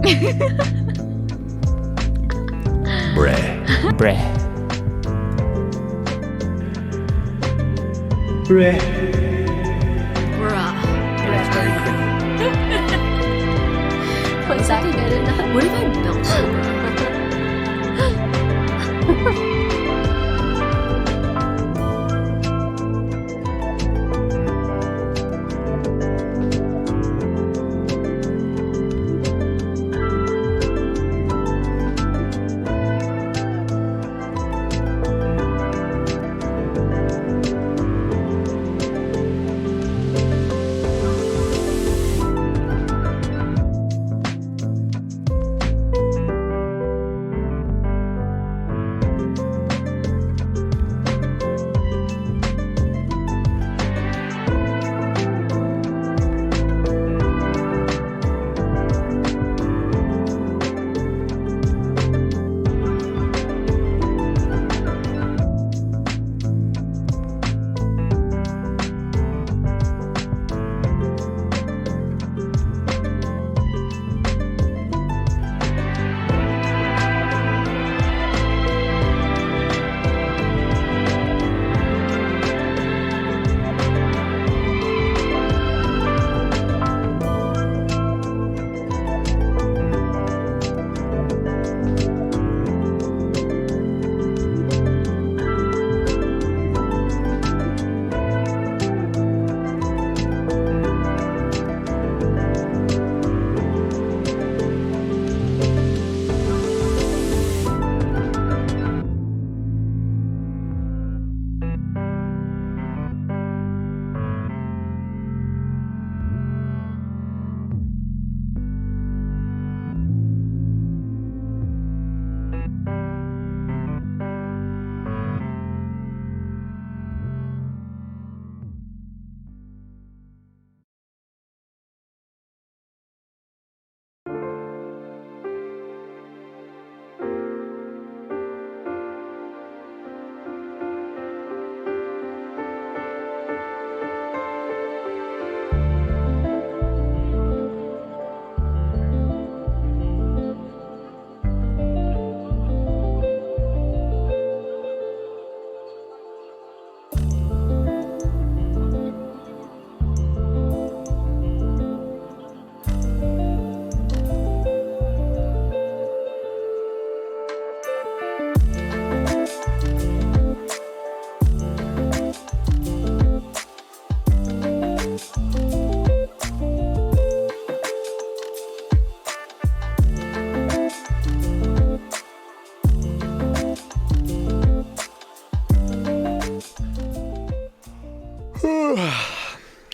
Bruh. Bruh. It's very quick. What's that good enough? What if I built it?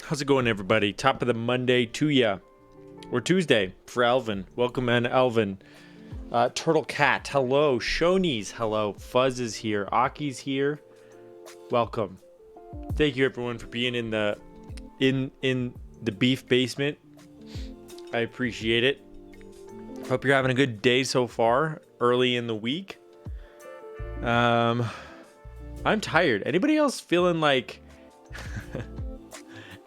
How's it going, everybody? Top of the Monday to ya, or Tuesday for Alvin. Welcome in, Alvin. Turtle Cat, hello. Shonies, hello. Fuzz is here. Aki's here. Welcome. Thank you, everyone, for being in the beef basement. I appreciate it. Hope you're having a good day so far. Early in the week. I'm tired. Anybody else feeling like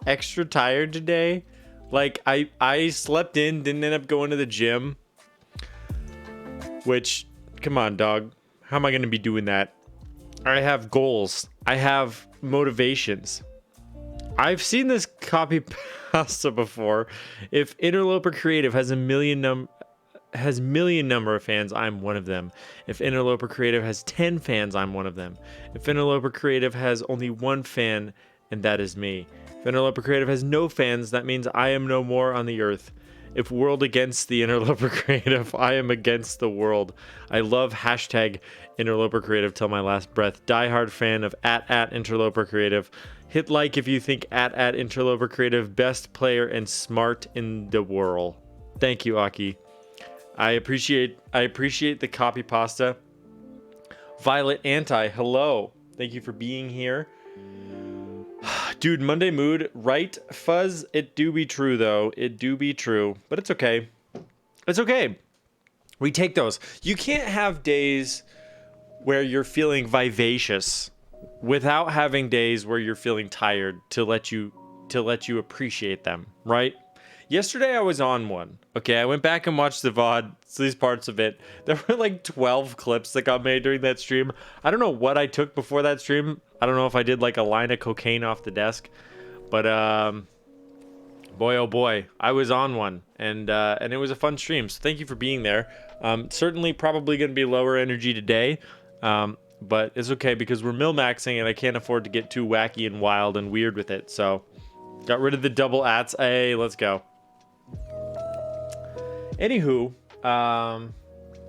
extra tired today? Like I slept in, didn't end up going to the gym, which, come on, dog, how am I going to be doing that? I have goals, I have motivations. I've seen this copy pasta before. If Interloper Creative has million number of fans, I'm one of them. If Interloper Creative has 10 fans, I'm one of them. If Interloper Creative has only one fan, and that is me. If Interloper Creative has no fans, that means I am no more on the earth. If world against the Interloper Creative, I am against the world. I love hashtag Interloper Creative till my last breath. Diehard fan of at Interloper Creative. Hit like if you think at Interloper Creative best player and smart in the world. Thank you, Aki. I appreciate the copy pasta. Violet Anti, hello. Thank you for being here. Dude, Monday mood, right, Fuzz? It do be true, though. It do be true. But it's okay. It's okay. We take those. You can't have days where you're feeling vivacious without having days where you're feeling tired to let you appreciate them, right? Yesterday I was on one. Okay, I went back and watched the VOD, these parts of it. There were like 12 clips that got made during that stream. I don't know what I took before that stream. I don't know if I did like a line of cocaine off the desk. But boy oh boy, I was on one, and it was a fun stream. So thank you for being there. Certainly probably going to be lower energy today. But it's okay because we're Millmaxing and I can't afford to get too wacky and wild and weird with it. So got rid of the double ats. Hey, let's go. Anywho,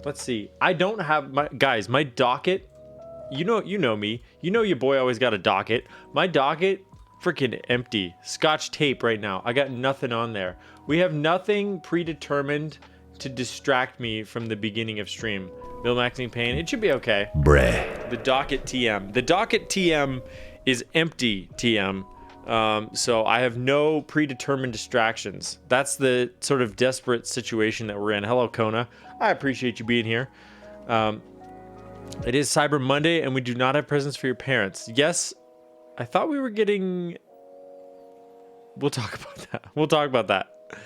let's see. I don't have my docket. You know me. You know your boy always got a docket. My docket, freaking empty. Scotch tape right now. I got nothing on there. We have nothing predetermined to distract me from the beginning of stream. Millmaxing pain. It should be okay. Bruh. The docket TM. The docket TM is empty TM. So I have no predetermined distractions. That's the sort of desperate situation that we're in. Hello, Kona. I appreciate you being here. It is Cyber Monday, and we do not have presents for your parents. Yes, I thought we were getting... We'll talk about that. We'll talk about that.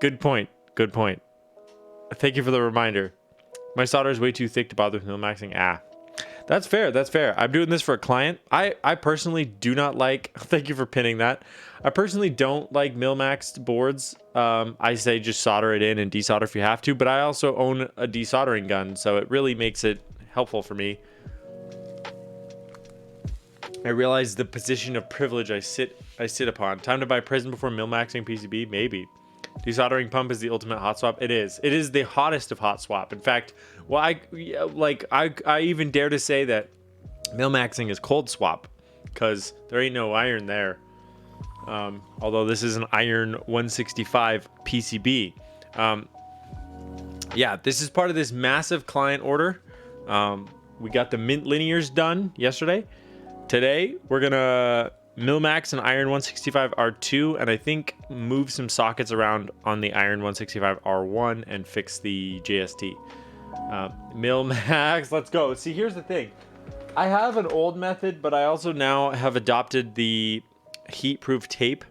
Good point. Good point. Thank you for the reminder. My solder is way too thick to bother with Millmaxing. That's fair. That's fair. I'm doing this for a client. I personally do not like... Thank you for pinning that. I personally don't like Millmaxed boards. I say just solder it in and desolder if you have to, but I also own a desoldering gun, so it really makes it helpful for me. I realize the position of privilege I sit upon. Time to buy a present before Millmaxing PCB? Maybe. Desoldering pump is the ultimate hot swap. It is. It is the hottest of hot swap. In fact, well, I even dare to say that Millmaxing is cold swap because there ain't no iron there. Although this is an iron 165 PCB. Yeah, this is part of this massive client order. We got the mint linears done yesterday. Today, we're gonna Millmax and iron 165 R2, and I think move some sockets around on the iron 165 R1 and fix the JST. Millmax, let's go. See, here's the thing. I have an old method, but I also now have adopted the heat-proof tape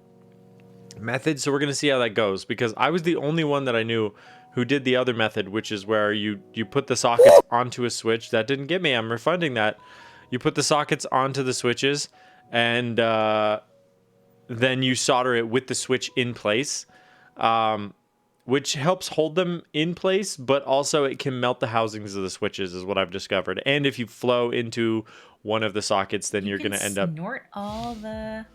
method, so we're gonna see how that goes, because I was the only one that I knew who did the other method, which is where you put the sockets onto a switch. That didn't get me. I'm refunding that. You put the sockets onto the switches, and then you solder it with the switch in place, which helps hold them in place, but also it can melt the housings of the switches, is what I've discovered. And if you flow into one of the sockets, then you're going to end up... snort all the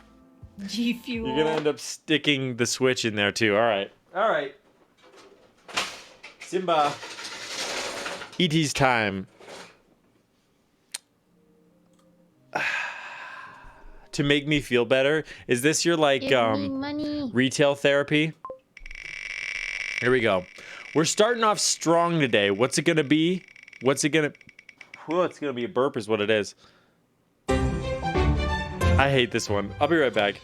G Fuel. You're going to end up sticking the switch in there, too. All right. All right. Simba. ET's time. To make me feel better. Is this your like retail therapy? Here we go. We're starting off strong today. What's it gonna be? What's it gonna... Well, it's gonna be a burp is what it is. I hate this one. I'll be right back.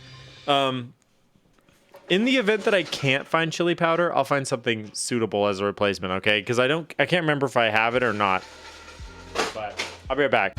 In the event that I can't find chili powder, I'll find something suitable as a replacement, okay? Because I can't remember if I have it or not. But I'll be right back.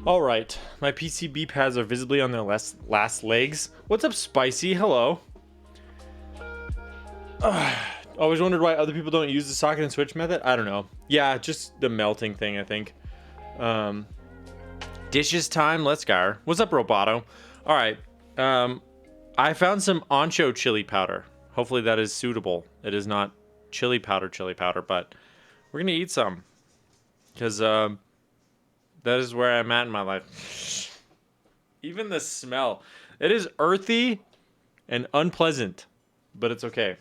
All right, my PCB pads are visibly on their last legs. What's up, Spicy? Hello. Always wondered why other people don't use the socket and switch method. I don't know. Yeah, just the melting thing, I think. Dishes time. Let's go. What's up, Roboto? All right. I found some ancho chili powder. Hopefully that is suitable. It is not chili powder, but we're gonna eat some because that is where I'm at in my life. Even the smell, it is earthy and unpleasant, but it's okay.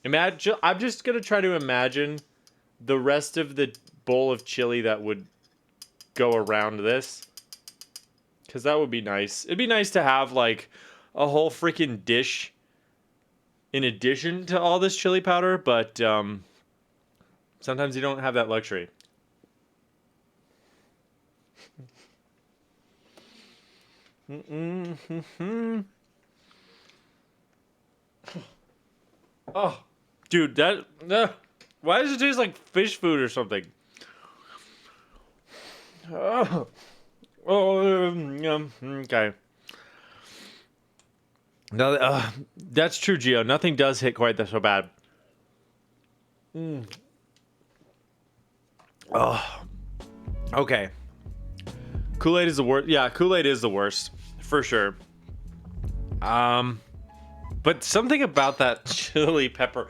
Imagine, I'm just gonna try to imagine the rest of the bowl of chili that would go around this, because that would be nice. It'd be nice to have like a whole freaking dish in addition to all this chili powder, but sometimes you don't have that luxury. Oh, dude, that why does it taste like fish food or something? Okay. No, that's true, Gio. Nothing does hit quite that so bad. Oh, okay. Kool-Aid is the worst. Yeah, Kool-Aid is the worst for sure. But something about that chili pepper,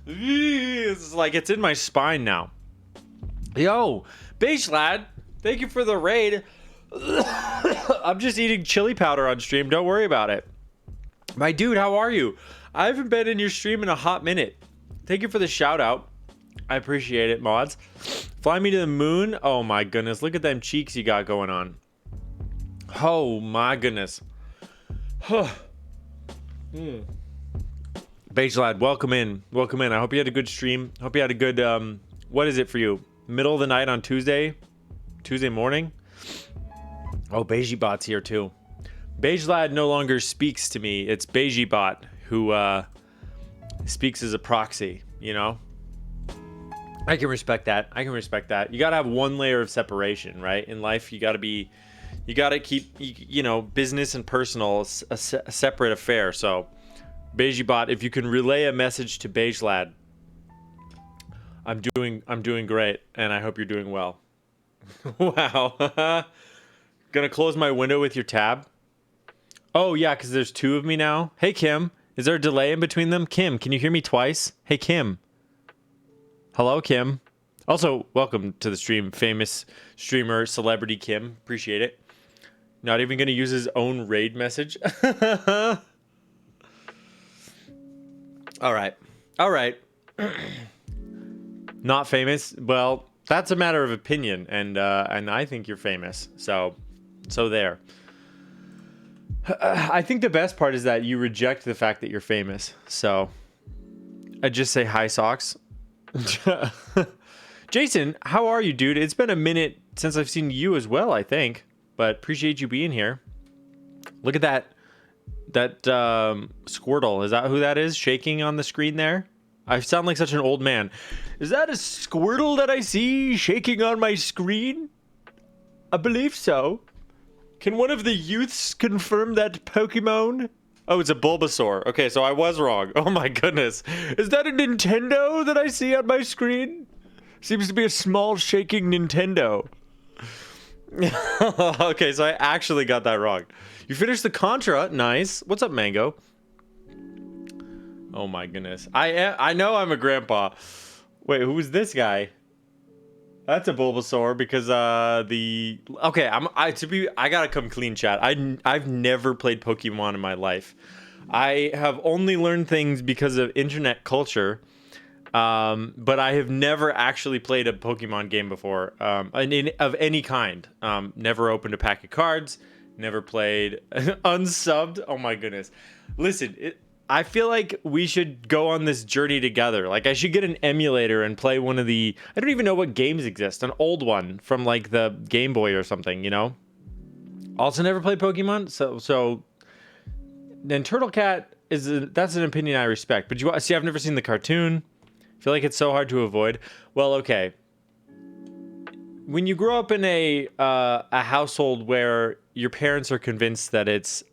it's like it's in my spine now. Yo, Beige Lad, thank you for the raid. I'm just eating chili powder on stream. Don't worry about it. My dude, how are you? I haven't been in your stream in a hot minute. Thank you for the shout out. I appreciate it, mods. Fly me to the moon. Oh my goodness, look at them cheeks you got going on. Oh my goodness. Beige Lad, welcome in. Welcome in. I hope you had a good stream. Hope you had a good, what is it for you? Middle of the night on Tuesday? Tuesday morning? Oh, Beige Bot's here too. Beige Lad no longer speaks to me. It's Beige Bot who speaks as a proxy, you know? I can respect that. I can respect that. You got to have one layer of separation, right? In life, you got to keep, you know, business and personal a separate affair. So, Beige Bot, if you can relay a message to Beige Lad, I'm doing great, and I hope you're doing well. Wow. Gonna close my window with your tab. Oh, yeah, because there's two of me now. Hey, Kim. Is there a delay in between them? Kim, can you hear me twice? Hey, Kim. Hello, Kim. Also, welcome to the stream, famous streamer, celebrity Kim. Appreciate it. Not even going to use his own raid message. All right. All right. Not famous? Well, that's a matter of opinion, and I think you're famous. So there. I think the best part is that you reject the fact that you're famous. So I just say hi, socks. Jason, how are you, dude? It's been a minute since I've seen you as well, I think. But appreciate you being here. Look at that Squirtle. Is that who that is shaking on the screen there? I sound like such an old man. Is that a Squirtle that I see shaking on my screen? I believe so. Can one of the youths confirm that Pokemon? Oh, it's a Bulbasaur. Okay, so I was wrong. Oh my goodness. Is that a Nintendo that I see on my screen? Seems to be a small shaking Nintendo. Okay, so I actually got that wrong. You finished the Contra. Nice. What's up, Mango? Oh my goodness. I know I'm a grandpa. Wait, who's this guy? That's a Bulbasaur because okay, I gotta come clean, chat. I've never played Pokemon in my life. I have only learned things because of internet culture, but I have never actually played a Pokemon game before, of any kind. Never opened a pack of cards. Never played unsubbed. Oh my goodness! Listen, I feel like we should go on this journey together. Like, I should get an emulator and play one of the... I don't even know what games exist. An old one from, like, the Game Boy or something, you know? Also never played Pokemon? So... Then Turtle Cat, that's an opinion I respect. But see, I've never seen the cartoon. I feel like it's so hard to avoid. Well, okay. When you grow up in a household where your parents are convinced that it's...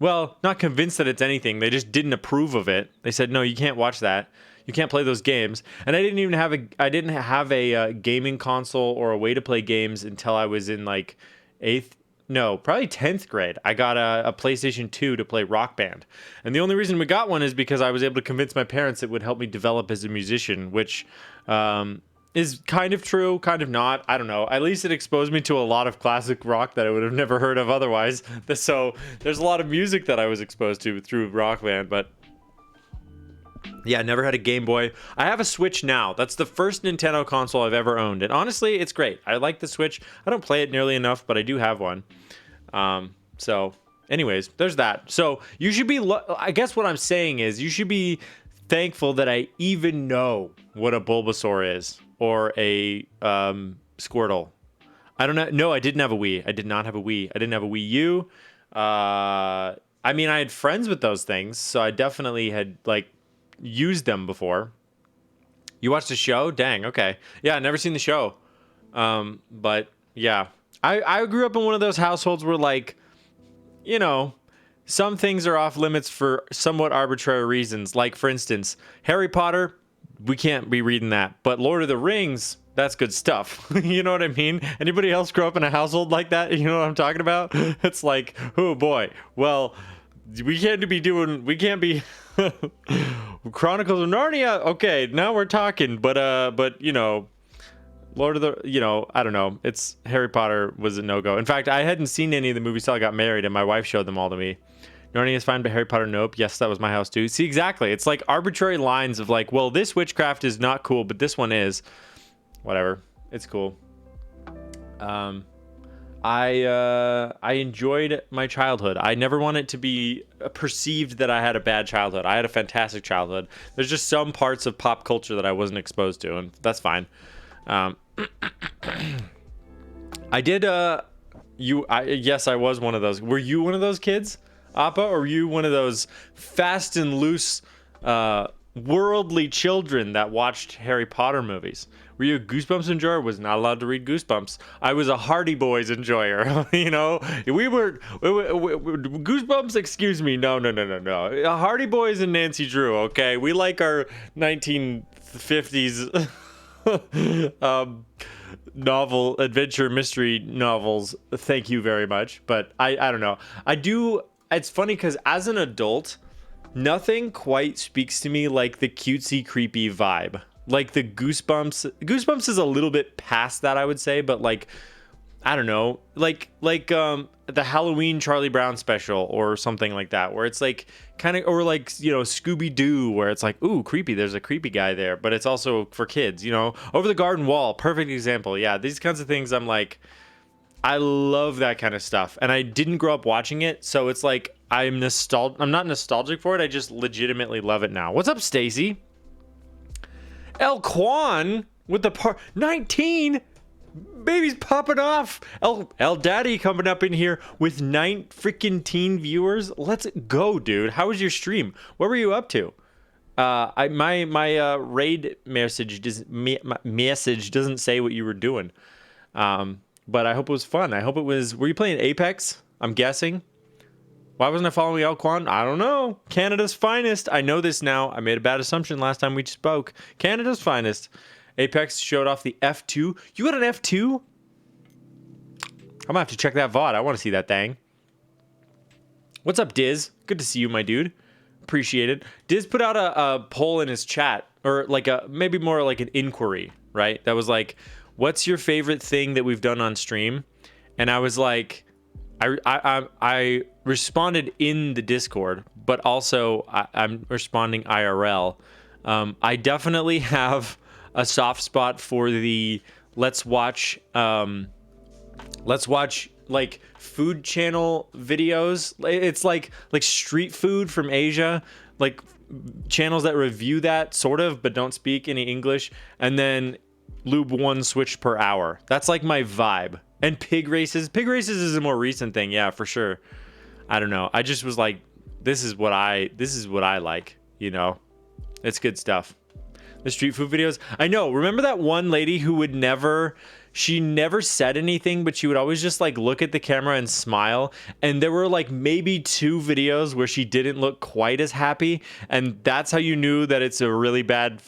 well, not convinced that it's anything. They just didn't approve of it. They said, no, you can't watch that. You can't play those games. And I didn't have a gaming console or a way to play games until I was in like probably 10th grade. I got a PlayStation 2 to play Rock Band. And the only reason we got one is because I was able to convince my parents it would help me develop as a musician, which is kind of true, kind of not. I don't know. At least it exposed me to a lot of classic rock that I would have never heard of otherwise. So there's a lot of music that I was exposed to through Rock Band, but yeah, I never had a Game Boy. I have a Switch now. That's the first Nintendo console I've ever owned. And honestly, it's great. I like the Switch. I don't play it nearly enough, but I do have one. So anyways, there's that. So you should be, I guess what I'm saying is you should be thankful that I even know what a Bulbasaur is or a Squirtle. I don't know. No, I didn't have a Wii. I did not have a Wii. I didn't have a Wii U. I mean, I had friends with those things, so I definitely had like used them before. You watched the show? Dang, okay. Yeah, I never seen the show. But yeah, I grew up in one of those households where, like, you know, some things are off limits for somewhat arbitrary reasons. Like, for instance, Harry Potter, we can't be reading that. But Lord of the Rings, that's good stuff. You know what I mean? Anybody else grow up in a household like that? You know what I'm talking about? It's like, oh boy. Well, we can't be Chronicles of Narnia. Okay, now we're talking. But you know, Lord of the, you know, I don't know. It's Harry Potter was a no-go. In fact, I hadn't seen any of the movies till I got married, and my wife showed them all to me. Narnia is fine, but Harry Potter, nope. Yes, that was my house too. See, exactly. It's like arbitrary lines of like, well, this witchcraft is not cool, but this one is. Whatever. It's cool. I enjoyed my childhood. I never wanted to be perceived that I had a bad childhood. I had a fantastic childhood. There's just some parts of pop culture that I wasn't exposed to, and that's fine. I did. Yes, I was one of those. Were you one of those kids, Appa, or were you one of those fast and loose, worldly children that watched Harry Potter movies? Were you a Goosebumps enjoyer? Was not allowed to read Goosebumps. I was a Hardy Boys enjoyer. You know, we were Goosebumps. Excuse me. No. Hardy Boys and Nancy Drew. Okay, we like our 1950s novel, adventure, mystery novels. Thank you very much. But I don't know. I do. It's funny because as an adult, nothing quite speaks to me like the cutesy, creepy vibe. Like the Goosebumps is a little bit past that, I would say, but like, I don't know, like the Halloween Charlie Brown special or something like that, where it's like kind of, or like, you know, Scooby-Doo, where it's like, ooh, creepy, there's a creepy guy there, but it's also for kids, you know. Over the Garden Wall, perfect example. Yeah, these kinds of things, I'm like, I love that kind of stuff, and I didn't grow up watching it, so it's like I'm not nostalgic for it. I just legitimately love it now. What's up, Stacy? El Quan with the 19 babies popping off. El Daddy coming up in here with 9 freaking teen viewers. Let's go, dude. How was your stream? What were you up to? My raid message doesn't say what you were doing. But I hope it was fun. I hope it was. Were you playing Apex? I'm guessing. Why wasn't I following El Quan? I don't know. Canada's finest. I know this now. I made a bad assumption last time we spoke. Canada's finest. Apex showed off the F2. You got an F2? I'm gonna have to check that VOD. I want to see that thing. What's up, Diz? Good to see you, my dude. Appreciate it. Diz put out a poll in his chat, or like maybe more like an inquiry, right? That was like, what's your favorite thing that we've done on stream? And I was like, I responded in the Discord, but also I'm responding IRL. I definitely have a soft spot for the let's watch like food channel videos. It's like street food from Asia, like channels that review that sort of, but don't speak any English. And then Lube 1 Switch per hour. That's like my vibe. And pig races. Pig races is a more recent thing, yeah, for sure. I don't know. I just was like, this is what I like, you know. It's good stuff. The street food videos. I know. Remember that one lady who would never, she never said anything, but she would always just like look at the camera and smile. And there were like maybe 2 videos where she didn't look quite as happy. And that's how you knew that it's a really bad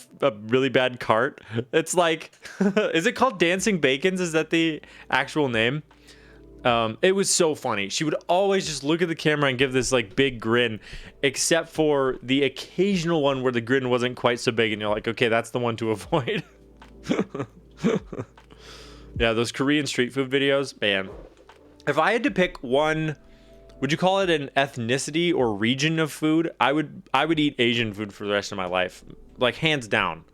cart. It's like, is it called Dancing Bacons? Is that the actual name? It was so funny. She would always just look at the camera and give this like big grin, except for the occasional one where the grin wasn't quite so big and you're like, okay, that's the one to avoid. Yeah, those Korean street food videos, man. If I had to pick one, would you call it an ethnicity or region of food? I would eat Asian food for the rest of my life. Like hands down.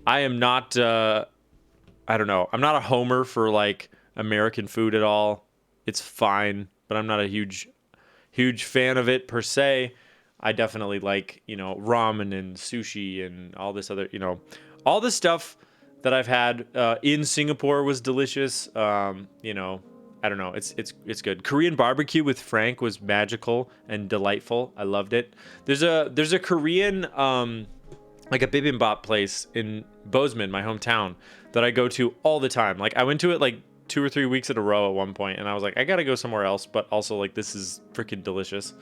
I am not I don't know. I'm not a homer for like American food at all. It's fine, but I'm not a huge fan of it per se. I definitely like, you know, ramen and sushi and all this other, you know, all the stuff that I've had in Singapore was delicious. You know, I don't know. It's good. Korean barbecue with Frank was magical and delightful. I loved it. There's a Korean like a bibimbap place in Bozeman, my hometown, that I go to all the time. Like I went to it like 2 or 3 weeks in a row at one point, and I was like, I gotta go somewhere else, but also like this is freaking delicious.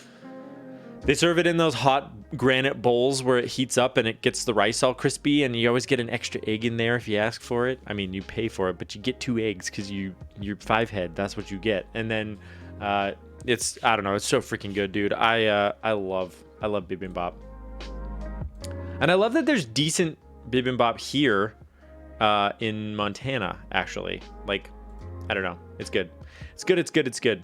They serve it in those hot granite bowls where it heats up and it gets the rice all crispy, and you always get an extra egg in there if you ask for it. I mean, you pay for it, but you get 2 eggs because you're 5 head. That's what you get. And then it's, I don't know, it's so freaking good, dude. I love bibimbap, and I love that there's decent bibimbap here in Montana. Actually, like, I don't know, it's good. It's good.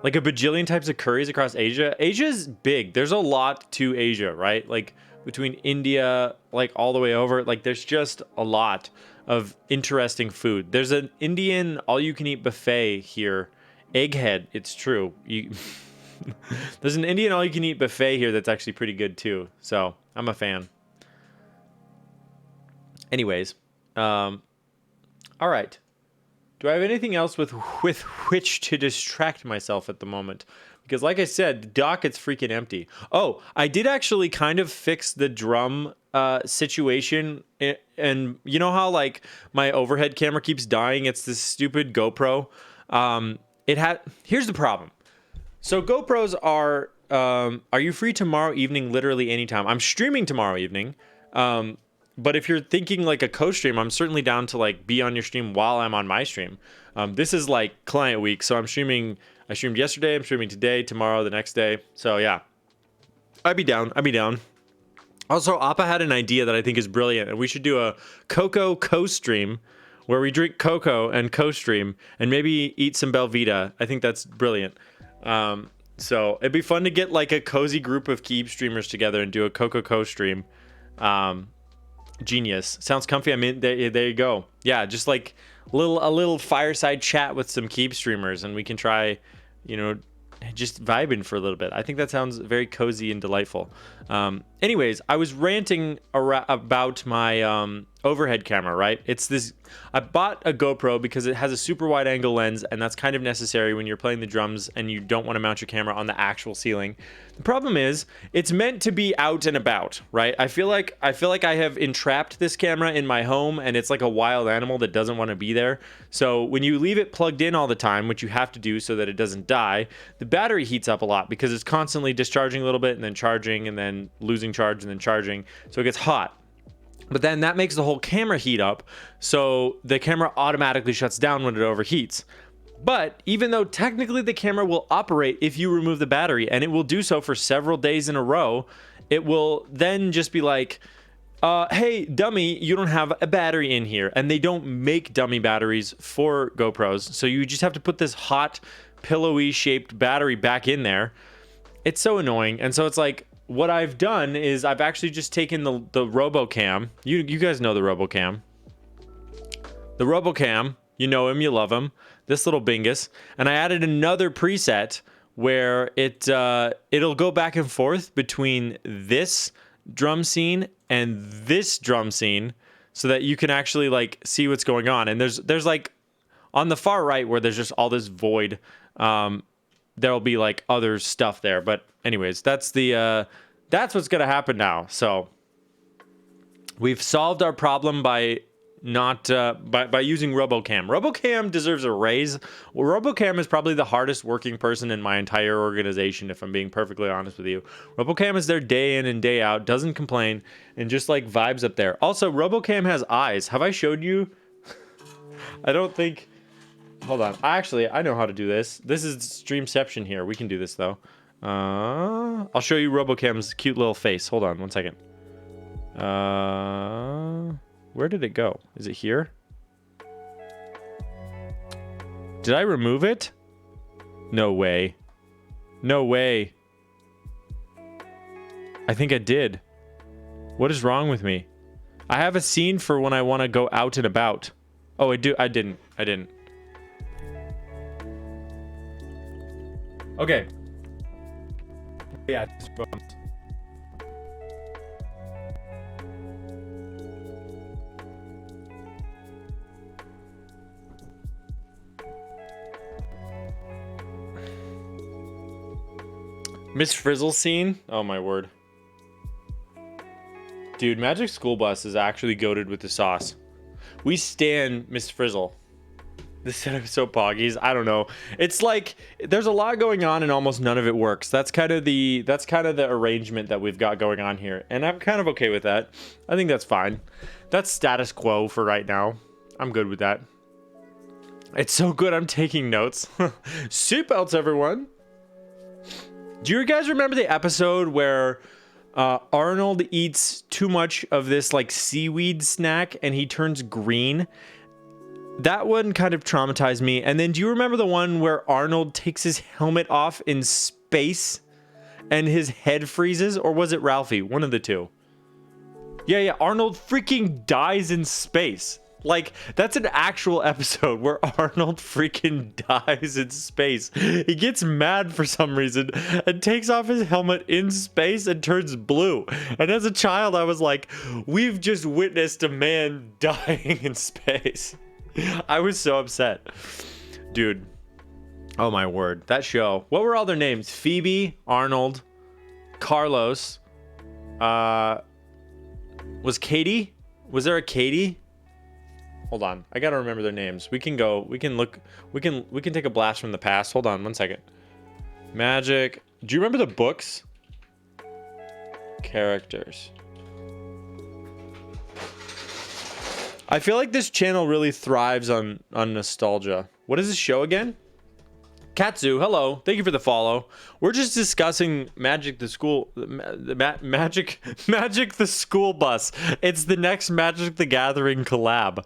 Like a bajillion types of curries across Asia. Asia's big. There's a lot to Asia, right? Like between India, like all the way over, like there's just a lot of interesting food. There's an Indian all-you-can-eat buffet here. Egghead, it's true. There's an Indian all-you-can-eat buffet here that's actually pretty good too. So I'm a fan. Anyways, all right. Do I have anything else with which to distract myself at the moment? Because like I said, the docket's freaking empty. Oh, I did actually kind of fix the drum situation. And you know how like my overhead camera keeps dying? It's this stupid GoPro. Here's the problem. So GoPros are you free tomorrow evening? Literally anytime. I'm streaming tomorrow evening. But if you're thinking like a co-stream, I'm certainly down to like be on your stream while I'm on my stream. This is like client week, so I'm streaming. I streamed yesterday, I'm streaming today, tomorrow, the next day. So yeah, I'd be down. Also, Appa had an idea that I think is brilliant, and we should do a cocoa co-stream where we drink cocoa and co-stream and maybe eat some Belvita. I think that's brilliant. So it'd be fun to get like a cozy group of Keeb streamers together and do a cocoa co-stream. Genius. Sounds comfy. I mean, there you go. Yeah, just like a little fireside chat with some Keeb streamers, and we can try, you know, just vibing for a little bit. I think that sounds very cozy and delightful. Anyways, I was ranting about my overhead camera, right? It's this, I bought a GoPro because it has a super wide angle lens, and that's kind of necessary when you're playing the drums and you don't want to mount your camera on the actual ceiling. The problem is it's meant to be out and about, right? I feel like I have entrapped this camera in my home, and it's like a wild animal that doesn't want to be there. So when you leave it plugged in all the time, which you have to do so that it doesn't die, the battery heats up a lot because it's constantly discharging a little bit and then charging and then losing charge and then charging. So it gets hot. But then that makes the whole camera heat up, so the camera automatically shuts down when it overheats. But even though technically the camera will operate if you remove the battery, and it will do so for several days in a row, it will then just be like, hey, dummy, you don't have a battery in here. And they don't make dummy batteries for GoPros, so you just have to put this hot, pillowy shaped battery back in there. It's so annoying. And so it's like, what I've done is I've actually just taken the RoboCam. You guys know the RoboCam. The RoboCam, you know him, you love him. This little bingus. And I added another preset where it'll go back and forth between this drum scene and this drum scene so that you can actually like see what's going on. And there's like on the far right where there's just all this void, there'll be like other stuff there. But anyways, that's what's gonna happen now. So We've solved our problem by not by using RoboCam. RoboCam deserves a raise. Well, RoboCam is probably the hardest working person in my entire organization, if I'm being perfectly honest with you. RoboCam is there day in and day out, doesn't complain, and just like vibes up there. Also, RoboCam has eyes. Have I showed you? I don't think. Hold on. Actually, I know how to do this. This is Streamception here. We can do this though. I'll show you RoboCam's cute little face. Hold on, 1 second. Where did it go? Is it here? Did I remove it? No way. No way. I think I did. What is wrong with me? I have a scene for when I want to go out and about. Oh, I didn't. Okay. Yeah, Miss Frizzle scene? Oh my word. Dude, Magic School Bus is actually goated with the sauce. We stan Miss Frizzle. This setup is so poggies. I don't know. It's like there's a lot going on and almost none of it works. That's kind of the arrangement that we've got going on here. And I'm kind of okay with that. I think that's fine. That's status quo for right now. I'm good with that. It's so good I'm taking notes. Seatbelts, everyone. Do you guys remember the episode where Arnold eats too much of this like seaweed snack and he turns green? That one kind of traumatized me. And then do you remember the one where Arnold takes his helmet off in space and his head freezes? Or was it Ralphie? One of the two. Yeah, Arnold freaking dies in space. Like, that's an actual episode where Arnold freaking dies in space. He gets mad for some reason and takes off his helmet in space and turns blue. And as a child, I was like, we've just witnessed a man dying in space. I was so upset. Dude. Oh my word. That show. What were all their names? Phoebe, Arnold, Carlos. Was Katie? Was there a Katie? Hold on. I gotta remember their names. We can go. We can look. We can take a blast from the past. Hold on 1 second. Magic. Do you remember the books? Characters. I feel like this channel really thrives on nostalgia. What is this show again? Katsu, hello. Thank you for the follow. We're just discussing Magic the School Magic the School Bus. It's the next Magic the Gathering collab.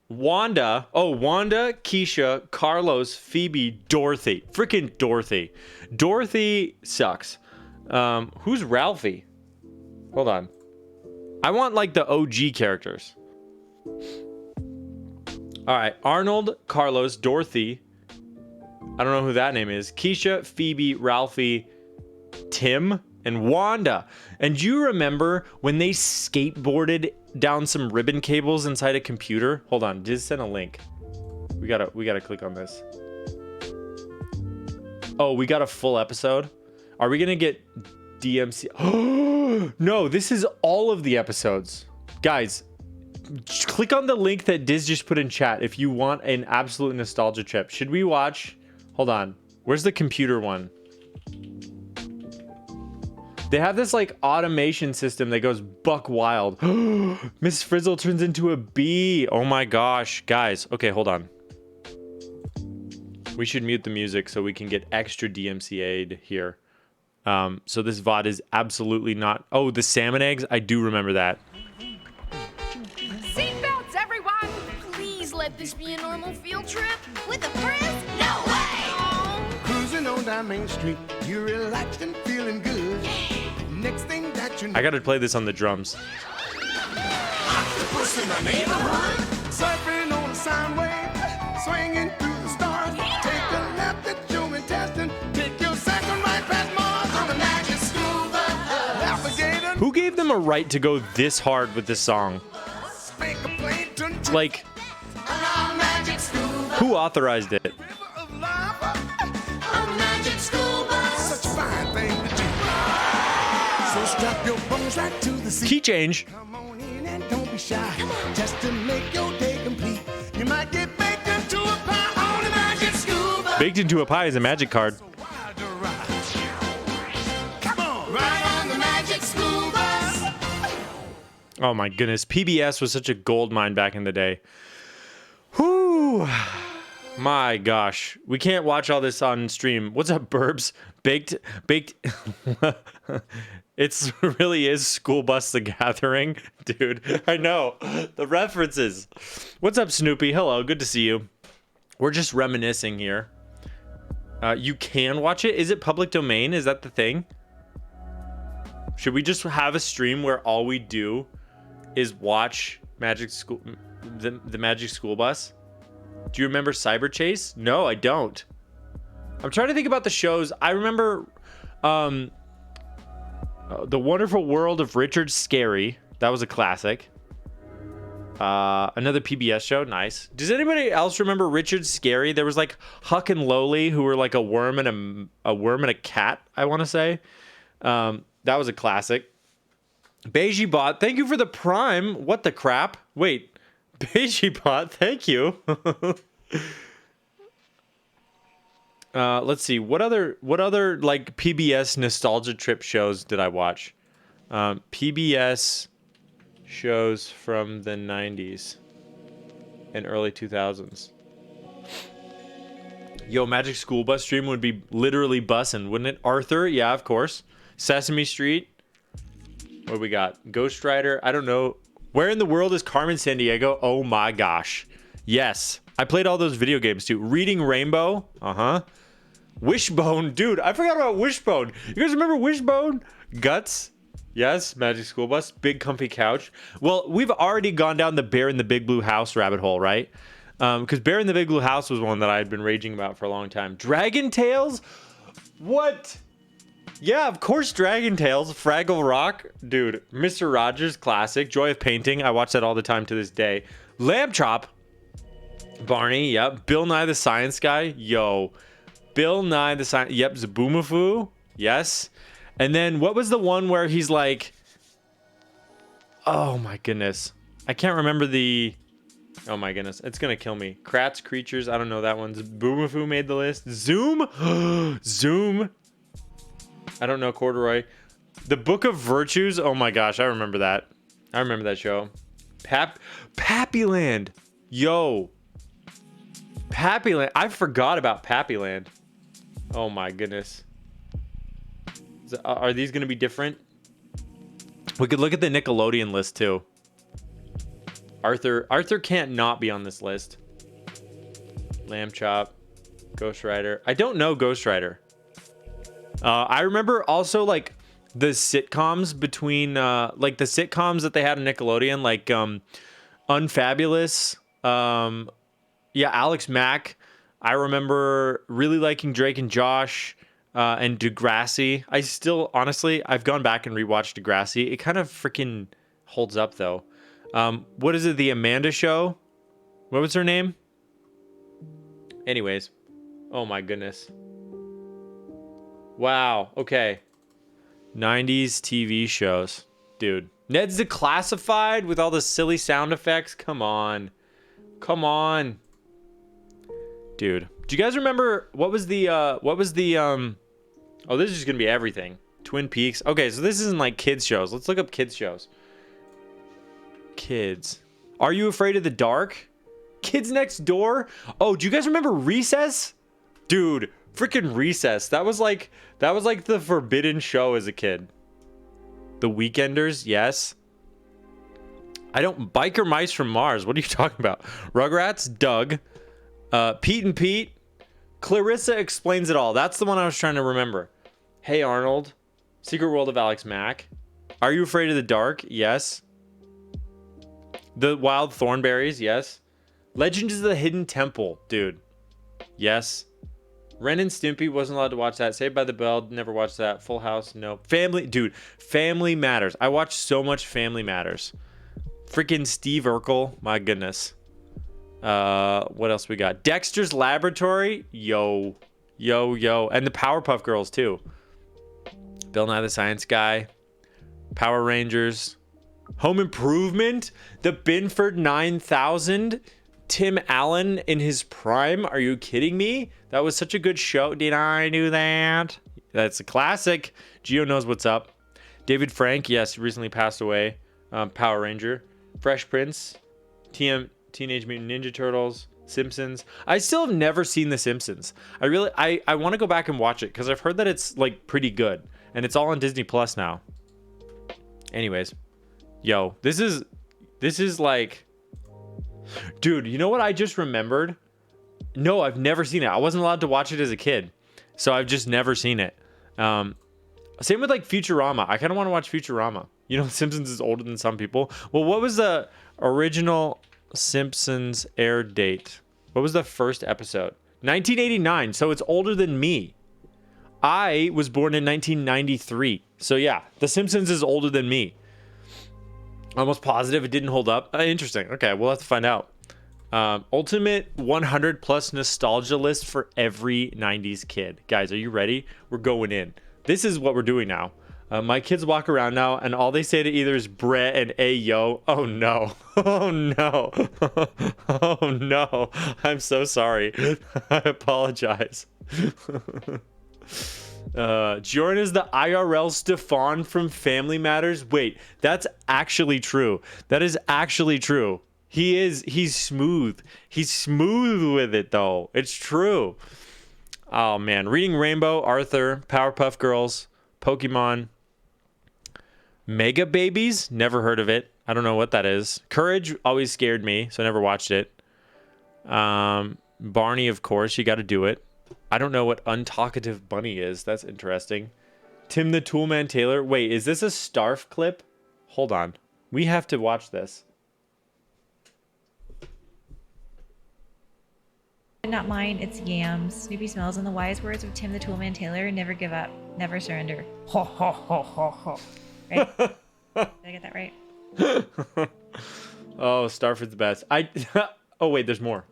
Wanda, Keisha, Carlos, Phoebe, Dorothy. Freaking Dorothy. Dorothy sucks. Who's Ralphie? Hold on. I want like the OG characters. All right, Arnold, Carlos, Dorothy. I don't know who that name is. Keisha, Phoebe, Ralphie, Tim, and Wanda. And do you remember when they skateboarded down some ribbon cables inside a computer? Hold on, just send a link. We gotta click on this. Oh, we got a full episode. Are we gonna get DMC? Oh no, this is all of the episodes, guys. Click on the link that Diz just put in chat if you want an absolute nostalgia trip. Should we watch? Hold on. Where's the computer one? They have this like automation system that goes buck wild. Miss Frizzle turns into a bee. Oh my gosh, guys. Okay, hold on. We should mute the music so we can get extra DMCA'd here. So this VOD is absolutely not. Oh, the salmon eggs. I do remember that. Seatbelts, everyone! Please let this be a normal field trip. With a friend? No way! Cruising on down Main Street, you're relaxed and feeling good. Next thing that you know, I gotta play this on the drums. octopus in the neighborhood, surfing on a sound wave, swinging through the stars. Take a left at Joe and Teston, take your second right past Mars on the Magic School Bus. Navigator, Who gave them a right to go this hard with this song? spank a plane, Like, on Magic School Bus. who authorized it? River of life, A magic school bus. such a fine thing to do. So strap your bones right to the seat. Key change. Come on in and don't be shy. Just to make your day complete. You might get baked into a pie on the Magic School Bus. Baked into a pie is a magic card. Wild to ride. Come on, ride on the Magic School Bus. Oh my goodness. PBS was such a gold mine back in the day. Whoo. My gosh. We can't watch all this on stream. What's up, Burbs? Baked. It's really is School Bus the Gathering. Dude, I know. The references. What's up, Snoopy? Hello, good to see you. We're just reminiscing here. You can watch it? Is it public domain? Is that the thing? Should we just have a stream where all we do is watch Magic School, the Magic School Bus? Do you remember Cyber Chase? No, I don't. I'm trying to think about the shows. I remember The Wonderful World of Richard Scarry. That was a classic. Another PBS show. Nice. Does anybody else remember Richard Scarry? There was like Huck and Lowly, who were like a worm and a cat, I want to say. That was a classic. Beiji Bot, thank you for the Prime. What the crap? Wait. Beiji Bot, thank you. Let's see. What other like PBS nostalgia trip shows did I watch? PBS shows from the 90s and early 2000s. Yo, Magic School Bus stream would be literally bussin', wouldn't it? Arthur, yeah, of course. Sesame Street. What do we got? Ghost Rider. I don't know. Where in the world is Carmen Sandiego? Oh my gosh. Yes. I played all those video games too. Reading Rainbow. Uh-huh. Wishbone. Dude, I forgot about Wishbone. You guys remember Wishbone? Guts. Yes. Magic School Bus. Big comfy couch. Well, we've already gone down the Bear in the Big Blue House rabbit hole, right? Because Bear in the Big Blue House was one that I had been raging about for a long time. Dragon Tales? What? Yeah, of course, Dragon Tales, Fraggle Rock, dude, Mr. Rogers, classic, Joy of Painting, I watch that all the time to this day. Lamb Chop, Barney, yep, Bill Nye the Science Guy, yo, Bill Nye the Science, yep, Zaboomafoo, yes, and then what was the one where he's like, oh my goodness, I can't remember the, oh my goodness, it's gonna kill me. Kratts, Creatures, I don't know that one. Zaboomafoo made the list. Zoom, Zoom. I don't know, Corduroy. The Book of Virtues. Oh my gosh, I remember that. I remember that show. Pappyland. Yo. Pappyland. I forgot about Pappyland. Oh my goodness. Are these going to be different? We could look at the Nickelodeon list too. Arthur can't not be on this list. Lamb Chop. Ghost Rider. I don't know Ghost Rider. I remember also like the sitcoms between like the sitcoms that they had on Nickelodeon, like Unfabulous, yeah, Alex Mack. I remember really liking Drake and Josh and Degrassi. I still, honestly, I've gone back and rewatched Degrassi. It kind of freaking holds up though. What is it? The Amanda Show? What was her name? Anyways, oh my goodness. Wow, okay. 90s TV shows. Dude. Ned's Declassified with all the silly sound effects. Come on. Come on. Dude. Do you guys remember what was the oh, this is just gonna be everything. Twin Peaks. Okay, so this isn't like kids shows. Let's look up kids shows. Kids. Are You Afraid of the Dark? Kids Next Door? Oh, do you guys remember Recess? Dude. Freaking Recess. That was like the forbidden show as a kid. The Weekenders, yes. I don't. Biker Mice from Mars. What are you talking about? Rugrats, Doug, Pete and Pete. Clarissa Explains It All. That's the one I was trying to remember. Hey Arnold. Secret World of Alex Mack. Are You Afraid of the Dark? Yes. The Wild Thornberries, yes. Legends of the Hidden Temple, dude. Yes. Ren and Stimpy, wasn't allowed to watch that. Saved by the Bell, never watched that. Full House, no. Family, dude, Family Matters. I watched so much Family Matters. Freaking Steve Urkel, my goodness. What else we got? Dexter's Laboratory, yo. And the Powerpuff Girls, too. Bill Nye the Science Guy. Power Rangers. Home Improvement. The Binford 9000. Tim Allen in his prime. Are you kidding me? That was such a good show. Did I do that? That's a classic. Gio knows what's up. David Frank, yes, recently passed away. Power Ranger. Fresh Prince. Teenage Mutant Ninja Turtles. Simpsons. I still have never seen The Simpsons. I want to go back and watch it because I've heard that it's like pretty good. And it's all on Disney Plus now. Anyways. Yo, this is like... Dude, you know what I just remembered? No, I've never seen it. I wasn't allowed to watch it as a kid. So I've just never seen it. Same with like Futurama. I kind of want to watch Futurama. You know, Simpsons is older than some people. Well, what was the original Simpsons air date? What was the first episode? 1989. So it's older than me. I was born in 1993. So yeah, The Simpsons is older than me. Almost positive it didn't hold up. Interesting. Okay, we'll have to find out. Ultimate 100 plus nostalgia list for every 90s kid. Guys, are you ready? We're going in. This is what we're doing now. My kids walk around now, and all they say to either is "bre" and "ayo." Oh no! Oh no! Oh no! I'm so sorry. I apologize. Jordan is the IRL Stefan from Family Matters. Wait, that's actually true. That is actually true. He's smooth. He's smooth with it though. It's true. Oh man, Reading Rainbow, Arthur, Powerpuff Girls, Pokemon, Mega Babies, never heard of it. I don't know what that is. Courage always scared me, so I never watched it. Barney, of course, you got to do it. I don't know what Untalkative Bunny is. That's interesting. Tim the Toolman Taylor. Wait, is this a Starf clip? Hold on. We have to watch this. Not mine, it's yams. Snoopy smells, and the wise words of Tim the Toolman Taylor: never give up, never surrender. Ho ho ho ho ho. Right? Did I get that right? Oh, Starford's the best. Oh wait, there's more.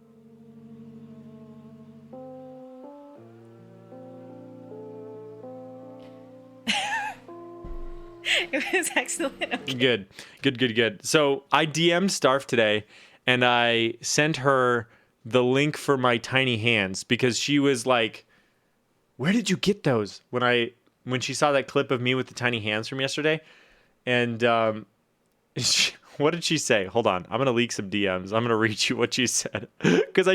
It was excellent. Okay. Good. So I DM'd Starf today, and I sent her the link for my tiny hands because she was like, "Where did you get those?" When she saw that clip of me with the tiny hands from yesterday, and what did she say? Hold on, I'm gonna leak some DMs. I'm gonna read you what she said because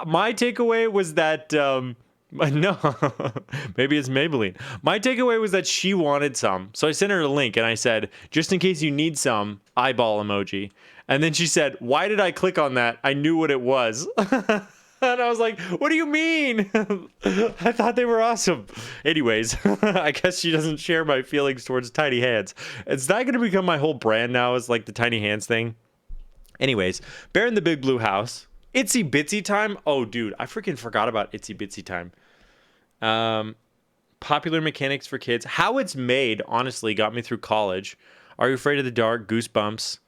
my takeaway was that no, maybe it's Maybelline. My takeaway was that she wanted some, so I sent her a link and I said, "Just in case you need some," eyeball emoji. And then she said, "Why did I click on that? I knew what it was." And I was like, "What do you mean?" I thought they were awesome. Anyways, I guess she doesn't share my feelings towards tiny hands. Is that going to become my whole brand now, is like the tiny hands thing? Anyways, Bear in the Big Blue House. Itsy Bitsy Time. Oh, dude, I freaking forgot about Itsy Bitsy Time. Popular Mechanics for Kids. How It's Made, honestly, got me through college. Are You Afraid of the Dark? Goosebumps.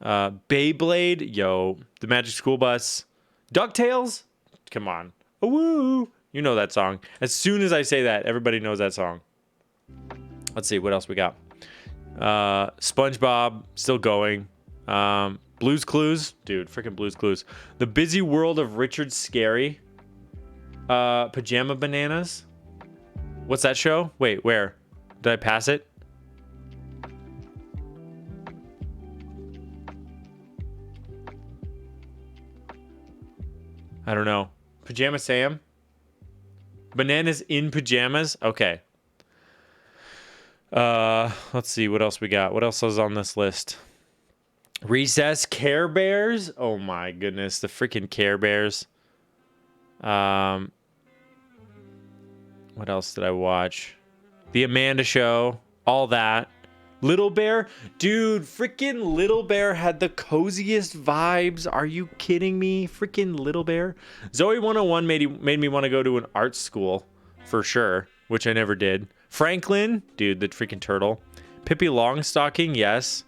Beyblade. Yo. The Magic School Bus. DuckTales. Come on. Woo. You know that song. As soon as I say that, everybody knows that song. Let's see. What else we got? SpongeBob. Still going. Blue's Clues. Dude, freaking Blue's Clues. The Busy World of Richard Scarry. Pajama Bananas. What's that show? Wait, where? Did I pass it? I don't know. Pajama Sam? Bananas in Pajamas? Okay. Let's see what else we got. What else is on this list? Recess, Care Bears. Oh my goodness, the freaking Care Bears. What else did I watch? The Amanda Show, all that. Little Bear, dude, freaking Little Bear had the coziest vibes. Are you kidding me? Freaking Little Bear. Zoe 101 made me want to go to an art school for sure, which I never did. Franklin, dude, the freaking turtle. Pippi Longstocking, yes.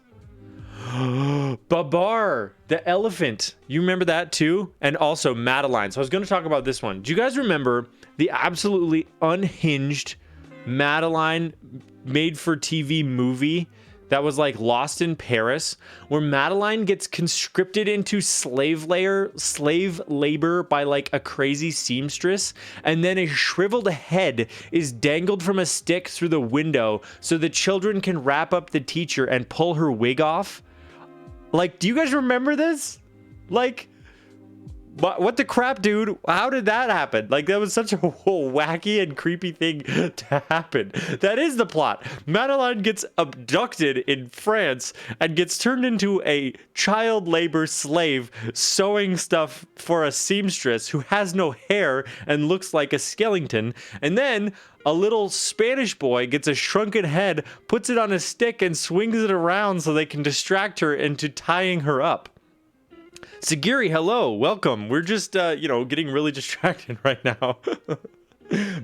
Babar, the elephant. You remember that too? And also Madeline. So I was going to talk about this one. Do you guys remember the absolutely unhinged Madeline made for TV movie that was like Lost in Paris, where Madeline gets conscripted into slave labor by like a crazy seamstress, and then a shriveled head is dangled from a stick through the window so the children can wrap up the teacher and pull her wig off? Like, do you guys remember this? Like, what the crap, dude? How did that happen? Like, that was such a wacky and creepy thing to happen. That is the plot. Madeline gets abducted in France and gets turned into a child labor slave sewing stuff for a seamstress who has no hair and looks like a skeleton. And then a little Spanish boy gets a shrunken head, puts it on a stick, and swings it around so they can distract her into tying her up. Sagiri, hello, welcome. We're just, getting really distracted right now.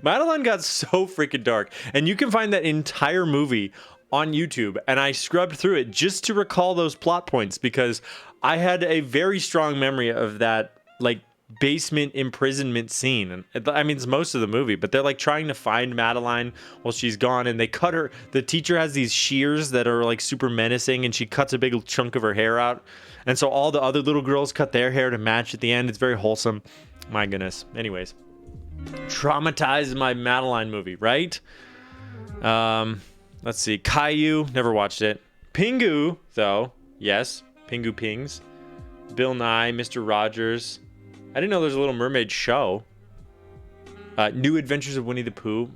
Madeline got so freaking dark, and you can find that entire movie on YouTube, and I scrubbed through it just to recall those plot points because I had a very strong memory of that, like, basement imprisonment scene. And I mean, it's most of the movie, but they're like trying to find Madeline while she's gone, and they cut her. The teacher has these shears that are like super menacing, and she cuts a big chunk of her hair out. And so all the other little girls cut their hair to match at the end. It's very wholesome. My goodness. Anyways, traumatized my Madeline movie, right? Let's see. Caillou, never watched it. Pingu, though. Yes. Pingu Pings. Bill Nye, Mr. Rogers. I didn't know there was a Little Mermaid show. New Adventures of Winnie the Pooh.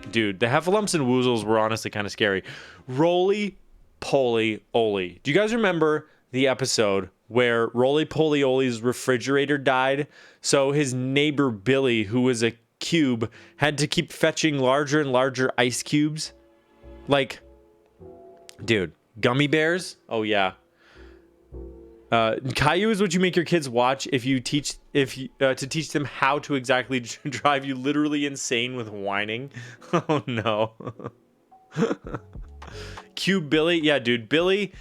Dude, the Heffalumps and Woozles were honestly kind of scary. Roly Poly Oly. Do you guys remember the episode where Roly Poly Oly's refrigerator died? So his neighbor Billy, who was a cube, had to keep fetching larger and larger ice cubes. Like, dude, gummy bears? Oh yeah. Caillou is what you make your kids watch to teach them how to exactly drive you literally insane with whining. Oh no. Cube Billy, yeah, dude, Billy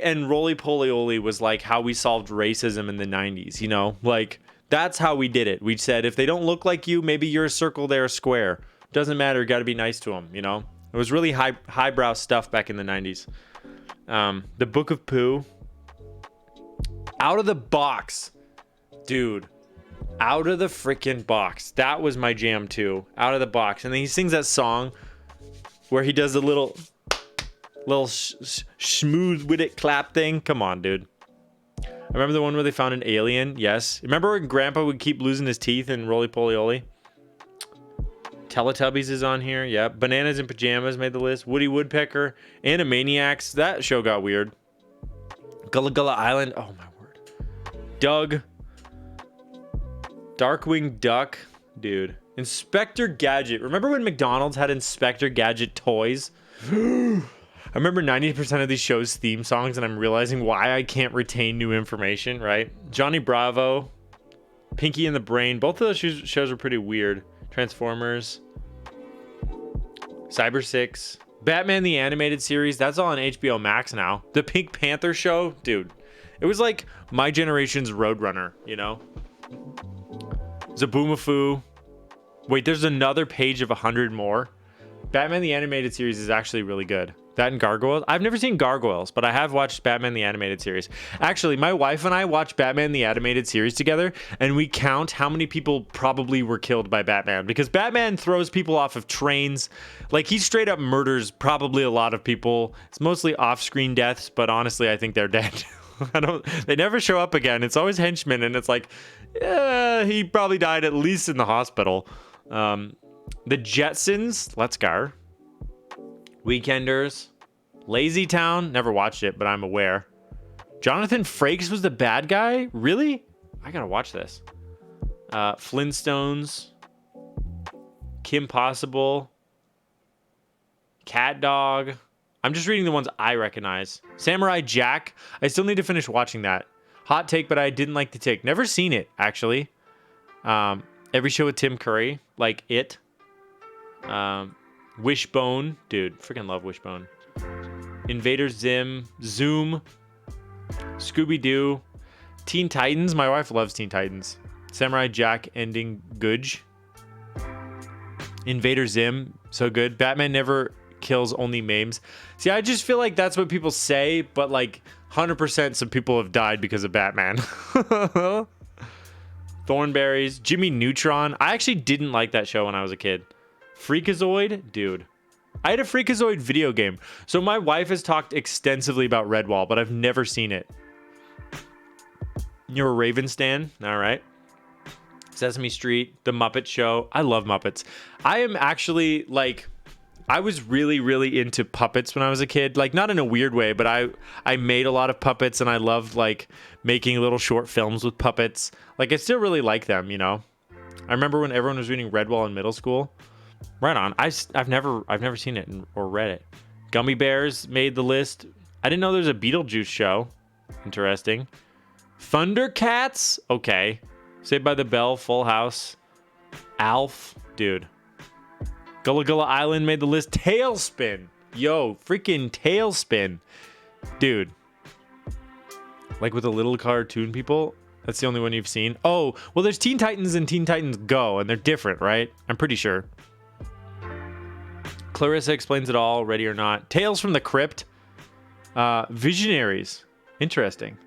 and Roly Poly Oly was like how we solved racism in the 90s, you know? Like, that's how we did it. We said, if they don't look like you, maybe you're a circle, they're a square. Doesn't matter, got to be nice to them, you know? It was really highbrow stuff back in the 90s. The Book of Pooh. Out of the box. Dude. Out of the freaking box. That was my jam too. Out of the box. And then he sings that song where he does the little smooth with it clap thing. Come on, dude. I remember the one where they found an alien. Yes. Remember when Grandpa would keep losing his teeth in Roly Poly Oly? Teletubbies is on here. Yeah. Bananas in Pajamas made the list. Woody Woodpecker. Animaniacs. That show got weird. Gullah Gullah Island. Oh my word. Doug. Darkwing Duck. Dude. Inspector Gadget. Remember when McDonald's had Inspector Gadget toys? I remember 90% of these shows' theme songs, and I'm realizing why I can't retain new information, right? Johnny Bravo. Pinky and the Brain. Both of those shows were pretty weird. Transformers. Cyber 6. Batman the Animated Series. That's all on HBO Max now. The Pink Panther show. Dude. It was like my generation's Roadrunner, you know? Zaboomafoo. Wait, there's another page of 100 more. Batman the Animated Series is actually really good. That and Gargoyles. I've never seen Gargoyles, but I have watched Batman the Animated Series. Actually, my wife and I watched Batman the Animated Series together, and we count how many people probably were killed by Batman. Because Batman throws people off of trains. Like, he straight up murders probably a lot of people. It's mostly off-screen deaths, but honestly, I think they're dead. They never show up again. It's always henchmen, and it's like, he probably died at least in the hospital. The Jetsons, let's go. Weekenders, Lazy Town, never watched it, but I'm aware. Jonathan Frakes was the bad guy? Really? I gotta watch this. Flintstones, Kim Possible, Cat Dog. I'm just reading the ones I recognize. Samurai Jack. I still need to finish watching that. Hot take, but I didn't like the take. Never seen it, actually. Every show with Tim Curry, like It. Wishbone. Dude, freaking love Wishbone. Invader Zim. Zoom. Scooby-Doo. Teen Titans. My wife loves Teen Titans. Samurai Jack ending Gudge. Invader Zim. So good. Batman Never kills, only maims. See, I just feel like that's what people say, but like 100% some people have died because of Batman. Thornberries, Jimmy Neutron. I actually didn't like that show when I was a kid. Freakazoid, dude. I had a Freakazoid video game. So my wife has talked extensively about Redwall, but I've never seen it. You're a Raven stan? All right. Sesame Street, The Muppet Show. I love Muppets. I am actually like, I was really, really into puppets when I was a kid. Like, not in a weird way, but I made a lot of puppets, and I loved like making little short films with puppets. Like, I still really like them, you know. I remember when everyone was reading Redwall in middle school. Right on. I've never seen it or read it. Gummy Bears made the list. I didn't know there's a Beetlejuice show. Interesting. Thundercats? Okay. Saved by the Bell, Full House. Alf? Dude. Gullah Gullah Island made the list. Tailspin. Yo, freaking Tailspin. Dude. Like with the little cartoon people? That's the only one you've seen? Oh, well there's Teen Titans and Teen Titans Go, and they're different, right? I'm pretty sure. Clarissa Explains It All, Ready or Not. Tales from the Crypt. Visionaries. Interesting.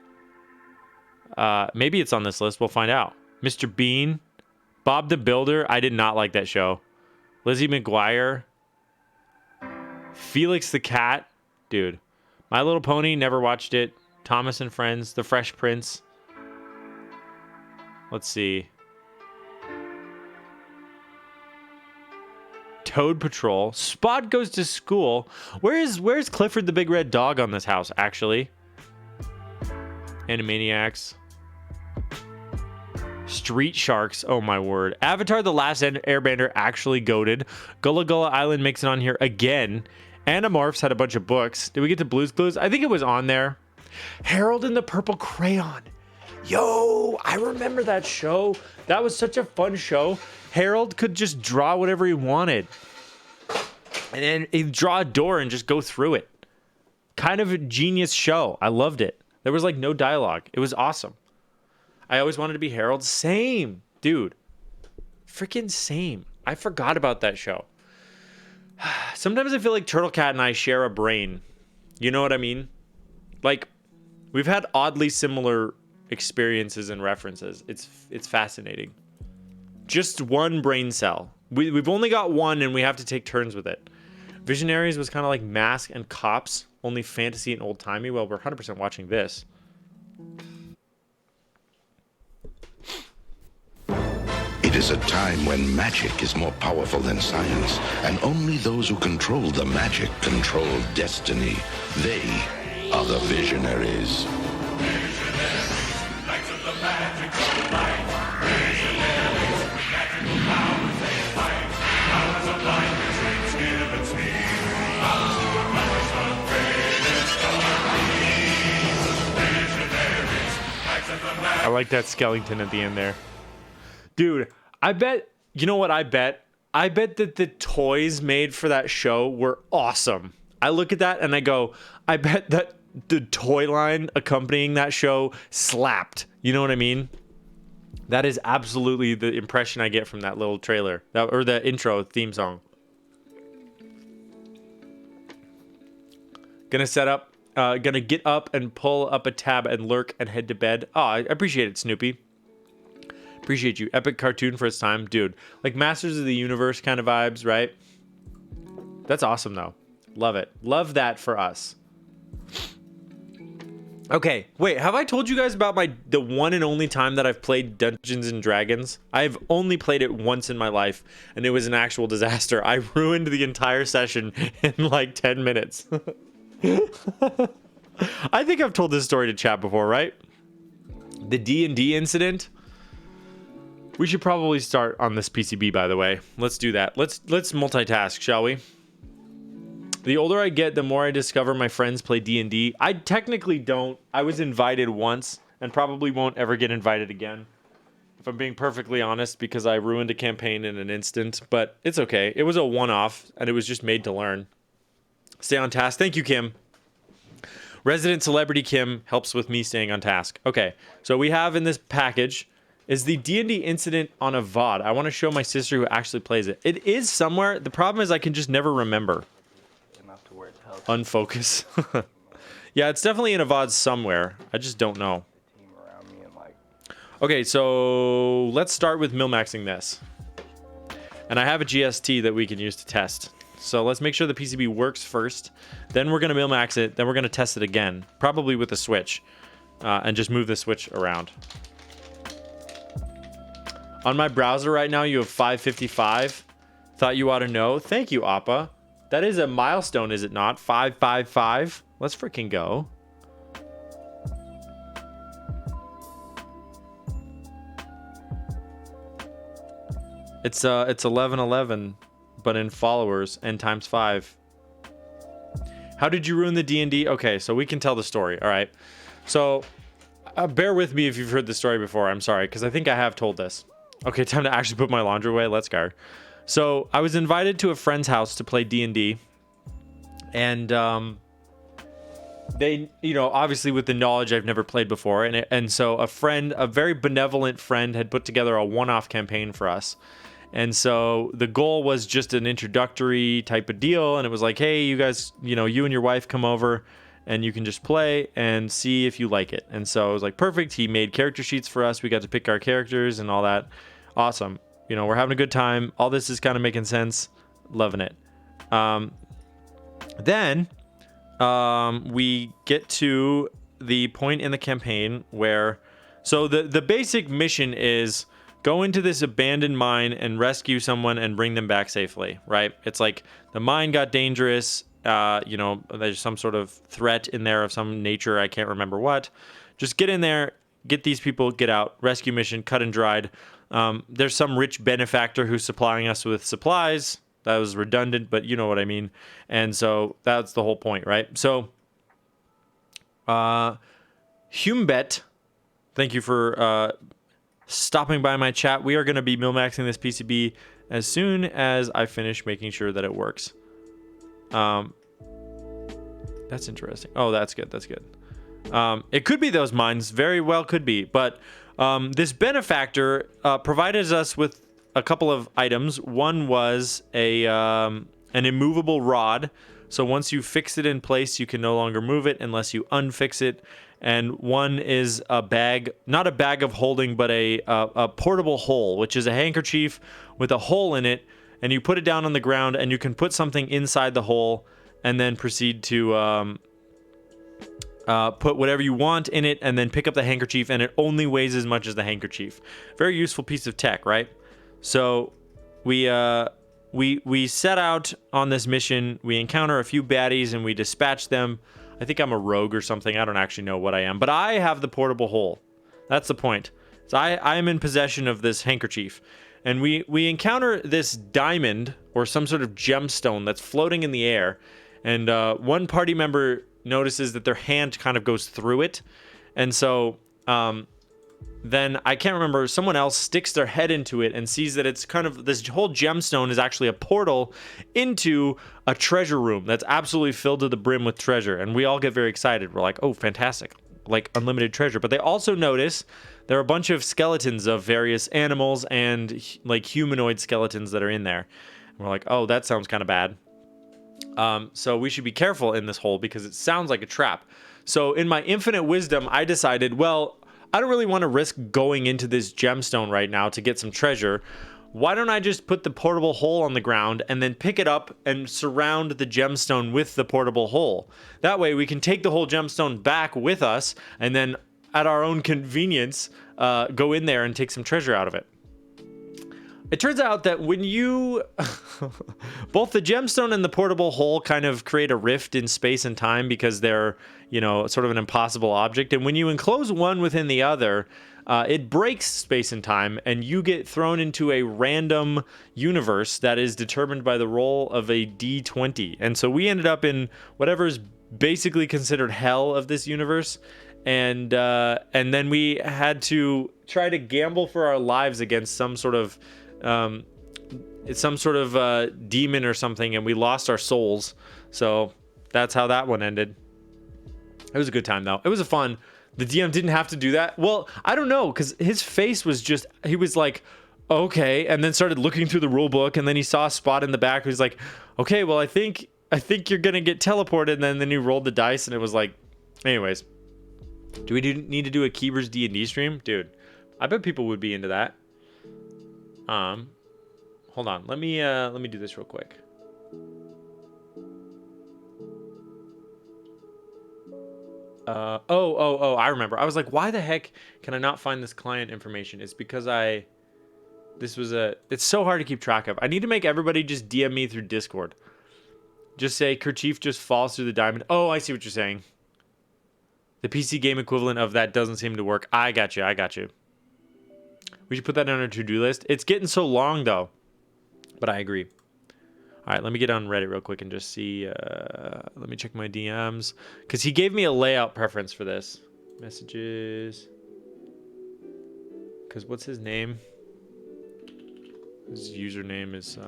Maybe it's on this list. We'll find out. Mr. Bean. Bob the Builder. I did not like that show. Lizzie McGuire. Felix the Cat. Dude. My Little Pony. Never watched it. Thomas and Friends. The Fresh Prince. Let's see. Toad Patrol. Spot Goes to School. Where's Clifford the Big Red Dog on this house, actually? Animaniacs. Street Sharks. Oh my word. Avatar The Last Airbender actually goated. Gullah Gullah Island makes it on here again. Animorphs had a bunch of books. Did we get to Blue's Clues? I think it was on there. Harold and the Purple Crayon. Yo, I remember that show. That was such a fun show. Harold could just draw whatever he wanted. And then he'd draw a door and just go through it. Kind of a genius show. I loved it. There was like no dialogue. It was awesome. I always wanted to be Harold. Same. Dude. Freaking same. I forgot about that show. Sometimes I feel like Turtle Cat and I share a brain. You know what I mean? Like, we've had oddly similar experiences and references. It's fascinating. Just one brain cell. We've only got one, and we have to take turns with it. Visionaries was kind of like Mask and Cops, only fantasy and old-timey. Well, we're 100% watching this. It is a time when magic is more powerful than science, and only those who control the magic control destiny. They are the visionaries. I like that skeleton at the end there. Dude, I bet, you know what I bet? I bet that the toys made for that show were awesome. I look at that and I go, I bet that the toy line accompanying that show slapped. You know what I mean? That is absolutely the impression I get from that little trailer, or the intro theme song. Gonna get up and pull up a tab and lurk and head to bed. Oh, I appreciate it, Snoopy. Appreciate you. Epic cartoon for its time. Dude, like Masters of the Universe kind of vibes, right? That's awesome, though. Love it. Love that for us. Okay, wait, have I told you guys about the one and only time that I've played Dungeons and Dragons? I've only played it once in my life, and it was an actual disaster. I ruined the entire session in like 10 minutes. I think I've told this story to chat before, right? The D&D incident. We should probably start on this PCB, by the way. Let's do that. Let's multitask, shall we? The older I get, the more I discover my friends play D&D. I technically don't. I was invited once and probably won't ever get invited again. If I'm being perfectly honest, because I ruined a campaign in an instant. But it's okay. It was a one-off, and it was just made to learn. Stay on task. Thank you, Kim. Resident Celebrity Kim helps with me staying on task. Okay, so we have in this package is the D&D incident on a VOD. I want to show my sister who actually plays it. It is somewhere. The problem is I can just never remember. unfocus. Yeah, it's definitely in a VOD somewhere. I just don't know. Okay, so let's start with Millmaxing this. And I have a GST that we can use to test. So let's make sure the PCB works first. Then we're going to Millmax it. Then we're going to test it again. Probably with a switch. And just move the switch around. On my browser right now, you have 555. Thought you ought to know. Thank you, Appa. That is a milestone, is it not? 555. Let's freaking go. It's 1111, but in followers and times 5. How did you ruin the D&D? Okay, so we can tell the story. All right. So bear with me if you've heard the story before. I'm sorry, because I think I have told this. Okay, time to actually put my laundry away. Let's go. So I was invited to a friend's house to play D&D, and they, you know, obviously with the knowledge I've never played before, and so a very benevolent friend had put together a one-off campaign for us. And so the goal was just an introductory type of deal, and it was like, hey, you guys, you know, you and your wife come over and you can just play and see if you like it. And so it was like, perfect. He made character sheets for us. We got to pick our characters and all that. Awesome. You know, we're having a good time. All this is kind of making sense. Loving it. Then we get to the point in the campaign where, so the basic mission is go into this abandoned mine and rescue someone and bring them back safely, right? It's like the mine got dangerous. You know, there's some sort of threat in there of some nature. I can't remember what. Just get in there, get these people, get out. Rescue mission, cut and dried. There's some rich benefactor who's supplying us with supplies. That was redundant, but you know what I mean. And so that's the whole point, right? So, Humbet, thank you for stopping by my chat. We are going to be Millmaxing this PCB as soon as I finish making sure that it works. That's interesting. Oh, that's good. That's good. It could be those mines. Very well could be. But this benefactor provided us with a couple of items. One was an immovable rod. So once you fix it in place, you can no longer move it unless you unfix it. And one is a bag, not a bag of holding, but a portable hole, which is a handkerchief with a hole in it. And you put it down on the ground, and you can put something inside the hole and then proceed to put whatever you want in it and then pick up the handkerchief, and it only weighs as much as the handkerchief. Very useful piece of tech, right? So we set out on this mission. We encounter a few baddies, and we dispatch them. I think I'm a rogue or something. I don't actually know what I am, but I have the portable hole. That's the point. So I am in possession of this handkerchief. And we encounter this diamond or some sort of gemstone that's floating in the air. And one party member notices that their hand kind of goes through it. And so then I can't remember, someone else sticks their head into it and sees that it's kind of, this whole gemstone is actually a portal into a treasure room that's absolutely filled to the brim with treasure. And we all get very excited. We're like, oh, fantastic. Like unlimited treasure. But they also notice there are a bunch of skeletons of various animals and like humanoid skeletons that are in there. And we're like, oh, that sounds kind of bad. So we should be careful in this hole because it sounds like a trap. So in my infinite wisdom, I decided, well, I don't really want to risk going into this gemstone right now to get some treasure. Why don't I just put the portable hole on the ground and then pick it up and surround the gemstone with the portable hole? That way we can take the whole gemstone back with us and then at our own convenience, go in there and take some treasure out of it. It turns out that when you, both the gemstone and the portable hole kind of create a rift in space and time because they're, you know, sort of an impossible object. And when you enclose one within the other, it breaks space and time and you get thrown into a random universe that is determined by the roll of a D20. And so we ended up in whatever is basically considered hell of this universe. And then we had to try to gamble for our lives against some sort of demon or something, and we lost our souls. So that's how that one ended. It was a good time though. It was a fun. The DM didn't have to do that. Well, I don't know, because his face was just, he was like, okay, and then started looking through the rule book, and then he saw a spot in the back. He was like, okay, well, I think I think you're gonna get teleported, and then you rolled the dice, and it was like, anyways. Do we need to do a Keebers D&D stream, dude? I bet people would be into that. Hold on, let me do this real quick. Oh, I remember. I was like, why the heck can I not find this client information? It's because it's so hard to keep track of. I need to make everybody just DM me through Discord. Just say Kerchief just falls through the diamond. Oh, I see what you're saying. The PC game equivalent of that doesn't seem to work. I got you. We should put that on our to-do list. It's getting so long though. But I agree. All right, let me get on Reddit real quick and just see. Let me check my DMs. Because he gave me a layout preference for this. Messages. Because what's his name? His username is...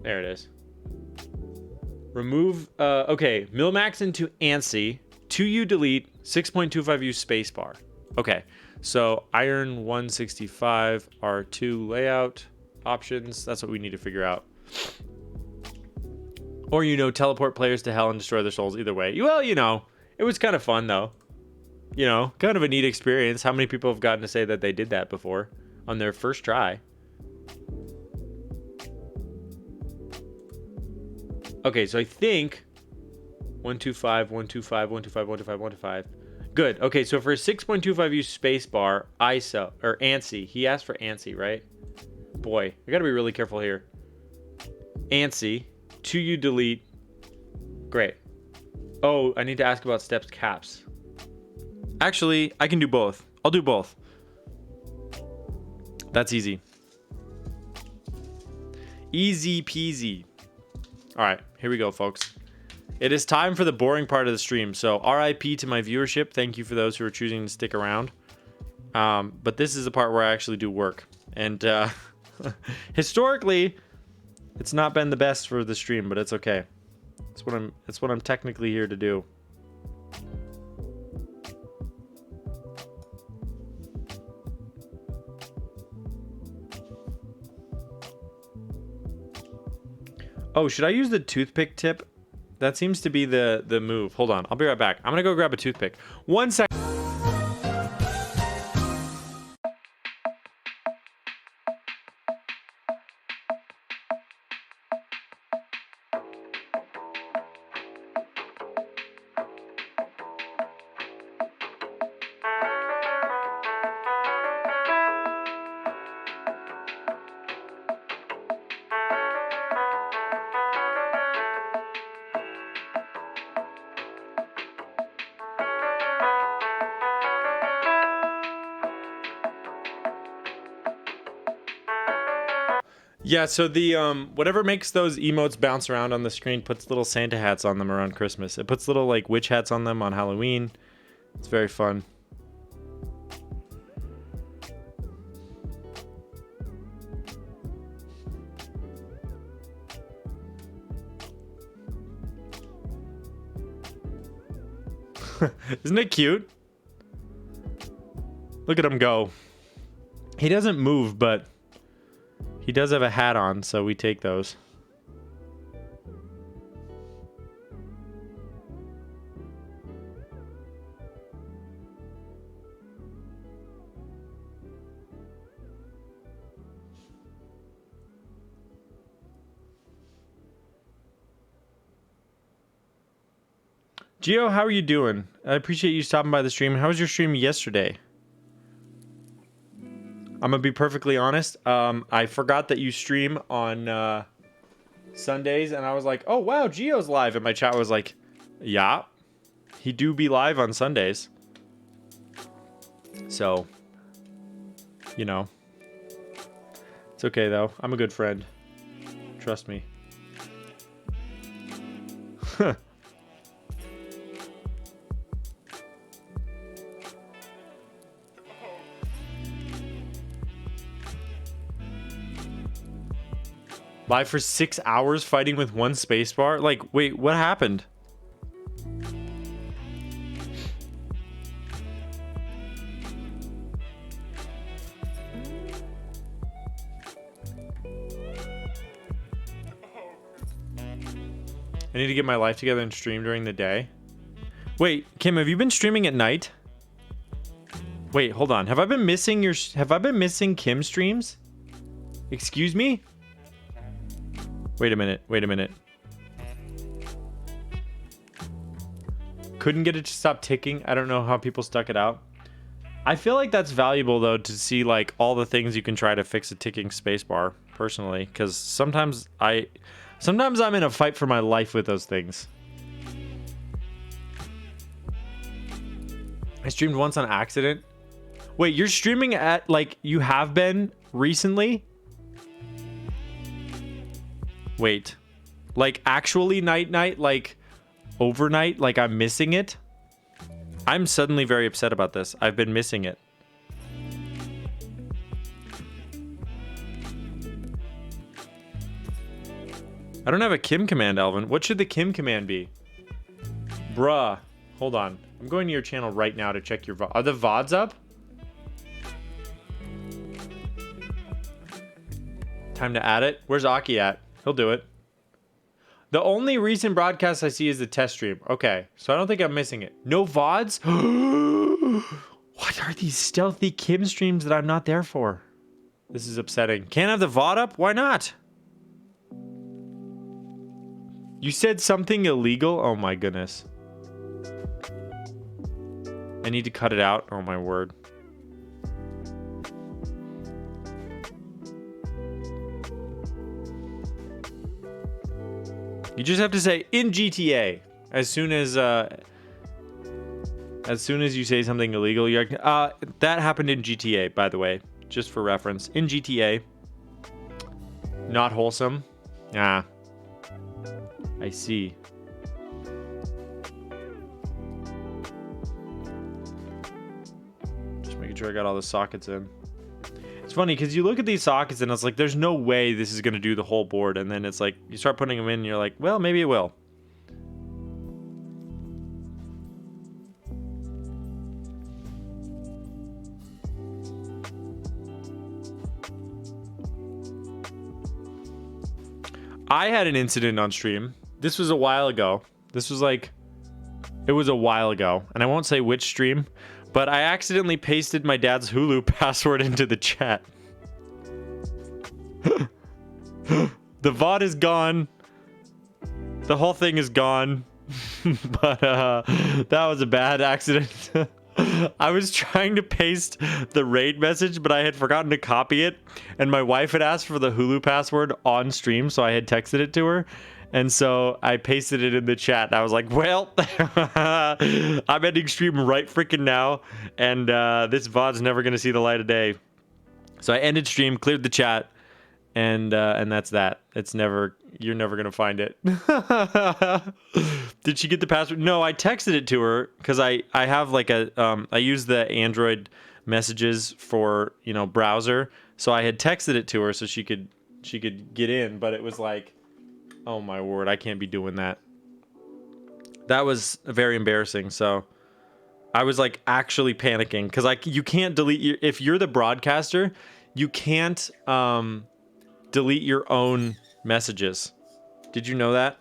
There it is. Remove... okay, Millmax into ANSI. 2U delete. 6.25U spacebar. Okay. So iron 165 R2 layout options. That's what we need to figure out. Or, teleport players to hell and destroy their souls. Either way. Well, it was kind of fun though. Kind of a neat experience. How many people have gotten to say that they did that before on their first try? Okay, so I think 125, 125, 125, 125, 125. Good. Okay, so for a 6.25U spacebar, ISO, or ANSI, he asked for ANSI, right? Boy, I gotta be really careful here. ANSI, 2U delete. Great. Oh, I need to ask about steps caps. Actually, I can do both. I'll do both. That's easy. Easy peasy. All right, here we go, folks. It is time for the boring part of the stream. So RIP to my viewership. Thank you for those who are choosing to stick around. But this is the part where I actually do work. And historically, it's not been the best for the stream, but it's okay. It's what I'm technically here to do. Oh, should I use the toothpick tip? That seems to be the move. Hold on. I'll be right back. I'm going to go grab a toothpick. 1 second. Yeah, so the whatever makes those emotes bounce around on the screen puts little Santa hats on them around Christmas. It puts little like witch hats on them on Halloween. It's very fun. Isn't it cute? Look at him go. He doesn't move, but he does have a hat on, so we take those. Gio, how are you doing? I appreciate you stopping by the stream. How was your stream yesterday? I'm gonna be perfectly honest. I forgot that you stream on Sundays, and I was like, "Oh wow, Gio's live." And my chat was like, "Yeah, he do be live on Sundays." So, it's okay though. I'm a good friend. Trust me. Live for 6 hours fighting with one spacebar? Like, wait, what happened? I need to get my life together and stream during the day. Wait, Kim, have you been streaming at night? Wait, hold on. Have I been missing Kim streams? Excuse me? Wait a minute. Couldn't get it to stop ticking. I don't know how people stuck it out. I feel like that's valuable though to see like all the things you can try to fix a ticking spacebar personally, because sometimes I'm in a fight for my life with those things. I streamed once on accident. Wait, you're streaming at like you have been recently? Wait, like actually night like overnight, like I'm missing it? I'm suddenly very upset about this. I've been missing it. I don't have a Kim command, Alvin. What should the Kim command be? Bruh. Hold on. I'm going to your channel right now to check your VOD. Are the VODs up? Time to add it. Where's Aki at? He'll do it. The only recent broadcast I see is the test stream. Okay, so I don't think I'm missing it. No VODs? What are these stealthy Kim streams that I'm not there for? This is upsetting. Can't have the VOD up? Why not? You said something illegal? Oh my goodness. I need to cut it out. Oh my word. You just have to say in GTA as soon as you say something illegal. You're that happened in GTA, by the way, just for reference. In GTA, not wholesome. Ah, I see. Just making sure I got all the sockets in. It's funny because you look at these sockets and it's like, there's no way this is going to do the whole board. And then it's like, you start putting them in and you're like, well, maybe it will. I had an incident on stream. This was a while ago. It was a while ago. And I won't say which stream. But I accidentally pasted my dad's Hulu password into the chat. The VOD is gone. The whole thing is gone. But that was a bad accident. I was trying to paste the raid message, but I had forgotten to copy it. And my wife had asked for the Hulu password on stream, so I had texted it to her. And so I pasted it in the chat. I was like, well, I'm ending stream right freaking now. And this VOD's never going to see the light of day. So I ended stream, cleared the chat. And that's that. You're never going to find it. Did she get the password? No, I texted it to her because I have like I use the Android messages for, browser. So I had texted it to her so she could get in. But it was like, oh my word, I can't be doing that. That was very embarrassing. So I was like actually panicking because you can't delete if you're the broadcaster, you can't delete your own messages. Did you know that?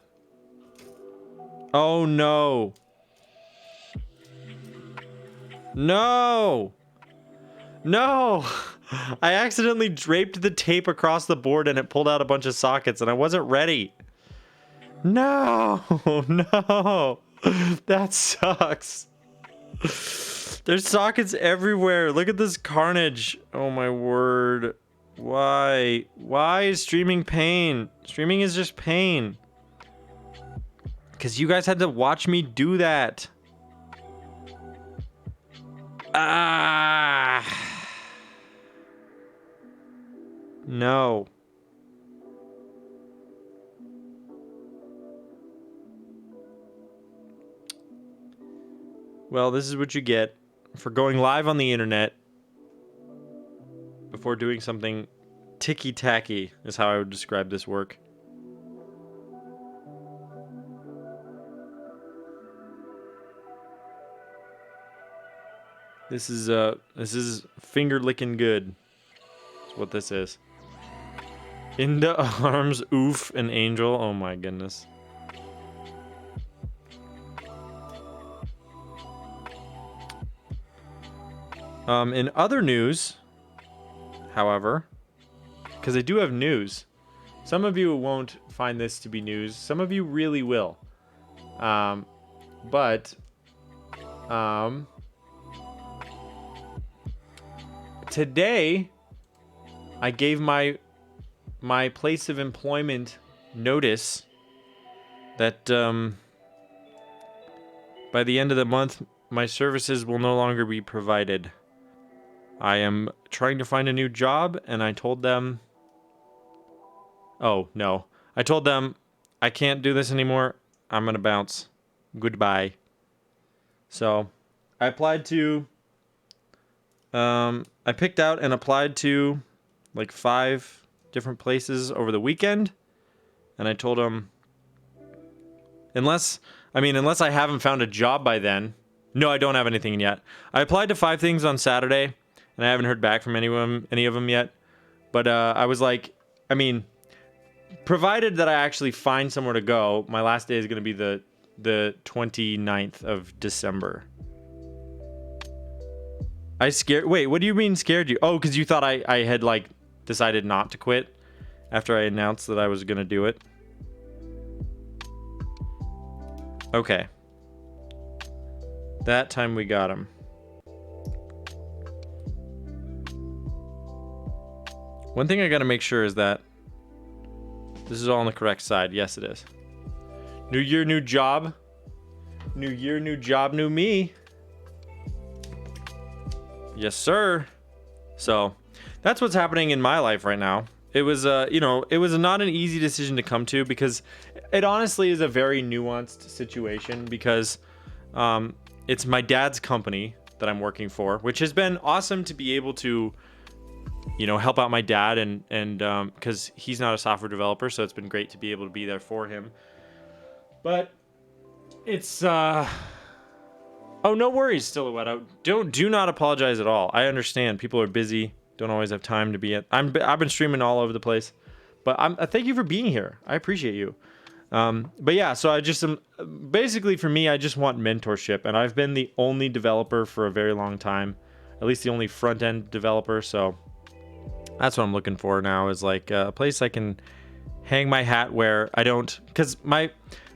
Oh no. No. No. I accidentally draped the tape across the board and it pulled out a bunch of sockets and I wasn't ready. No, no, that sucks. There's sockets everywhere. Look at this carnage. Oh my word. Why? Why is streaming pain? Streaming is just pain. Because you guys had to watch me do that. Ah. No. Well, this is what you get for going live on the internet before doing something ticky-tacky, is how I would describe this work. This is finger licking good. That's what this is. Into arms, oof, an angel. Oh my goodness. In other news, however, because I do have news, some of you won't find this to be news. Some of you really will. But today I gave my place of employment notice that by the end of the month my services will no longer be provided. I am trying to find a new job, and I told them, oh no, I told them I can't do this anymore. I'm gonna bounce. Goodbye. So I applied to I picked out and applied to like 5 different places over the weekend, and I told them, unless I haven't found a job by then. No, I don't have anything yet. I applied to 5 things on Saturday, and I haven't heard back from any of them yet. But I was like, I mean, provided that I actually find somewhere to go, my last day is going to be the 29th of December. Wait, what do you mean scared you? Oh, because you thought I had like decided not to quit after I announced that I was going to do it. Okay. That time we got him. One thing I gotta make sure is that this is all on the correct side. Yes, it is. New year, new job. New year, new job, new me. Yes, sir. So that's what's happening in my life right now. It was, it was not an easy decision to come to, because it honestly is a very nuanced situation, because it's my dad's company that I'm working for, which has been awesome to be able to, help out my dad, and because he's not a software developer, so it's been great to be able to be there for him. But it's oh, no worries, Silhouette. Do not apologize at all. I understand people are busy, don't always have time to be at. I've been streaming all over the place, but thank you for being here. I appreciate you. But yeah, so I just basically, for me, I just want mentorship, and I've been the only developer for a very long time, at least the only front end developer. So that's what I'm looking for now, is like a place I can hang my hat where I don't, because my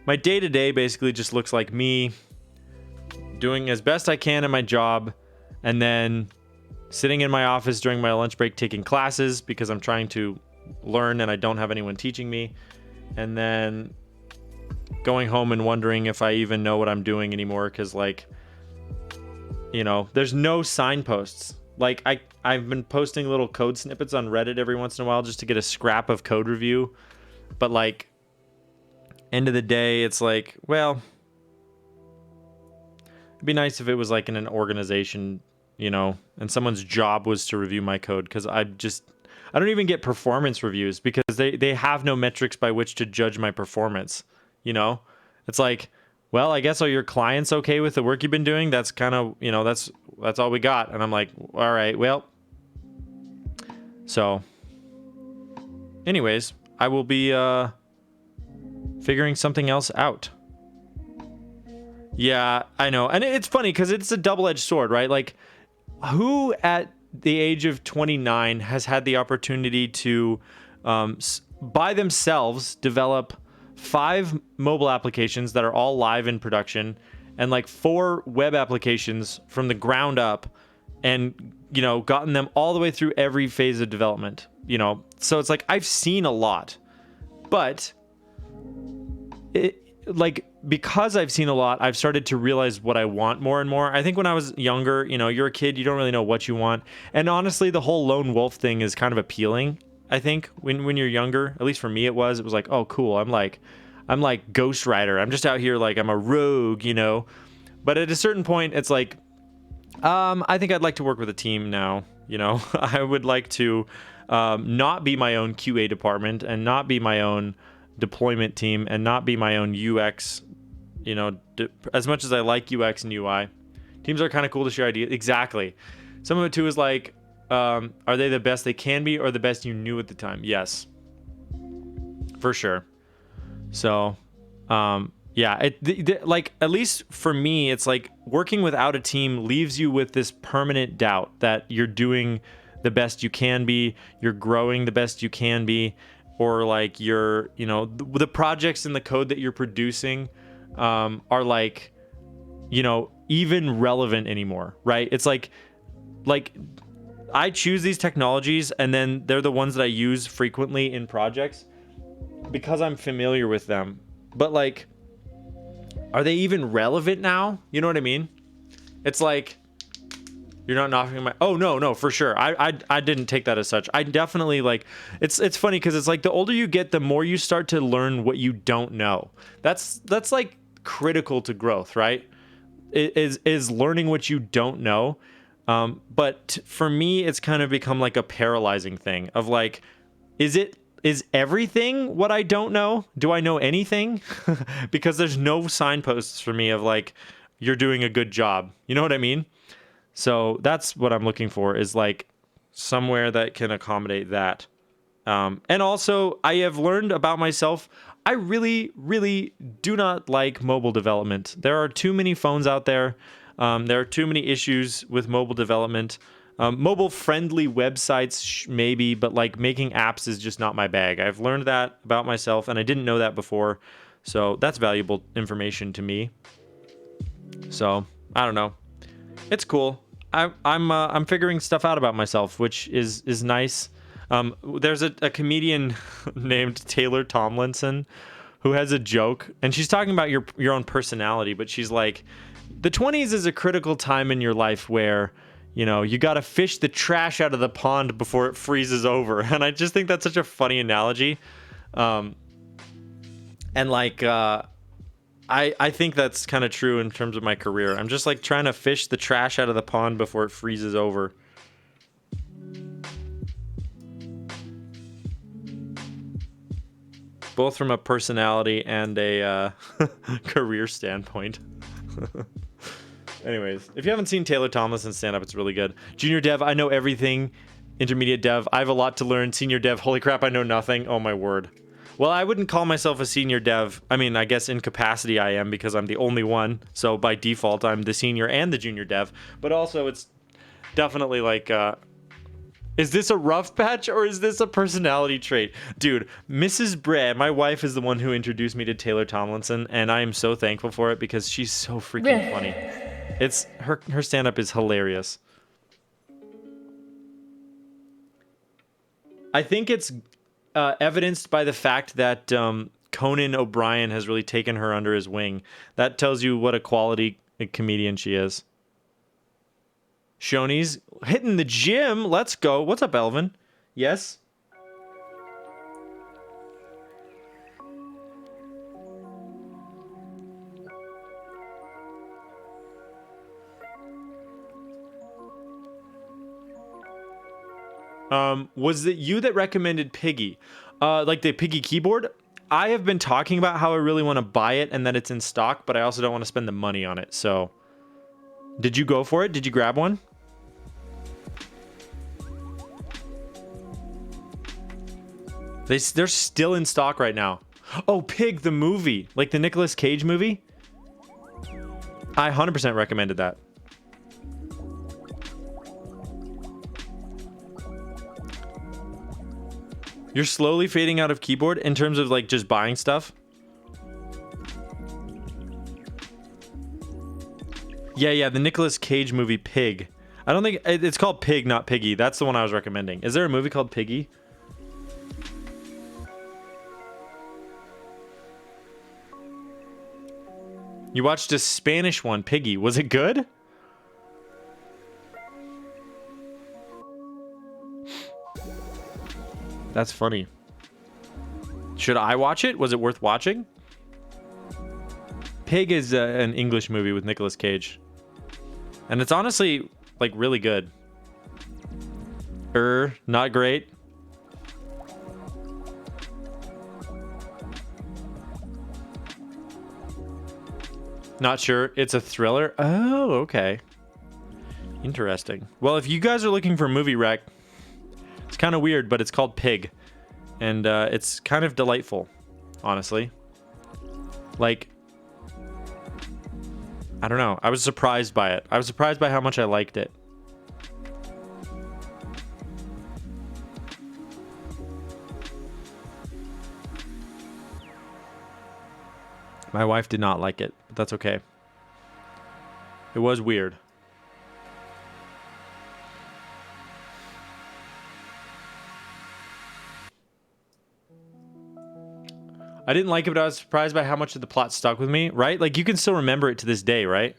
day to day basically just looks like me doing as best I can in my job, and then sitting in my office during my lunch break taking classes because I'm trying to learn and I don't have anyone teaching me, and then going home and wondering if I even know what I'm doing anymore, because there's no signposts. Like I've been posting little code snippets on Reddit every once in a while just to get a scrap of code review, but like end of the day, it's like, well, it'd be nice if it was like in an organization, and someone's job was to review my code, because I don't even get performance reviews because they have no metrics by which to judge my performance. It's like, well, I guess are your clients okay with the work you've been doing? That's kind of, that's all we got. And I'm like, all right, well. So anyways, I will be figuring something else out. Yeah, I know. And it's funny because it's a double-edged sword, right? Like, who at the age of 29 has had the opportunity to by themselves develop 5 mobile applications that are all live in production, and like 4 web applications from the ground up, and gotten them all the way through every phase of development? So it's like, I've seen a lot, but because I've seen a lot, I've started to realize what I want more and more. I think when I was younger, you're a kid, you don't really know what you want. And honestly, the whole lone wolf thing is kind of appealing, I think, when you're younger. At least for me, it was like, oh, cool. I'm like Ghost Rider. I'm just out here like I'm a rogue, But at a certain point, it's like, I think I'd like to work with a team now. I would like to not be my own QA department, and not be my own deployment team, and not be my own UX. As much as I like UX and UI, teams are kind of cool to share ideas. Exactly. Some of it too is like, are they the best they can be, or the best you knew at the time? Yes, for sure. So Yeah, like at least for me, it's like working without a team leaves you with this permanent doubt that you're doing the best you can be, you're growing the best you can be, or like you're, you know, the projects and the code that you're producing are like, you know, even relevant anymore, right? It's like I choose these technologies and then they're the ones that I use frequently in projects because I'm familiar with them. But like, are they even relevant now? You know what I mean? It's like, you're not knocking my... Oh, no, for sure. I didn't take that as such. I definitely like... It's funny because it's like the older you get, the more you start to learn what you don't know. That's like critical to growth, right? Is learning what you don't know. But for me, it's kind of become like a paralyzing thing of like, is everything what I don't know? Do I know anything? Because there's no signposts for me of like, you're doing a good job. You know what I mean? So that's what I'm looking for, is like somewhere that can accommodate that. And also, I have learned about myself, I really, really do not like mobile development. There are too many phones out there. There are too many issues with mobile development. Mobile-friendly websites, maybe, but like making apps is just not my bag. I've learned that about myself, and I didn't know that before. So that's valuable information to me. So I don't know. It's cool. I'm figuring stuff out about myself, which is nice. There's a comedian named Taylor Tomlinson who has a joke, and she's talking about your own personality, but she's like, the 20s is a critical time in your life where, you know, you got to fish the trash out of the pond before it freezes over. And I just think that's such a funny analogy. And like, I think that's kind of true in terms of my career. I'm just like trying to fish the trash out of the pond before it freezes over. Both from a personality and a career standpoint. Anyways, if you haven't seen Taylor Tomlinson stand up, it's really good. Junior dev, I know everything. Intermediate dev, I have a lot to learn. Senior dev, holy crap, I know nothing. Oh my word. Well, I wouldn't call myself a senior dev. I mean, I guess in capacity I am because I'm the only one. So by default, I'm the senior and the junior dev. But also, it's definitely like, is this a rough patch or is this a personality trait? Dude, Mrs. Brad, my wife, is the one who introduced me to Taylor Tomlinson, and I am so thankful for it because she's so freaking funny. It's her stand-up is hilarious. I think it's evidenced by the fact that Conan O'Brien has really taken her under his wing. That tells you what a quality comedian she is. Shoney's hitting the gym. Let's go. What's up, Elvin? Yes? Was it you that recommended Piggy? Like the Piggy keyboard? I have been talking about how I really want to buy it and that it's in stock, but I also don't want to spend the money on it. So, did you go for it? Did you grab one? They're still in stock right now. Oh, Pig, the movie. Like the Nicolas Cage movie? I 100% recommended that. You're slowly fading out of keyboard in terms of like just buying stuff? Yeah, the Nicolas Cage movie Pig. I don't think it's called Pig, not Piggy. That's the one I was recommending. Is there a movie called Piggy? You watched a Spanish one, Piggy. Was it good? That's funny. Should I watch it? Was it worth watching? Pig is an English movie with Nicolas Cage. And it's honestly, like, really good. Not great. Not sure. It's a thriller. Oh, okay. Interesting. Well, if you guys are looking for a movie rec, it's kind of weird, but it's called Pig. And it's kind of delightful, honestly. Like, I don't know. I was surprised by it. I was surprised by how much I liked it. My wife did not like it, but that's okay. It was weird. I didn't like it, but I was surprised by how much of the plot stuck with me, right? Like, you can still remember it to this day, right?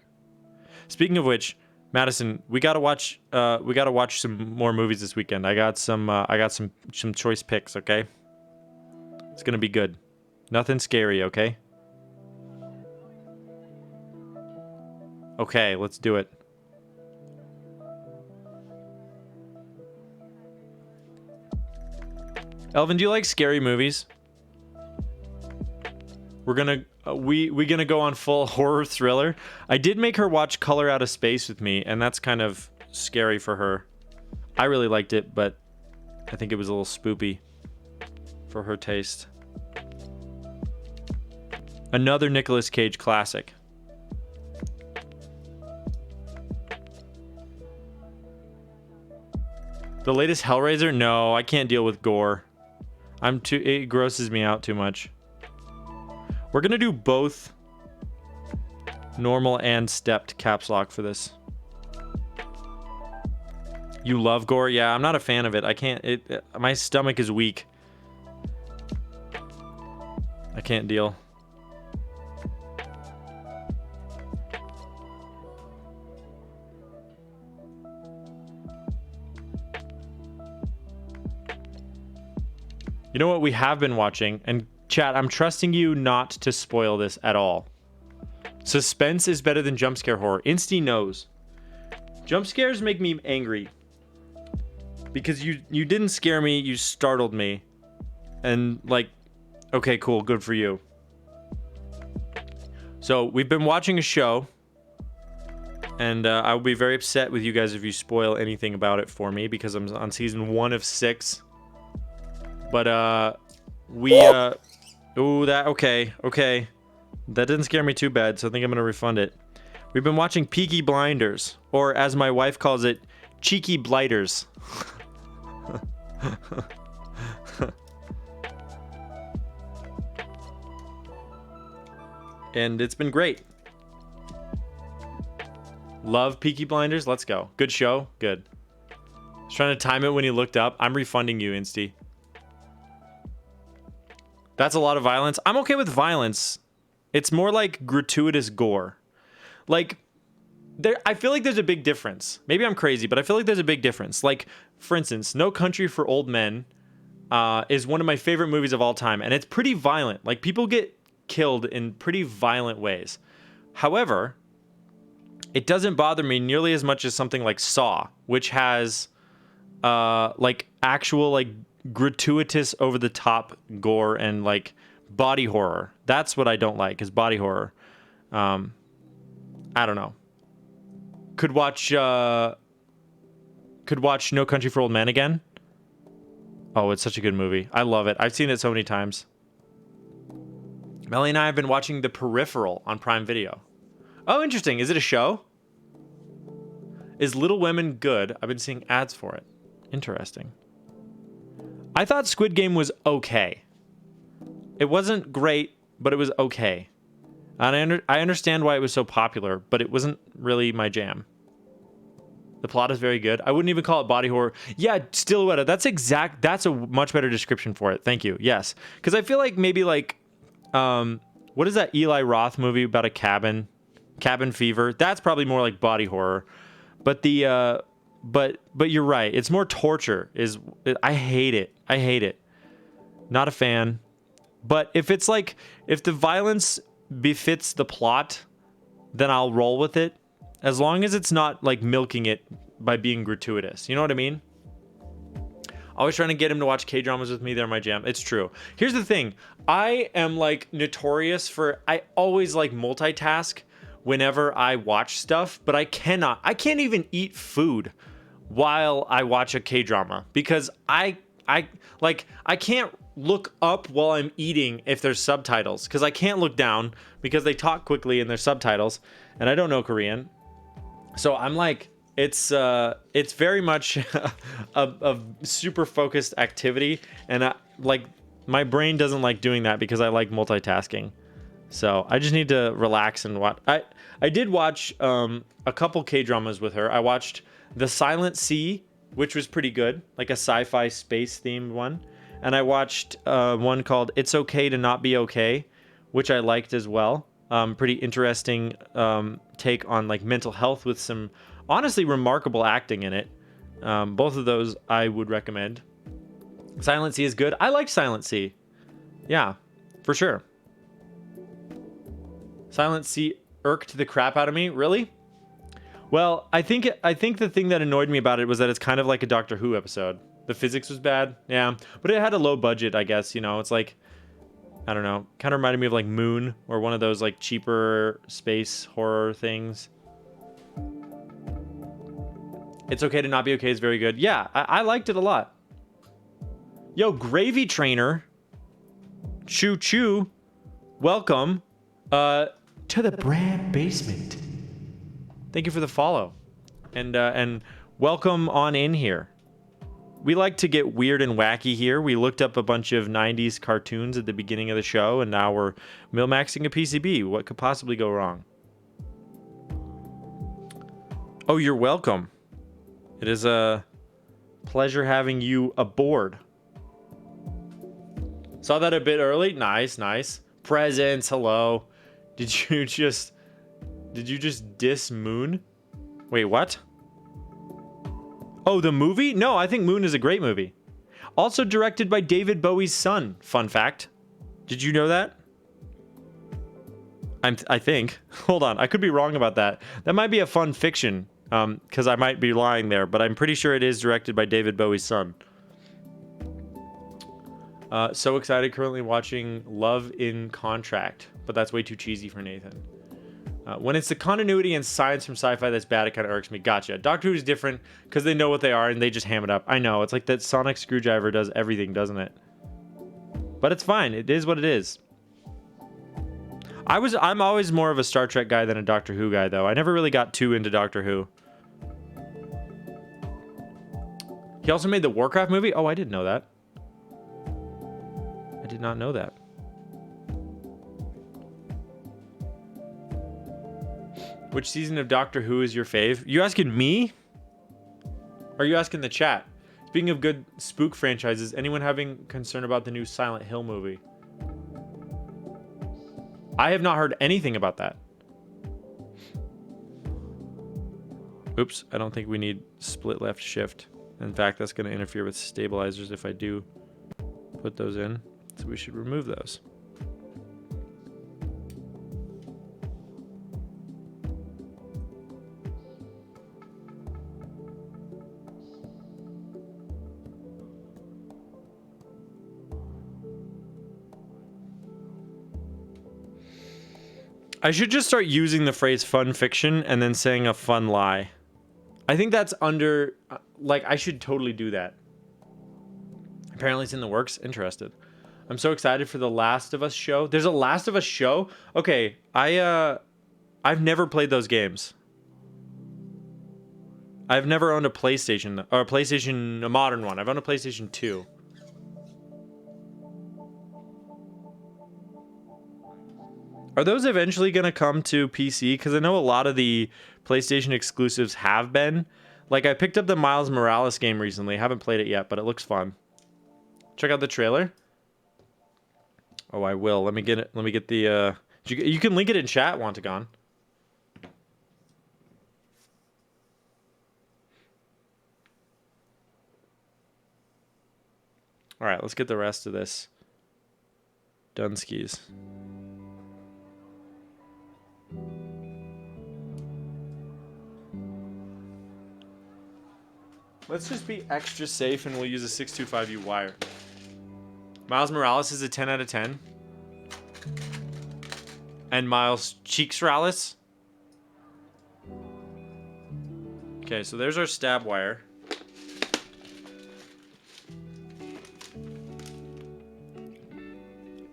Speaking of which, Madison, we gotta watch some more movies this weekend. I got some choice picks, okay? It's gonna be good. Nothing scary, okay? Okay, let's do it. Elvin, do you like scary movies? We're gonna we gonna go on full horror thriller. I did make her watch Color Out of Space with me, and that's kind of scary for her. I really liked it, but I think it was a little spoopy for her taste. Another Nicolas Cage classic. The latest Hellraiser? No, I can't deal with gore. It grosses me out too much. We're gonna do both normal and stepped caps lock for this. You love gore? Yeah, I'm not a fan of it. I can't, my stomach is weak. I can't deal. You know what we have been watching? And chat, I'm trusting you not to spoil this at all. Suspense is better than jump scare horror. Insty knows. Jump scares make me angry. Because you didn't scare me, you startled me. And like, okay, cool, good for you. So we've been watching a show. And I will be very upset with you guys if you spoil anything about it for me. Because I'm on season 1 of 6. But, ooh, okay. That didn't scare me too bad, so I think I'm gonna refund it. We've been watching Peaky Blinders, or as my wife calls it, Cheeky Blighters. And it's been great. Love Peaky Blinders, let's go. Good show, good. I was trying to time it when he looked up. I'm refunding you, Insty. That's a lot of violence. I'm okay with violence. It's more like gratuitous gore. Like, I feel like there's a big difference. Maybe I'm crazy, but I feel like there's a big difference. Like, for instance, No Country for Old Men is one of my favorite movies of all time, and it's pretty violent. Like, people get killed in pretty violent ways. However, it doesn't bother me nearly as much as something like Saw, which has like actual like gratuitous over the top gore and like body horror. That's what I don't like, is body horror. I don't know. Could watch No Country for Old Men again. Oh, it's such a good movie. I love it. I've seen it so many times. Melly and I have been watching The Peripheral on Prime Video. Oh, interesting. Is it a show? Is Little Women good? I've been seeing ads for it. Interesting. I thought Squid Game was okay. It wasn't great, but it was okay. And I understand why it was so popular, but it wasn't really my jam. The plot is very good. I wouldn't even call it body horror. Yeah, Stillwell. That's a much better description for it. Thank you. Yes. Because I feel like maybe like, what is that Eli Roth movie about a cabin? Cabin Fever. That's probably more like body horror. But the, but you're right. It's more torture. I hate it. Not a fan. But if it's like, if the violence befits the plot, then I'll roll with it. As long as it's not like milking it by being gratuitous. You know what I mean? Always trying to get him to watch K-dramas with me. They're my jam. It's true. Here's the thing. I am like notorious for, I always like multitask whenever I watch stuff, but I can't even eat food while I watch a K-drama because I can't look up while I'm eating if there's subtitles, because I can't look down because they talk quickly in their subtitles, and I don't know Korean. So I'm like, it's very much a super focused activity, and my brain doesn't like doing that because I like multitasking. So I just need to relax and watch. I did watch a couple K-dramas with her. I watched The Silent Sea, which was pretty good, like a sci-fi space themed one. And I watched one called It's Okay to Not Be Okay, which I liked as well. Pretty interesting take on like mental health with some honestly remarkable acting in it. Both of those I would recommend. Silent Sea is good. I liked Silent Sea. Yeah, for sure. Silent Sea irked the crap out of me. Really? Well, I think the thing that annoyed me about it was that it's kind of like a Doctor Who episode. The physics was bad, yeah, but it had a low budget, I guess. You know, it's like, I don't know, kind of reminded me of like Moon or one of those like cheaper space horror things. It's Okay to Not Be Okay is very good. Yeah, I liked it a lot. Yo, Gravy Trainer, choo choo, welcome to the Brand Basement. Thank you for the follow, and welcome on in here. We like to get weird and wacky here. We looked up a bunch of 90s cartoons at the beginning of the show, and now we're Millmaxing a PCB. What could possibly go wrong? Oh, you're welcome. It is a pleasure having you aboard. Saw that a bit early. Nice, nice. Presents, hello. Did you just diss Moon? Wait, what? Oh, the movie? No, I think Moon is a great movie. Also directed by David Bowie's son. Fun fact. Did you know that? I think. Hold on, I could be wrong about that. That might be a fun fiction, because I might be lying there, but I'm pretty sure it is directed by David Bowie's son. So excited, currently watching Love in Contract, but that's way too cheesy for Nathan. When it's the continuity and science from sci-fi that's bad, it kind of irks me. Gotcha. Doctor Who is different because they know what they are and they just ham it up. I know, it's like that sonic screwdriver does everything, doesn't it? But it's fine. It is what it is. I'm always more of a Star Trek guy than a Doctor Who guy, though. I never really got too into Doctor Who. He also made the Warcraft movie? Oh, I didn't know that. I did not know that. Which season of Doctor Who is your fave? You asking me? Or are you asking the chat? Speaking of good spook franchises, anyone having concern about the new Silent Hill movie? I have not heard anything about that. Oops, I don't think we need split left shift. In fact, that's going to interfere with stabilizers if I do put those in. So we should remove those. I should just start using the phrase fun fiction and then saying a fun lie. I think that's under, like, I should totally do that. Apparently it's in the works. Interested. I'm so excited for the Last of Us show. There's a Last of Us show? Okay, I've never played those games. I've never owned a PlayStation, or a modern one. I've owned a PlayStation 2. Are those eventually going to come to PC? Because I know a lot of the PlayStation exclusives have been. Like, I picked up the Miles Morales game recently. Haven't played it yet, but it looks fun. Check out the trailer. Oh, I will. Let me get it. Let me get the... You can link it in chat, Wantagon. All right, let's get the rest of this. Dunskies. Let's just be extra safe and we'll use a 625U wire. Miles Morales is a 10 out of 10. And Miles Cheeks-Rales. Okay, so there's our stab wire.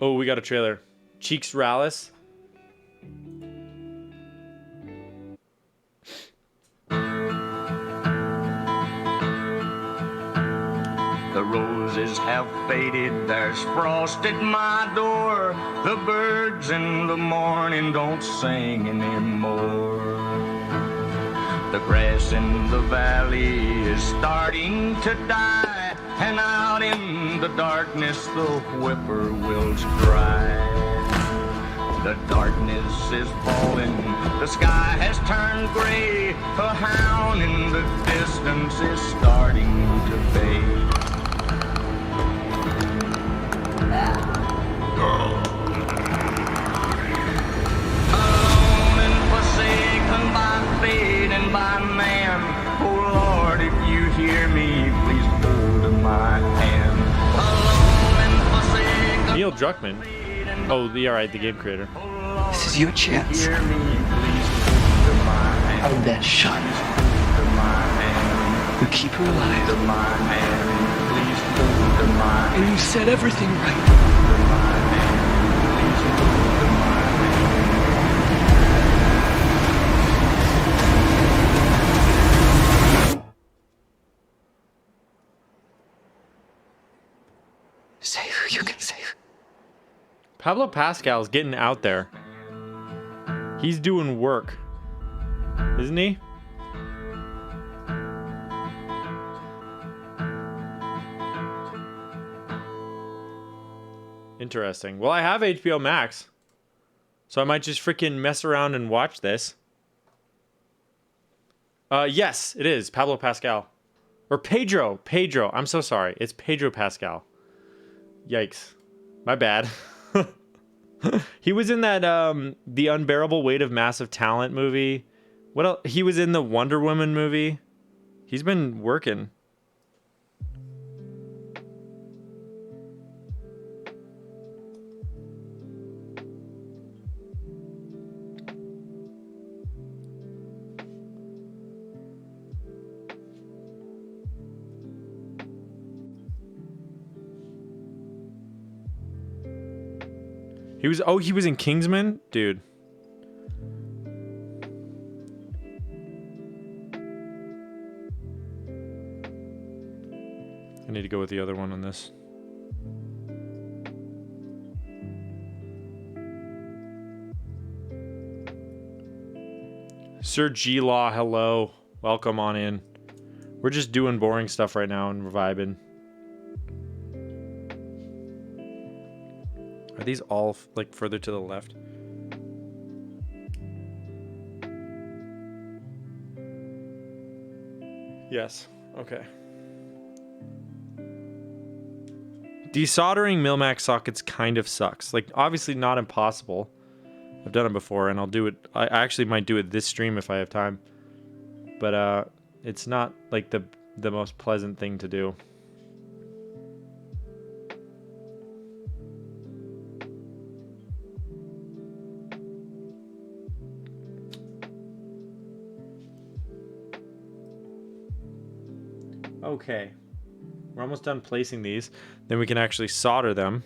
Oh, we got a trailer. Cheeks-Rales. roses have faded, there's frost at my door. The birds in the morning don't sing anymore. The grass in the valley is starting to die, and out in the darkness the whippoorwills cry. The darkness is falling, the sky has turned gray. A hound in the distance is starting to fade. Alone and forsaken by fate and by man. Oh Lord, if you hear me, please hold my hand. Alone and forsaken. Neil Druckmann. Oh, the alright, the game creator. This is your chance. Hear me, please hold my hand. Our best shot. Hold my hand. You keep her alive. Hold my hand. Please hold my hand. And you set everything right. Hold my hand. Please hold my hand. Save who you can save. Pablo Pascal's getting out there. He's doing work. Isn't he? Interesting. Well, I have HBO Max. So I might just freaking mess around and watch this. Yes, it is. Pablo Pascal. Or Pedro. Pedro. I'm so sorry. It's Pedro Pascal. Yikes. My bad. He was in that The Unbearable Weight of Massive Talent movie. What else? He was in the Wonder Woman movie. He's been working. He was in Kingsman? Dude. I need to go with the other one on this. Sir G Law, hello. Welcome on in. We're just doing boring stuff right now and we're vibing. Are these all like further to the left? Yes. Okay. Desoldering Millmax sockets kind of sucks. Like, obviously not impossible. I've done it before and I'll do it. I actually might do it this stream if I have time. But it's not like the most pleasant thing to do. Okay, we're almost done placing these. Then we can actually solder them.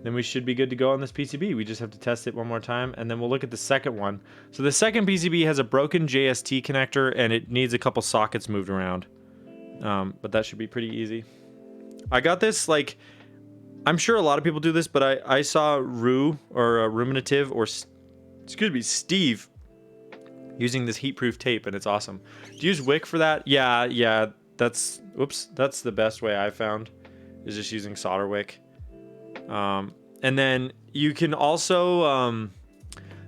Then we should be good to go on this PCB. We just have to test it one more time, and then we'll look at the second one. So the second PCB has a broken JST connector, and it needs a couple sockets moved around. But that should be pretty easy. I got this, like, I'm sure a lot of people do this, but I saw Ruminative, or excuse me, Steve, using this heat-proof tape, and it's awesome. Do you use wick for that? Yeah. That's the best way I found, is just using solder wick. And then you can also,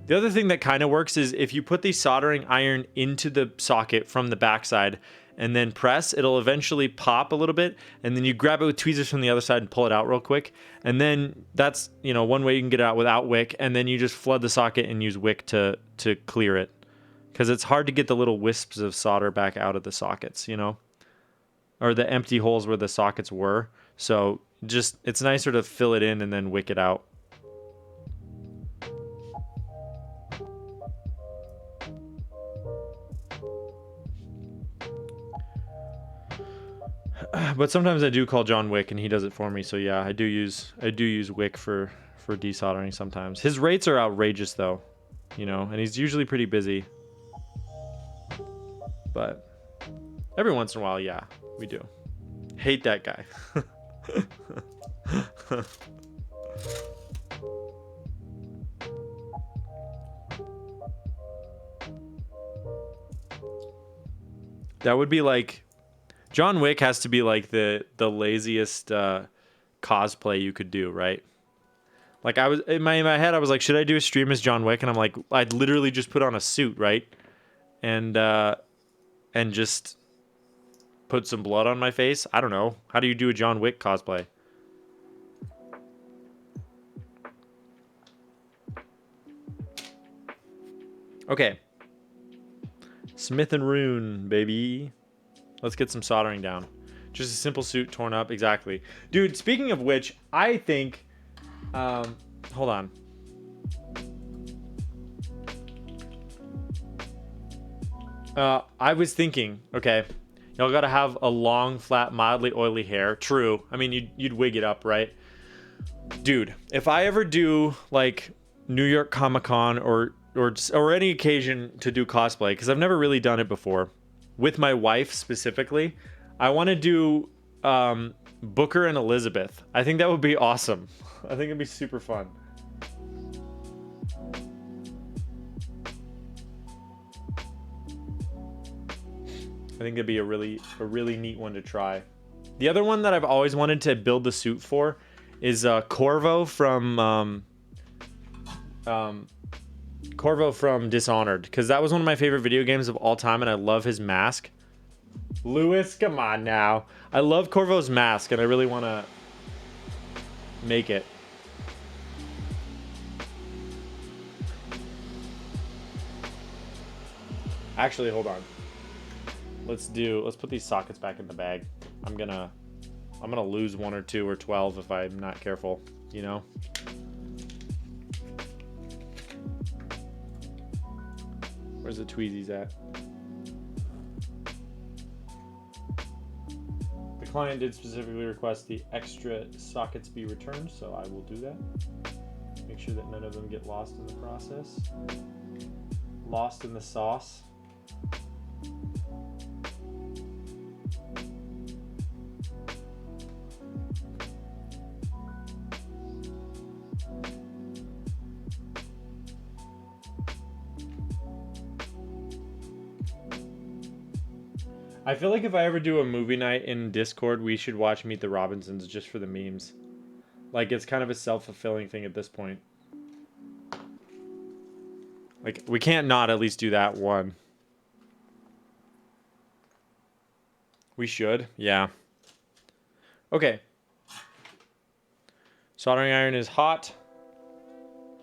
the other thing that kind of works is if you put the soldering iron into the socket from the backside and then press, it'll eventually pop a little bit, and then you grab it with tweezers from the other side and pull it out real quick. And then that's, one way you can get it out without wick, and then you just flood the socket and use wick to clear it. Because it's hard to get the little wisps of solder back out of the sockets, or the empty holes where the sockets were. So just, it's nicer to fill it in and then wick it out. But sometimes I do call John Wick and he does it for me. So yeah, I do use wick for desoldering sometimes. His rates are outrageous though, and he's usually pretty busy. But every once in a while, yeah, we do. Hate that guy. That would be like John Wick has to be like the laziest cosplay you could do, right? Like I was in my head, I was like, should I do a stream as John Wick? And I'm like, I'd literally just put on a suit, right? And just put some blood on my face. I don't know. How do you do a John Wick cosplay? Okay. Smith and Rune, baby. Let's get some soldering down. Just a simple suit torn up. Exactly. Dude, speaking of which, I think... hold on. I was thinking, okay, y'all gotta have a long, flat, mildly oily hair. True. I mean, you'd wig it up, right? Dude, if I ever do, like, New York Comic-Con or any occasion to do cosplay, because I've never really done it before, with my wife specifically, I want to do Booker and Elizabeth. I think that would be awesome. I think it'd be super fun. I think it'd be a really neat one to try. The other one that I've always wanted to build the suit for is Corvo from Dishonored, because that was one of my favorite video games of all time, and I love his mask. Lewis, come on now. I love Corvo's mask, and I really want to make it. Actually, hold on. Let's put these sockets back in the bag. I'm gonna lose 1 or 2 or 12 if I'm not careful, you know? Where's the tweezies at? The client did specifically request the extra sockets be returned, so I will do that. Make sure that none of them get lost in the process. Lost in the sauce. I feel like if I ever do a movie night in Discord, we should watch Meet the Robinsons just for the memes. Like, it's kind of a self-fulfilling thing at this point. Like, we can't not at least do that one. We should, yeah. Okay. Soldering iron is hot.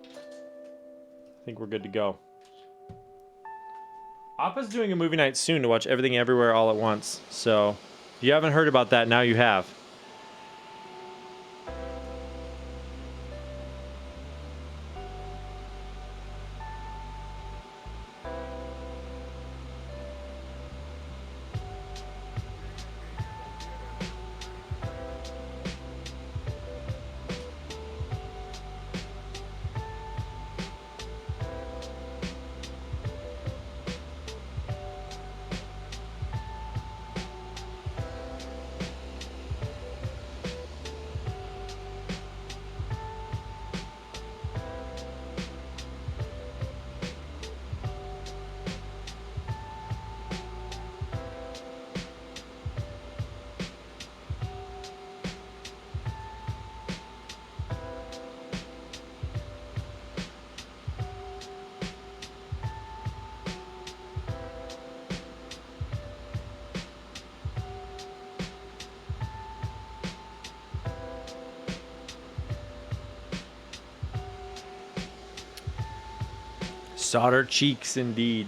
I think we're good to go. Appa's doing a movie night soon to watch Everything Everywhere All at Once. So, if you haven't heard about that, now you have. Solder cheeks, indeed.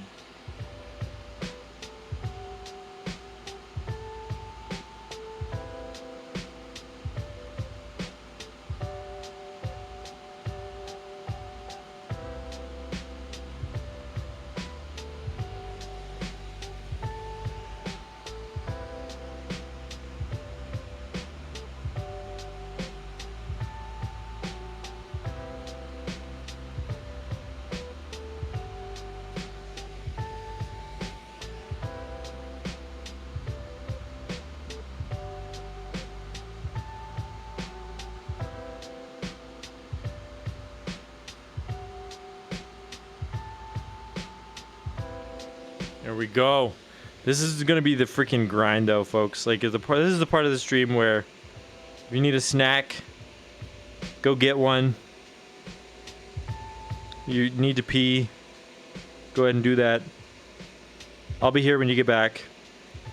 There we go. This is gonna be the freaking grind, though, folks. Like, this is the part of the stream where if you need a snack, go get one. You need to pee, go ahead and do that. I'll be here when you get back.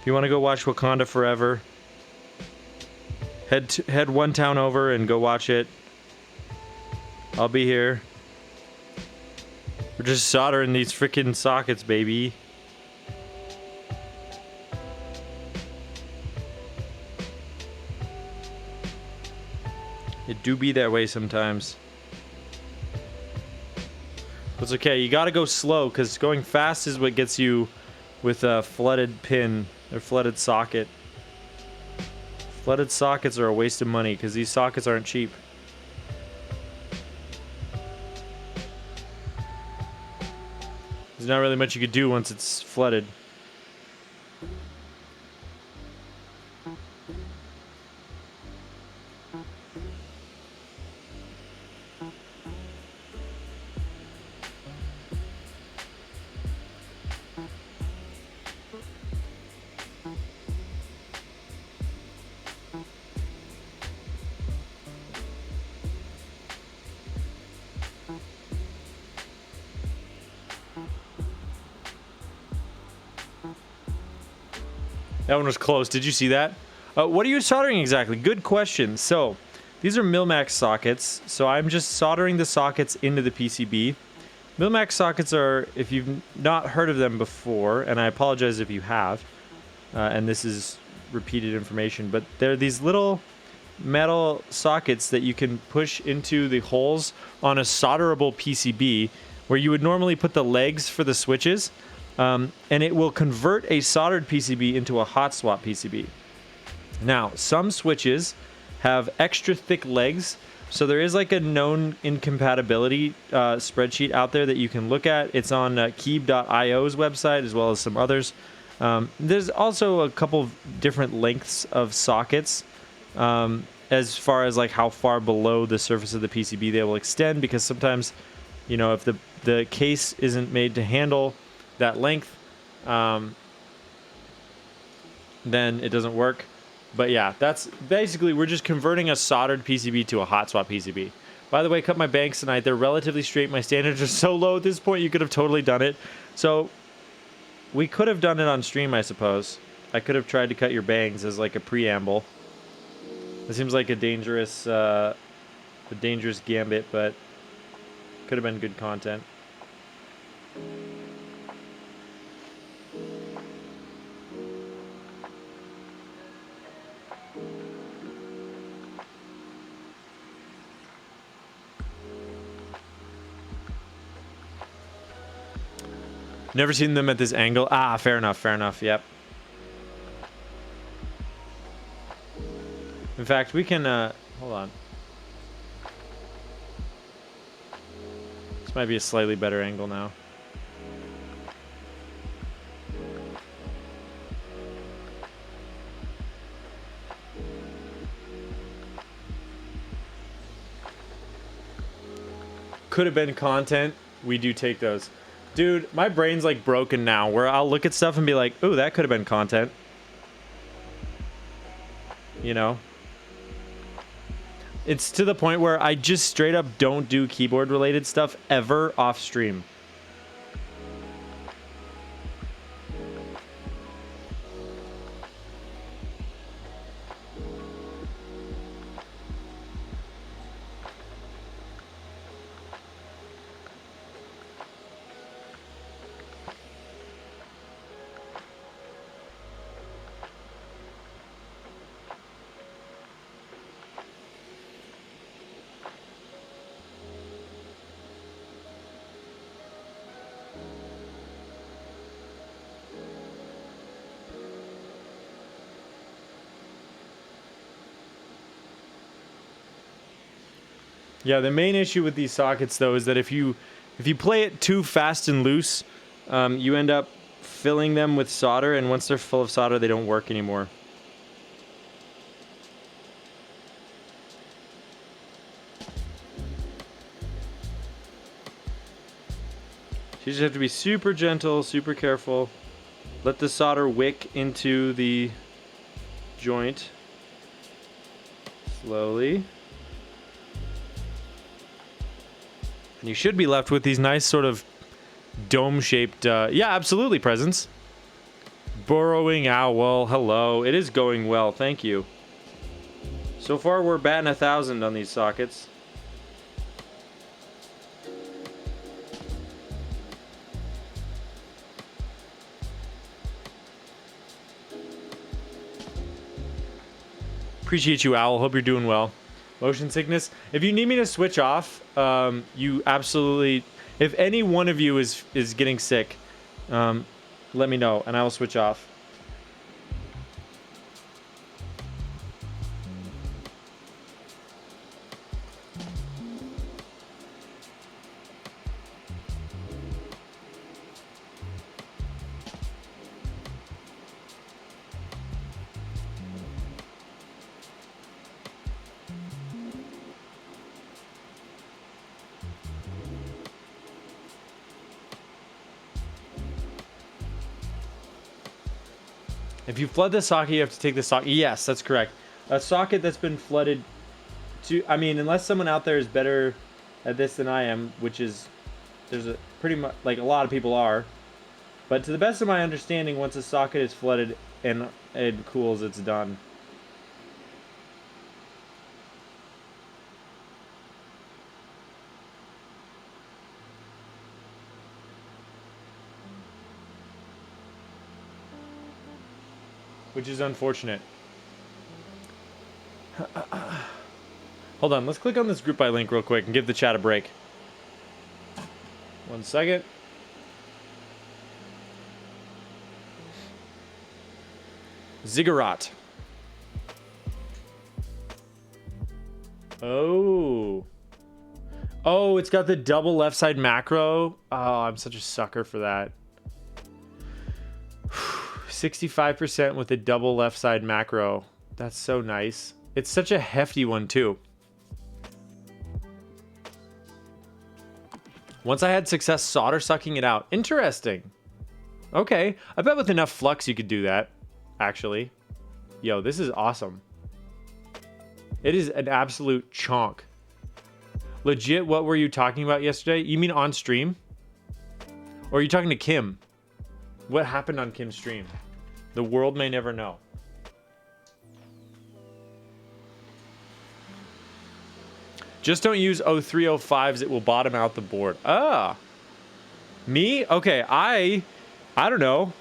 If you want to go watch Wakanda Forever, head one town over and go watch it. I'll be here. We're just soldering these freaking sockets, baby. It do be that way sometimes. But it's okay. You gotta go slow, because going fast is what gets you with a flooded pin or flooded socket. Flooded sockets are a waste of money, because these sockets aren't cheap. There's not really much you could do once it's flooded. That one was close. Did you see that? What are you soldering exactly? Good question. So, these are Millmax sockets. So I'm just soldering the sockets into the PCB. Millmax sockets are, if you've not heard of them before, and I apologize if you have, and this is repeated information, but they're these little metal sockets that you can push into the holes on a solderable PCB, where you would normally put the legs for the switches. And it will convert a soldered PCB into a hot swap PCB. Now, some switches have extra thick legs, so there is like a known incompatibility spreadsheet out there that you can look at. It's on Keeb.io's website, as well as some others. There's also a couple of different lengths of sockets as far as like how far below the surface of the PCB they will extend, because sometimes, you know, if the case isn't made to handle that length, then it doesn't work. But yeah, that's basically, we're just converting a soldered PCB to a hot swap PCB. By the way, cut my bangs tonight. They're relatively straight. My standards are so low at this point, you could have totally done it. So we could have done it on stream, I suppose. I could have tried to cut your bangs as like a preamble. It seems like a dangerous gambit, but could have been good content. Never seen them at this angle. Ah, fair enough, yep. In fact, we can, hold on. This might be a slightly better angle now. Could have been content. We do take those. Dude, my brain's like broken now, where I'll look at stuff and be like, ooh, that could have been content. You know? It's to the point where I just straight up don't do keyboard related stuff ever off stream. Yeah, the main issue with these sockets, though, is that if you play it too fast and loose, you end up filling them with solder, and once they're full of solder, they don't work anymore. You just have to be super gentle, super careful. Let the solder wick into the joint slowly. And you should be left with these nice sort of dome-shaped, yeah, absolutely, presents. Burrowing owl, hello. It is going well, thank you. So far, we're batting 1,000 on these sockets. Appreciate you, Owl. Hope you're doing well. Motion sickness. If you need me to switch off, you absolutely... If any one of you is getting sick, let me know, and I will switch off. If you flood the socket, you have to take the socket. Yes, that's correct. A socket that's been flooded to... I mean, unless someone out there is better at this than I am, which is... There's a pretty much... Like, a lot of people are. But to the best of my understanding, once a socket is flooded and it cools, it's done. Which is unfortunate. Hold on, let's click on this group by link real quick and give the chat a break. 1 second. Ziggurat. Oh. Oh, it's got the double left side macro. Oh, I'm such a sucker for that. 65% with a double left side macro. That's so nice. It's such a hefty one too. Once I had success solder sucking it out. Interesting. Okay. I bet with enough flux you could do that, actually. Yo, this is awesome. It is an absolute chonk. Legit, what were you talking about yesterday? You mean on stream? Or are you talking to Kim? What happened on Kim's stream? The world may never know. Just don't use 0305s. It will bottom out the board. Ah. Me? Okay, I don't know.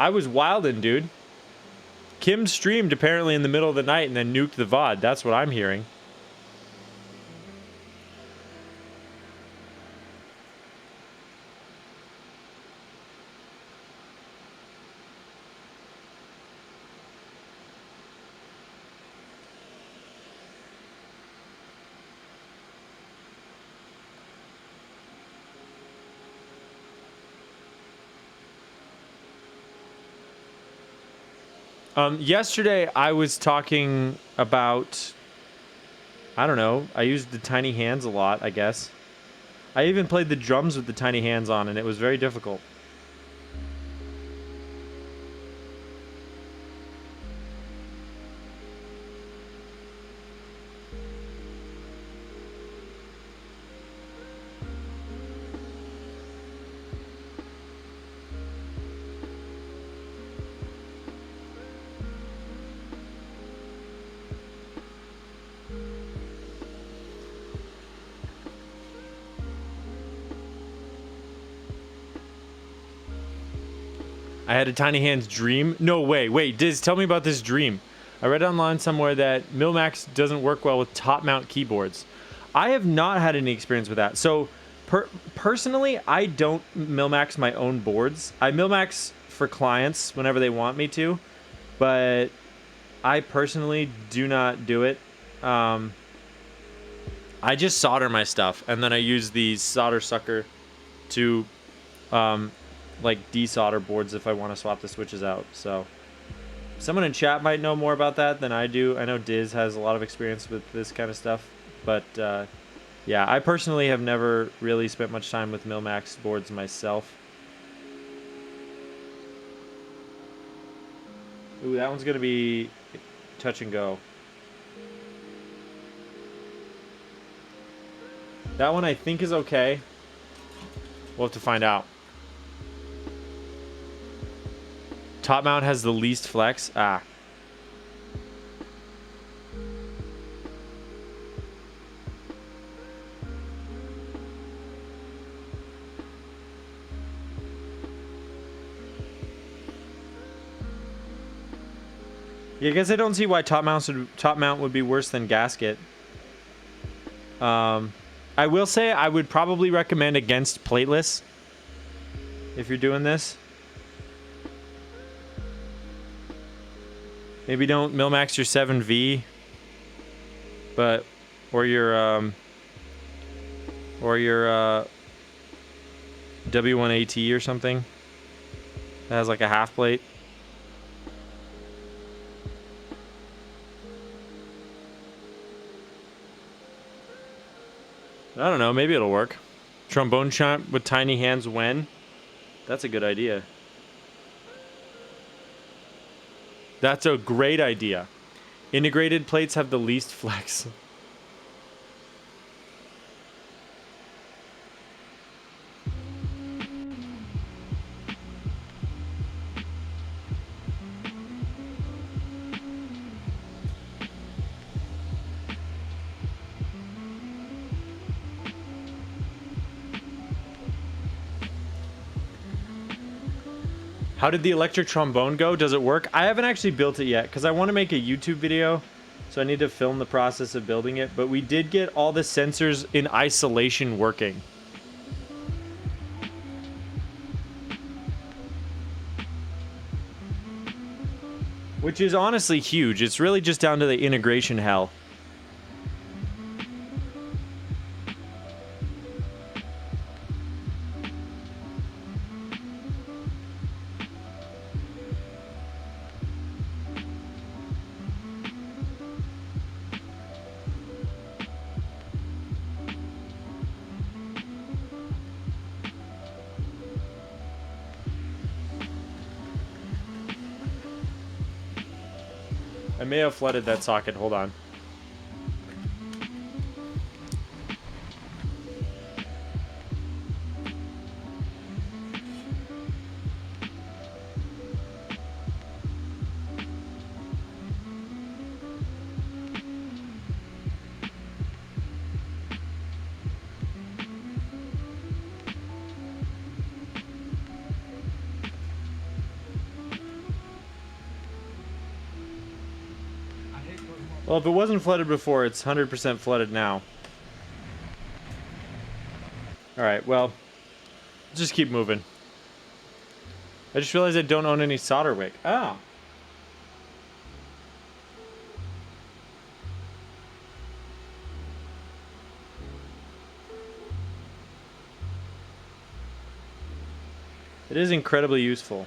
I was wildin', dude. Kim streamed apparently in the middle of the night and then nuked the VOD. That's what I'm hearing. Yesterday I was talking about, I don't know, I used the tiny hands a lot, I guess. I even played the drums with the tiny hands on, and it was very difficult. I had a tiny hands dream. No way. Wait, Diz, tell me about this dream. I read online somewhere that Millmax doesn't work well with top mount keyboards. I have not had any experience with that. So personally, I don't Millmax my own boards. I Millmax for clients whenever they want me to, but I personally do not do it. I just solder my stuff, and then I use the solder sucker to like desolder boards if I want to swap the switches out. So someone in chat might know more about that than I do. I know Diz has a lot of experience with this kind of stuff, but yeah, I personally have never really spent much time with Millmax boards myself. Ooh, that one's gonna be touch and go. That one I think is okay. We'll have to find out. Top mount has the least flex. Ah. Yeah, I guess I don't see why top mount would be worse than gasket. I will say I would probably recommend against plateless if you're doing this. Maybe don't Millmax your 7V, but or your W1AT or something that has like a half plate. I don't know, maybe it'll work. Trombone chant with tiny hands when? That's a good idea. That's a great idea. Integrated plates have the least flex. How did the electric trombone go? Does it work? I haven't actually built it yet because I want to make a YouTube video. So I need to film the process of building it. But we did get all the sensors in isolation working. Which is honestly huge. It's really just down to the integration hell. I may have flooded that socket. Hold on. Well, if it wasn't flooded before, it's 100% flooded now. Alright, well, just keep moving. I just realized I don't own any solder wick. Oh. It is incredibly useful.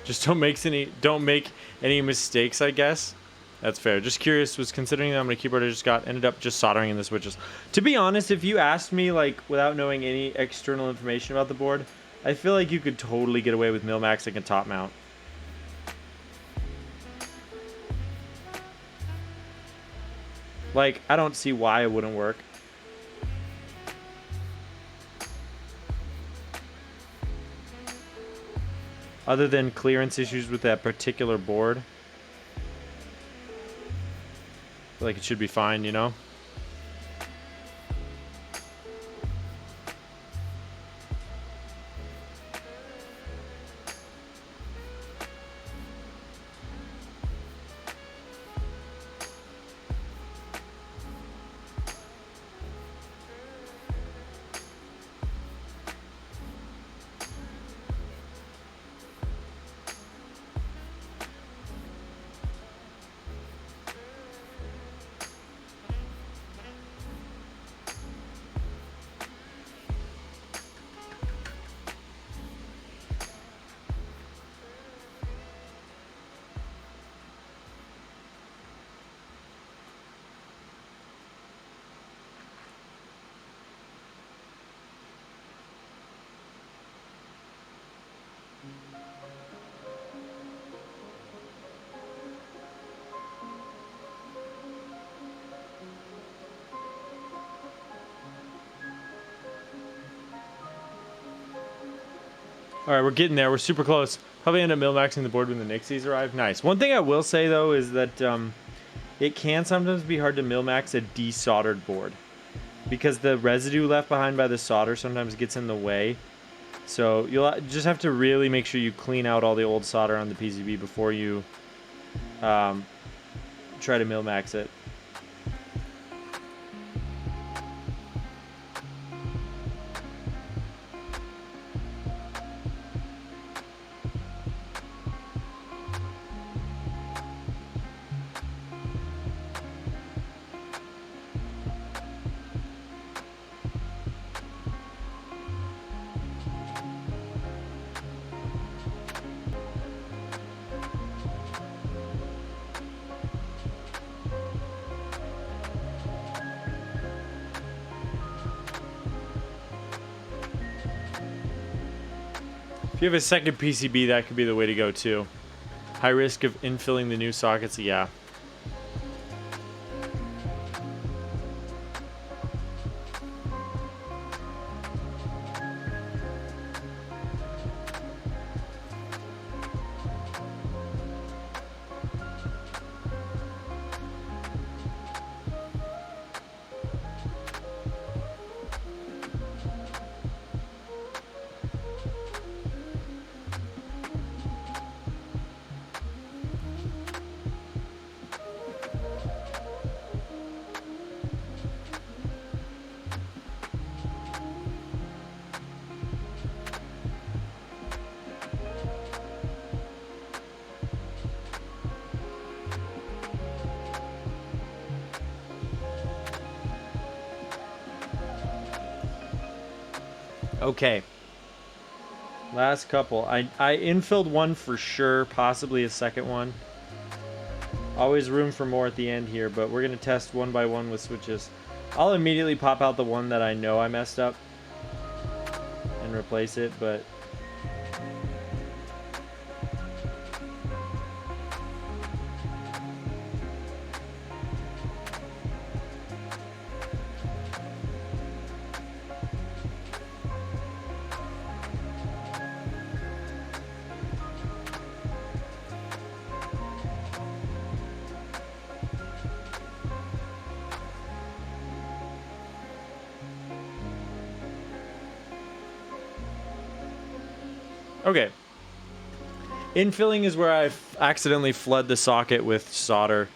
Just don't make any mistakes, I guess. That's fair. Just curious, was considering that I'm on a keyboard I just got, ended up just soldering in the switches. To be honest, if you asked me, like, without knowing any external information about the board, I feel like you could totally get away with Millmaxing and top mount. Like, I don't see why it wouldn't work. Other than clearance issues with that particular board. I feel like it should be fine, you know? All right, we're getting there. We're super close. Probably end up Millmaxing the board when the Nixies arrive. Nice. One thing I will say, though, is that it can sometimes be hard to Millmax a desoldered board because the residue left behind by the solder sometimes gets in the way. So you'll just have to really make sure you clean out all the old solder on the PCB before you try to Millmax it. If you have a second PCB, that could be the way to go too. High risk of infilling the new sockets, yeah. Okay. Last couple. I infilled one for sure, possibly a second one. Always room for more at the end here, but we're going to test one by one with switches. I'll immediately pop out the one that I know I messed up and replace it, but... Okay. Infilling is where I've accidentally flooded the socket with solder,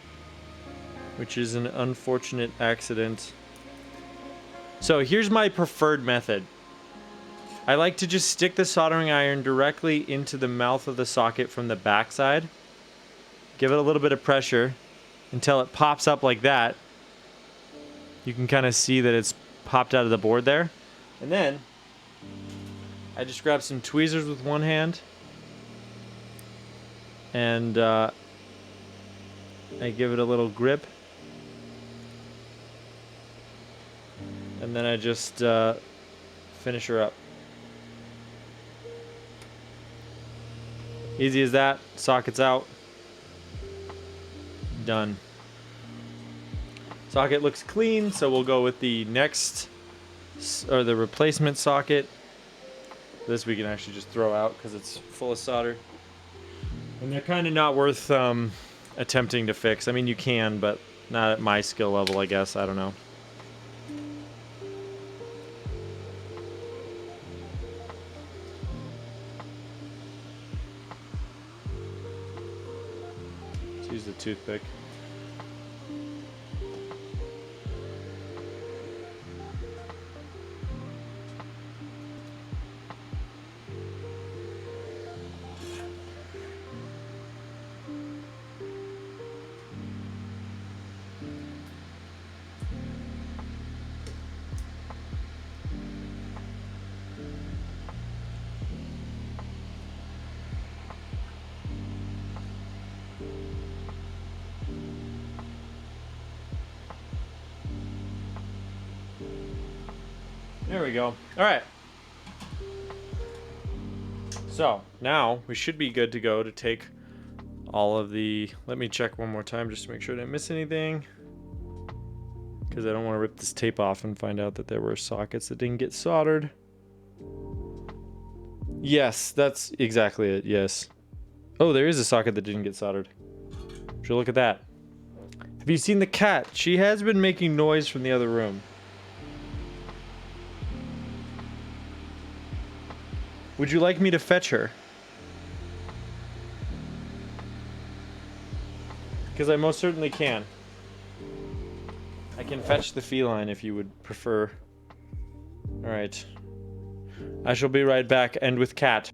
which is an unfortunate accident. So here's my preferred method. I like to just stick the soldering iron directly into the mouth of the socket from the backside. Give it a little bit of pressure until it pops up like that. You can kind of see that it's popped out of the board there. And then I just grab some tweezers with one hand, and I give it a little grip, and then I just finish her up. Easy as that. Socket's out. Done. Socket looks clean, so we'll go with the next, or the replacement socket. This we can actually just throw out because it's full of solder. And they're kind of not worth attempting to fix. I mean, you can, but not at my skill level, I guess. I don't know. Let's use the toothpick. There we go. All right. So now we should be good to go to take all of the... Let me check one more time just to make sure I didn't miss anything, because I don't want to rip this tape off and find out that there were sockets that didn't get soldered. Yes, that's exactly it. Yes. Oh, there is a socket that didn't get soldered. Sure, look at that. Have you seen the cat? She has been making noise from the other room. Would you like me to fetch her? Because I most certainly can. I can fetch the feline if you would prefer. Alright. I shall be right back, and with cat.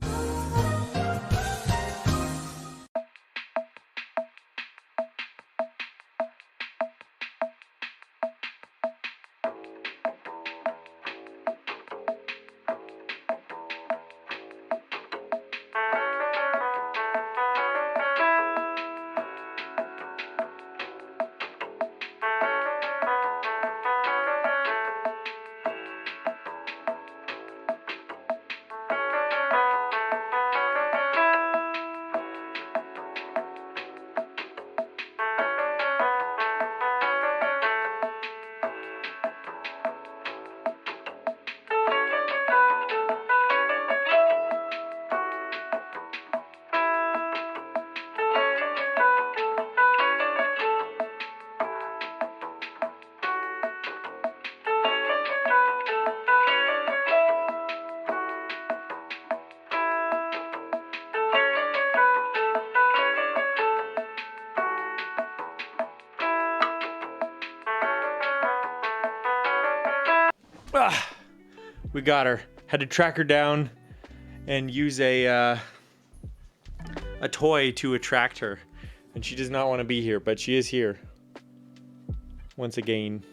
Ah, we got her. Had to track her down and use a toy to attract her. And she does not want to be here, but she is here. Once again.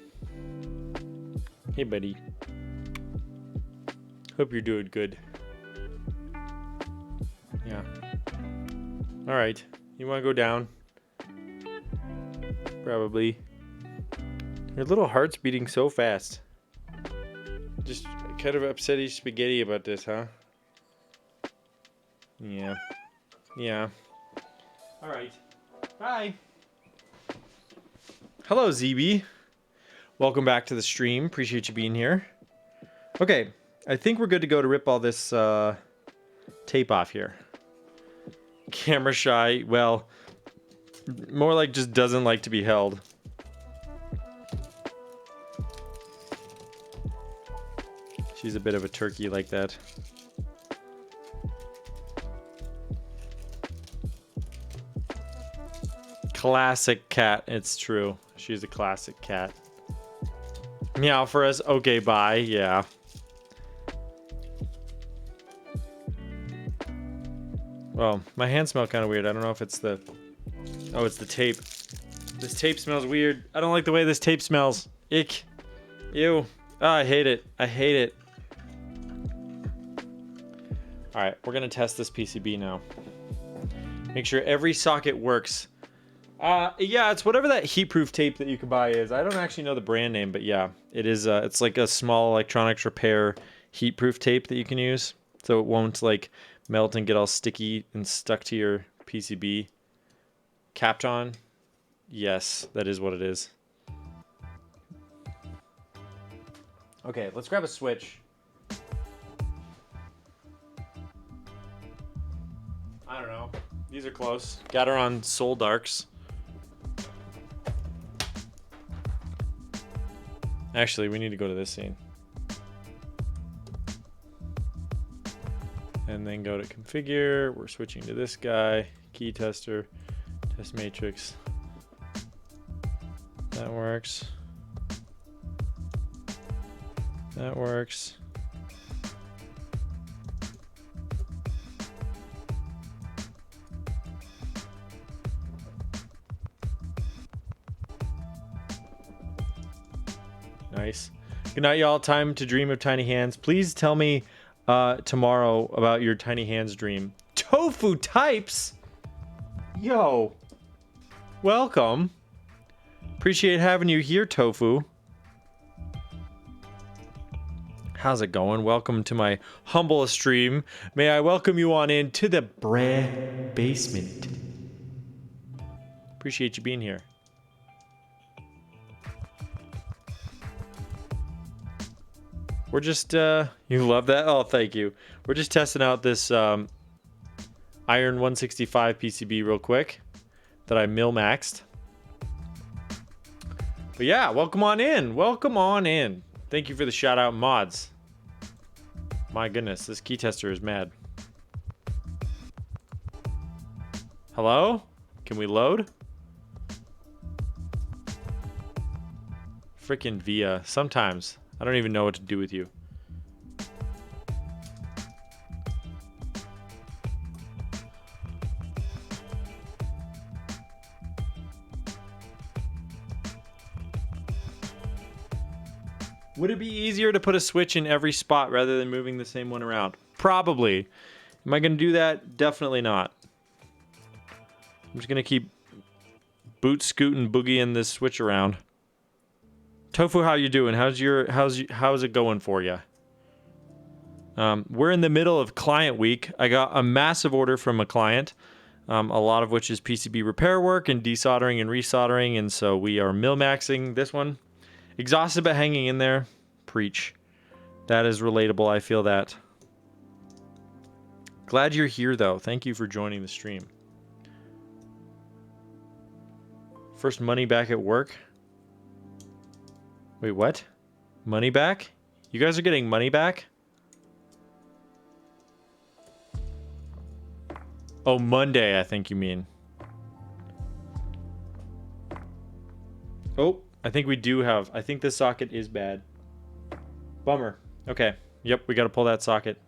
Hey, buddy. Hope you're doing good. Yeah. Alright. You want to go down? Probably. Your little heart's beating so fast. Just kind of upsetty spaghetti about this, huh? Yeah. Yeah. Alright. Bye. Hello, ZB. Welcome back to the stream. Appreciate you being here. Okay. I think we're good to go to rip all this tape off here. Camera shy. Well, more like just doesn't like to be held. She's a bit of a turkey like that. Classic cat. It's true. She's a classic cat. Meow for us. Okay, bye. Yeah. Well, my hands smell kind of weird. I don't know if it's the... Oh, it's the tape. This tape smells weird. I don't like the way this tape smells. Ick. Ew. Oh, I hate it. I hate it. Alright, we're gonna test this PCB now. Make sure every socket works. Yeah, it's whatever that heat-proof tape that you can buy is. I don't actually know the brand name, but yeah. It is, it's like a small electronics repair heat-proof tape that you can use. So it won't, like, melt and get all sticky and stuck to your PCB. Kapton? Yes, that is what it is. Okay, let's grab a switch. I don't know. These are close. Got her on Soul Darks. Actually, we need to go to this scene. And then go to configure. We're switching to this guy. Key tester. Test matrix. That works. That works. Nice. Good night, y'all. Time to dream of tiny hands. Please tell me tomorrow about your tiny hands dream. Tofu types? Yo. Welcome. Appreciate having you here, Tofu. How's it going? Welcome to my humble stream. May I welcome you on in to the bread basement. Appreciate you being here. We're just, you love that? Oh, thank you. We're just testing out this Iron 165 PCB real quick that I Millmaxed. But yeah, welcome on in. Welcome on in. Thank you for the shout out mods. My goodness, this key tester is mad. Hello? Can we load? Freaking Via. Sometimes. I don't even know what to do with you. Would it be easier to put a switch in every spot rather than moving the same one around? Probably. Am I going to do that? Definitely not. I'm just going to keep boot scooting boogieing this switch around. Tofu, how you doing? How's it going for you? We're in the middle of client week. I got a massive order from a client, a lot of which is PCB repair work and desoldering and resoldering, and so we are Millmaxing this one. Exhausted but hanging in there. Preach. That is relatable. I feel that. Glad you're here, though. Thank you for joining the stream. First money back at work. Wait, what? Money back? You guys are getting money back? Oh, Monday, I think you mean. Oh, I think we do have... I think this socket is bad. Bummer. Okay. Yep, we got to pull that socket.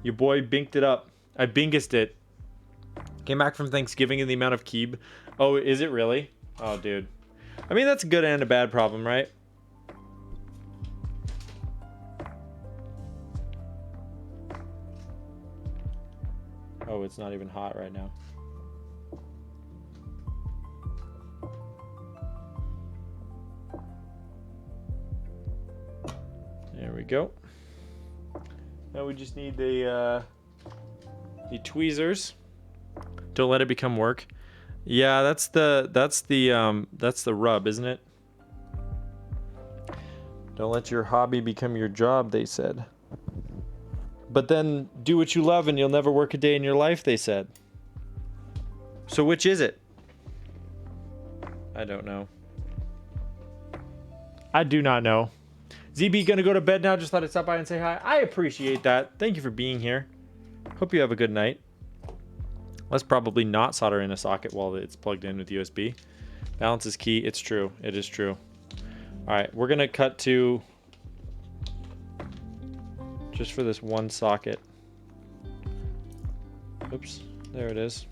Your boy binked it up. I bingused it. Came back from Thanksgiving and the amount of keeb. Oh, is it really? Oh, dude. I mean, that's a good and a bad problem, right? Oh, it's not even hot right now. There we go. Now we just need the tweezers. Don't let it become work. Yeah, that's the rub, isn't it? Don't let your hobby become your job, they said. But then do what you love and you'll never work a day in your life, they said. So which is it? I don't know. I do not know. ZB gonna go to bed now. Just thought I'd stop by and say hi. I appreciate that. Thank you for being here. Hope you have a good night. Let's probably not solder in a socket while it's plugged in with USB. Balance is key. It's true. It is true. All right, we're gonna cut to just for this one socket. Oops, there it is.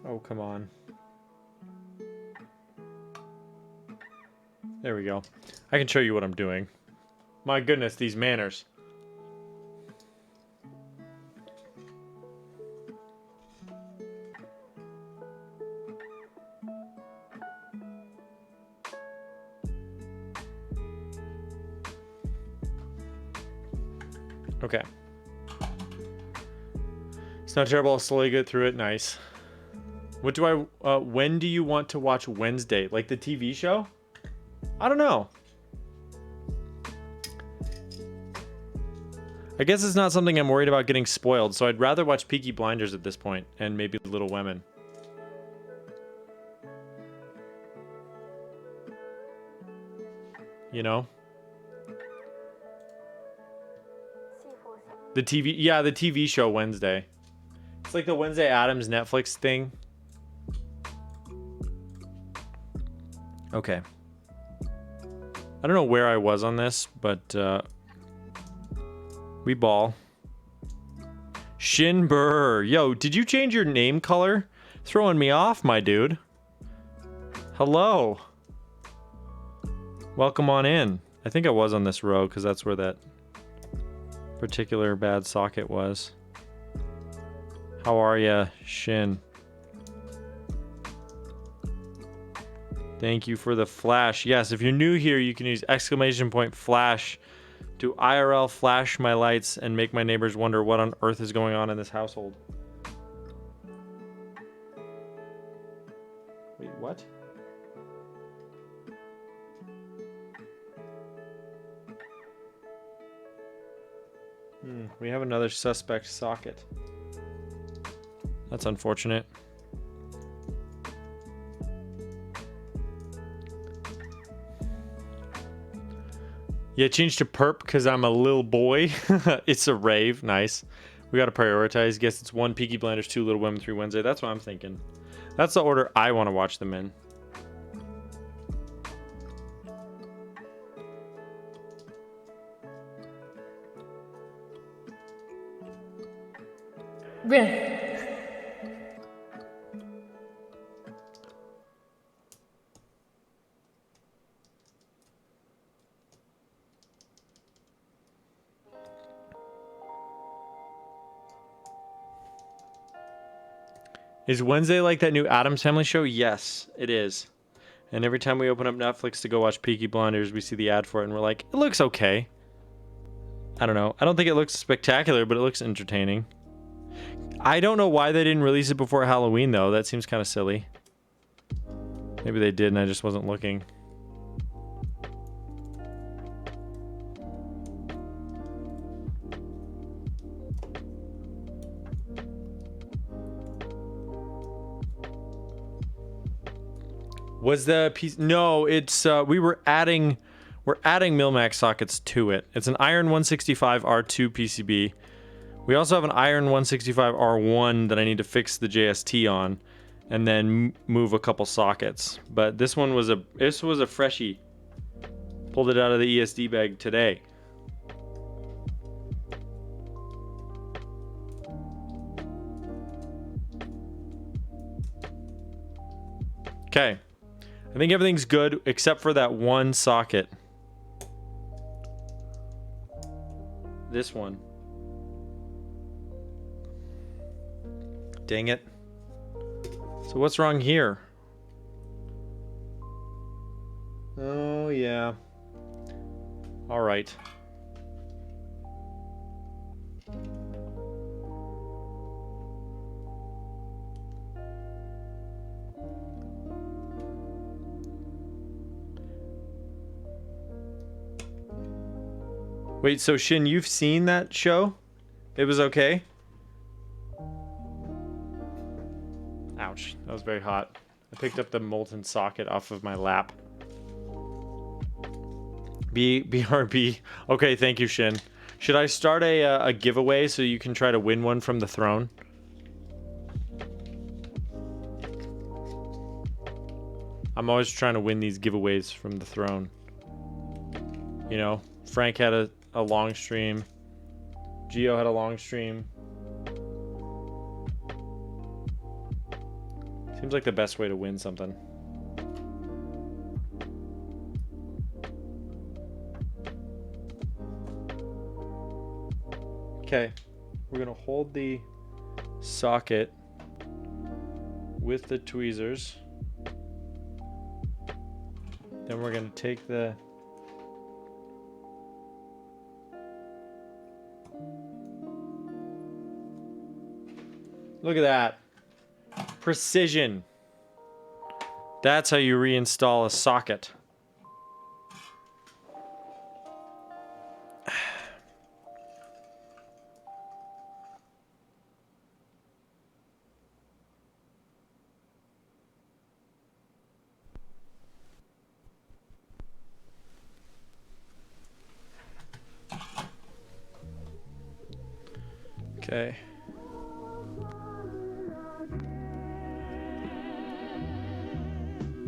Oh, come on. There we go. I can show you what I'm doing. My goodness, these manners. Okay. It's not terrible. I'll slowly get through it. Nice. What do I... when do you want to watch Wednesday? Like the TV show? I don't know. I guess it's not something I'm worried about getting spoiled, so I'd rather watch Peaky Blinders at this point, and maybe Little Women. You know? The TV... Yeah, the TV show Wednesday. It's like the Wednesday Addams Netflix thing. Okay. I don't know where I was on this, but we ball. Shinbur. Yo, did you change your name color? Throwing me off, my dude. Hello. Welcome on in. I think I was on this row because that's where that particular bad socket was. How are ya, Shin? Thank you for the flash. Yes, if you're new here, you can use !flash to IRL flash my lights and make my neighbors wonder what on earth is going on in this household. Wait, what? We have another suspect socket. That's unfortunate. Yeah, change to perp because I'm a little boy. It's a rave. Nice. We got to prioritize. Guess it's 1 Peaky Blinders, 2 Little Women, 3 Wednesday. That's what I'm thinking. That's the order I want to watch them in. Is Wednesday like that new Addams Family show? Yes, it is. And every time we open up Netflix to go watch Peaky Blinders, we see the ad for it and we're like, it looks okay. I don't know. I don't think it looks spectacular, but it looks entertaining. I don't know why they didn't release it before Halloween, though. That seems kind of silly. Maybe they did and I just wasn't looking. Was the piece? No, it's we're adding Millmax sockets to it. It's an iron 165 R2 PCB. We also have an iron 165 R1 that I need to fix the JST on, and then move a couple sockets. But this one was a freshie. Pulled it out of the ESD bag today. Okay. I think everything's good except for that one socket. This one. Dang it. So what's wrong here? Oh, yeah. All right. Wait, so Shin, you've seen that show? It was okay? Ouch, that was very hot. I picked up the molten socket off of my lap. BRB. Okay, thank you, Shin. Should I start a giveaway so you can try to win one from the throne? I'm always trying to win these giveaways from the throne. You know, Frank had a long stream. Geo had a long stream. Seems like the best way to win something. Okay, we're gonna hold the socket with the tweezers. Then we're gonna take the look at that. Precision. That's how you reinstall a socket. Okay.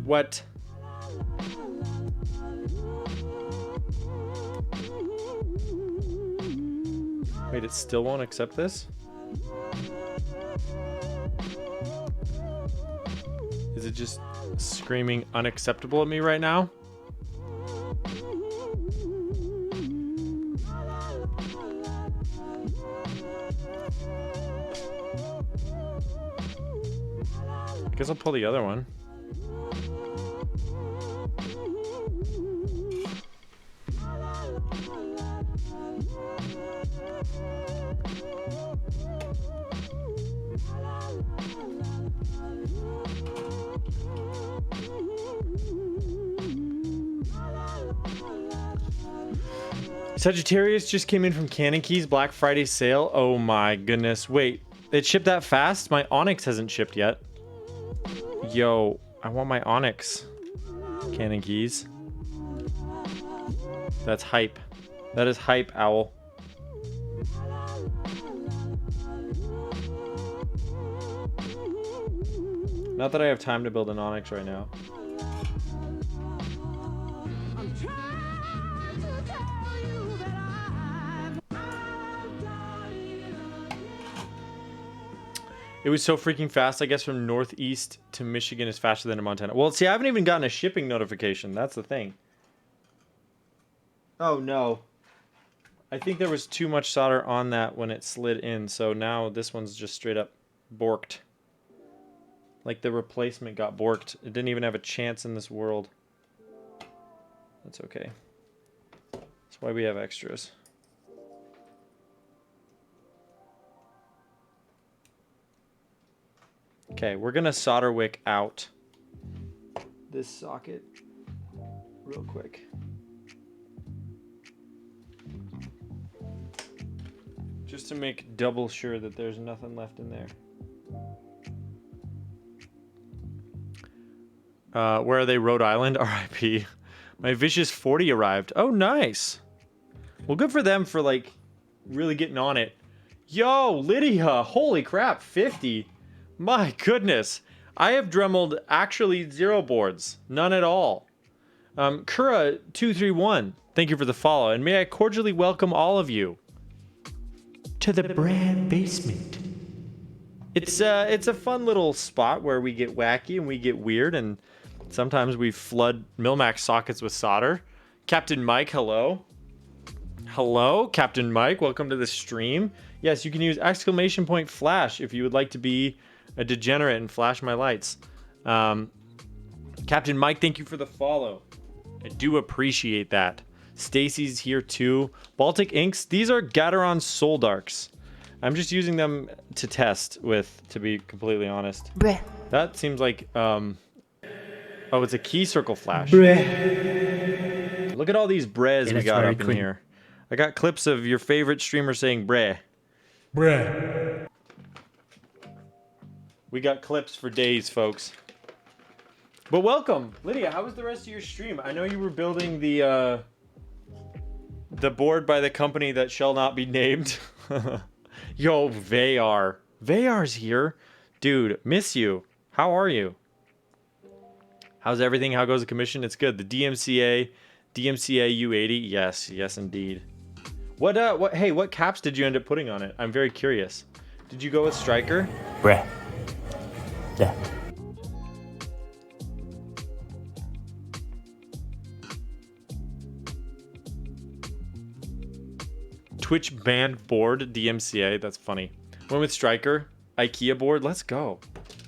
What? Wait, it still won't accept this? Is it just screaming unacceptable at me right now? I guess I'll pull the other one. Sagittarius just came in from Cannon Keys Black Friday sale. Oh my goodness. Wait, it shipped that fast? My Onyx hasn't shipped yet. Yo, I want my Onyx. Cannon Keys. That's hype. That is hype, Owl. Not that I have time to build an Onyx right now. It was so freaking fast. I guess from Northeast to Michigan is faster than in Montana. Well, see, I haven't even gotten a shipping notification. That's the thing. Oh, no. I think there was too much solder on that when it slid in. So now this one's just straight up borked. Like the replacement got borked. It didn't even have a chance in this world. That's okay. That's why we have extras. Okay, we're gonna solder wick out this socket real quick. Just to make double sure that there's nothing left in there. Where are they? Rhode Island? RIP. My Vicious 40 arrived. Oh, nice. Well, good for them for, like, really getting on it. Yo, Lydia. Holy crap, 50. My goodness. I have Dremeled actually 0 boards. None at all. Kura231, thank you for the follow. And may I cordially welcome all of you to the brand basement. It's a fun little spot where we get wacky and we get weird, and sometimes we flood Millmax sockets with solder. Captain Mike, hello. Hello, Captain Mike. Welcome to the stream. Yes, you can use exclamation point flash if you would like to be a degenerate and flash my lights. Captain Mike, thank you for the follow. I do appreciate that. Stacy's here too. Baltic Inks. These are Gateron Soul Darks. I'm just using them to test with, to be completely honest. Bleh. That seems like, oh, it's a key circle flash. Bleh. Look at all these brehs we got up in here. I got clips of your favorite streamer saying breh. Breh. We got clips for days, folks. But welcome, Lydia. How was the rest of your stream? I know you were building the board by the company that shall not be named. Yo, Vayar. Vayar's here. Dude, miss you. How are you? How's everything? How goes the commission? It's good. The DMCA U80. Yes, indeed. What caps did you end up putting on it? I'm very curious. Did you go with Striker? Breh. Yeah. Twitch banned board DMCA. That's funny. Went with Striker. IKEA board. Let's go.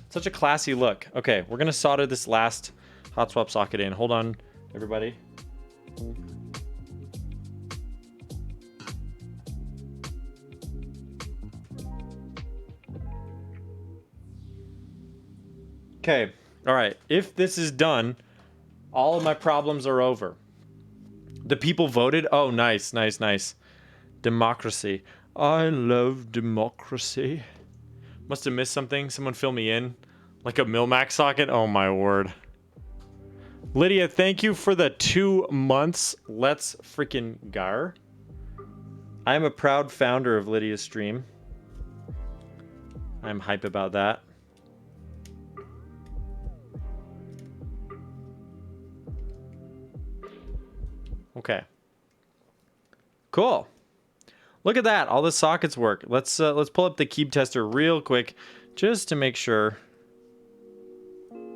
Such a classy look. Okay, we're gonna solder this last hot swap socket in. Hold on, everybody. Okay. All right. If this is done, all of my problems are over. The people voted. Oh, nice. Democracy. I love democracy. Must have missed something. Someone fill me in. Like a Millmax socket? Oh my word. Lydia, thank you for the 2 months. Let's freaking gar. I am a proud founder of Lydia's stream. I'm hype about that. Okay. Cool. Look at that. All the sockets work. Let's pull up the keep tester real quick just to make sure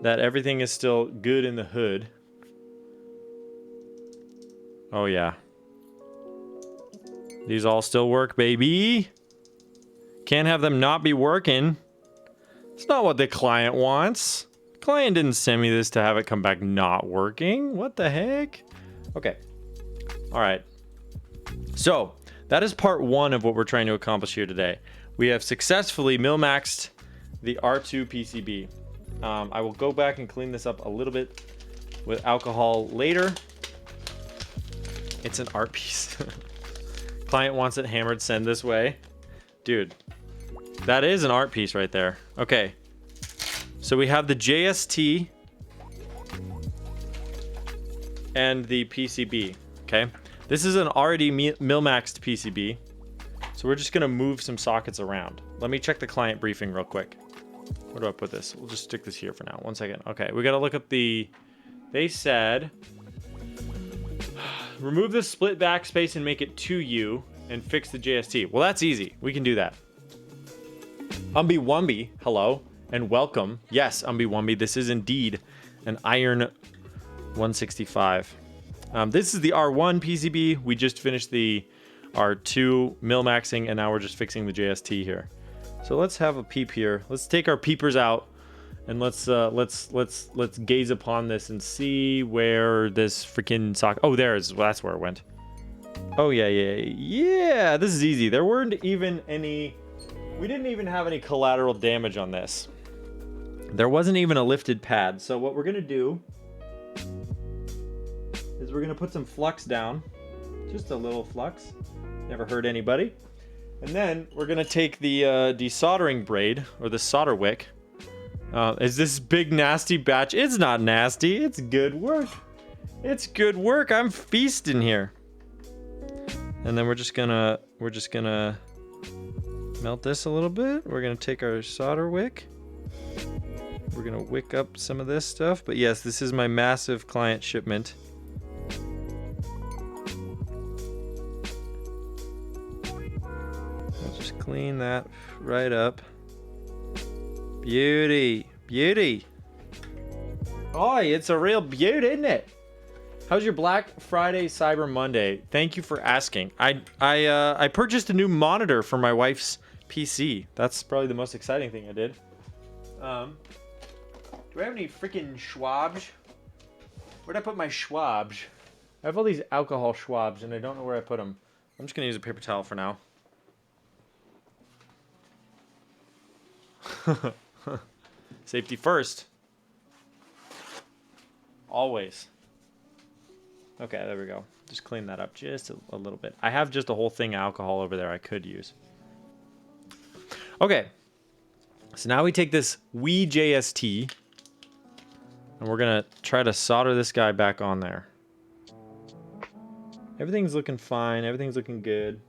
that everything is still good in the hood. Oh yeah. These all still work, baby. Can't have them not be working. It's not what the client wants. The client didn't send me this to have it come back not working. What the heck? Okay. All right. So that is part one of what we're trying to accomplish here today. We have successfully Millmaxed the R2 PCB. I will go back and clean this up a little bit with alcohol later. It's an art piece. Client wants it hammered, send this way. Dude, that is an art piece right there. Okay. So we have the JST and the PCB. Okay. This is an already Millmaxed PCB. So we're just going to move some sockets around. Let me check the client briefing real quick. Where do I put this? We'll just stick this here for now. 1 second. Okay. We got to look up the... They said... Remove the split backspace and make it 2U and fix the JST. Well, that's easy. We can do that. Umbi Wumbi, hello and welcome. Yes, Umbi Wumbi, this is indeed an Iron 165. This is the R1 PCB. We just finished the R2 Millmaxing, and now we're just fixing the JST here. So let's have a peep here. Let's take our peepers out. And let's gaze upon this and see where this freaking socket. Oh, there is. Well, that's where it went. Oh yeah. This is easy. There weren't even any. We didn't even have any collateral damage on this. There wasn't even a lifted pad. So what we're gonna do is we're gonna put some flux down, just a little flux. Never hurt anybody. And then we're gonna take the desoldering braid or the solder wick. Is this big nasty batch? It's not nasty. It's good work. It's good work. I'm feasting here. And then we're just gonna melt this a little bit. We're gonna take our solder wick. We're gonna wick up some of this stuff. But yes, this is my massive client shipment. I'll just clean that right up. Beauty. Oh, it's a real beauty, isn't it? How's your Black Friday Cyber Monday? Thank you for asking. I purchased a new monitor for my wife's PC. That's probably the most exciting thing I did. Do I have any freaking Schwabs? Where'd I put my Schwabs? I have all these alcohol Schwabs and I don't know where I put them. I'm just gonna use a paper towel for now. Safety first. Always. Okay, there we go. Just clean that up just a little bit. I have just a whole thing of alcohol over there I could use. Okay. So now we take this wee JST and we're gonna try to solder this guy back on there. Everything's looking fine. Everything's looking good.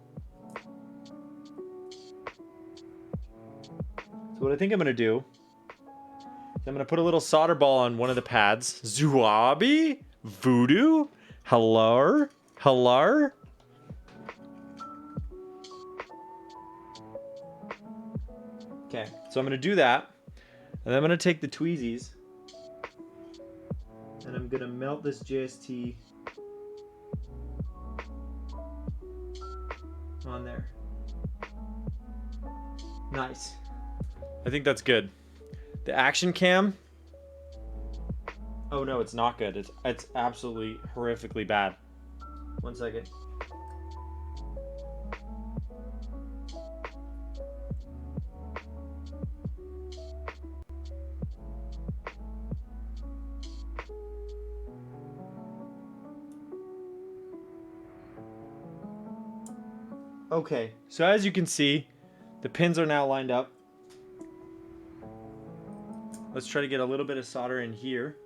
So what I think I'm gonna do is I'm gonna put a little solder ball on one of the pads. Zuabi? Voodoo? Hello? Hello? Okay, so I'm gonna do that. And then I'm gonna take the tweezies. And I'm gonna melt this JST on there. Nice. I think that's good. The action cam. Oh no, it's not good. It's absolutely horrifically bad. 1 second. Okay, so as you can see, the pins are now lined up. Let's try to get a little bit of solder in here.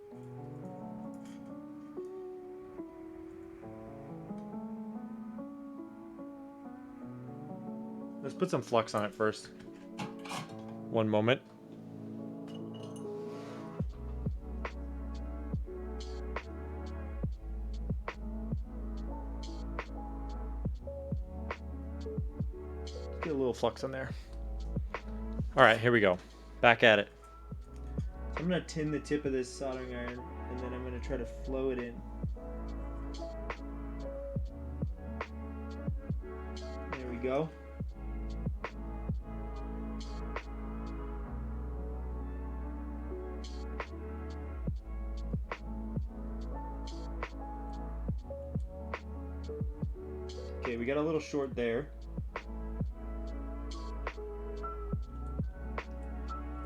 Let's put some flux on it first. One moment. flux on there. All right, here we go. Back at it. I'm gonna tin the tip of this soldering iron, and then I'm gonna try to flow it in. There we go. Okay, we got a little short there.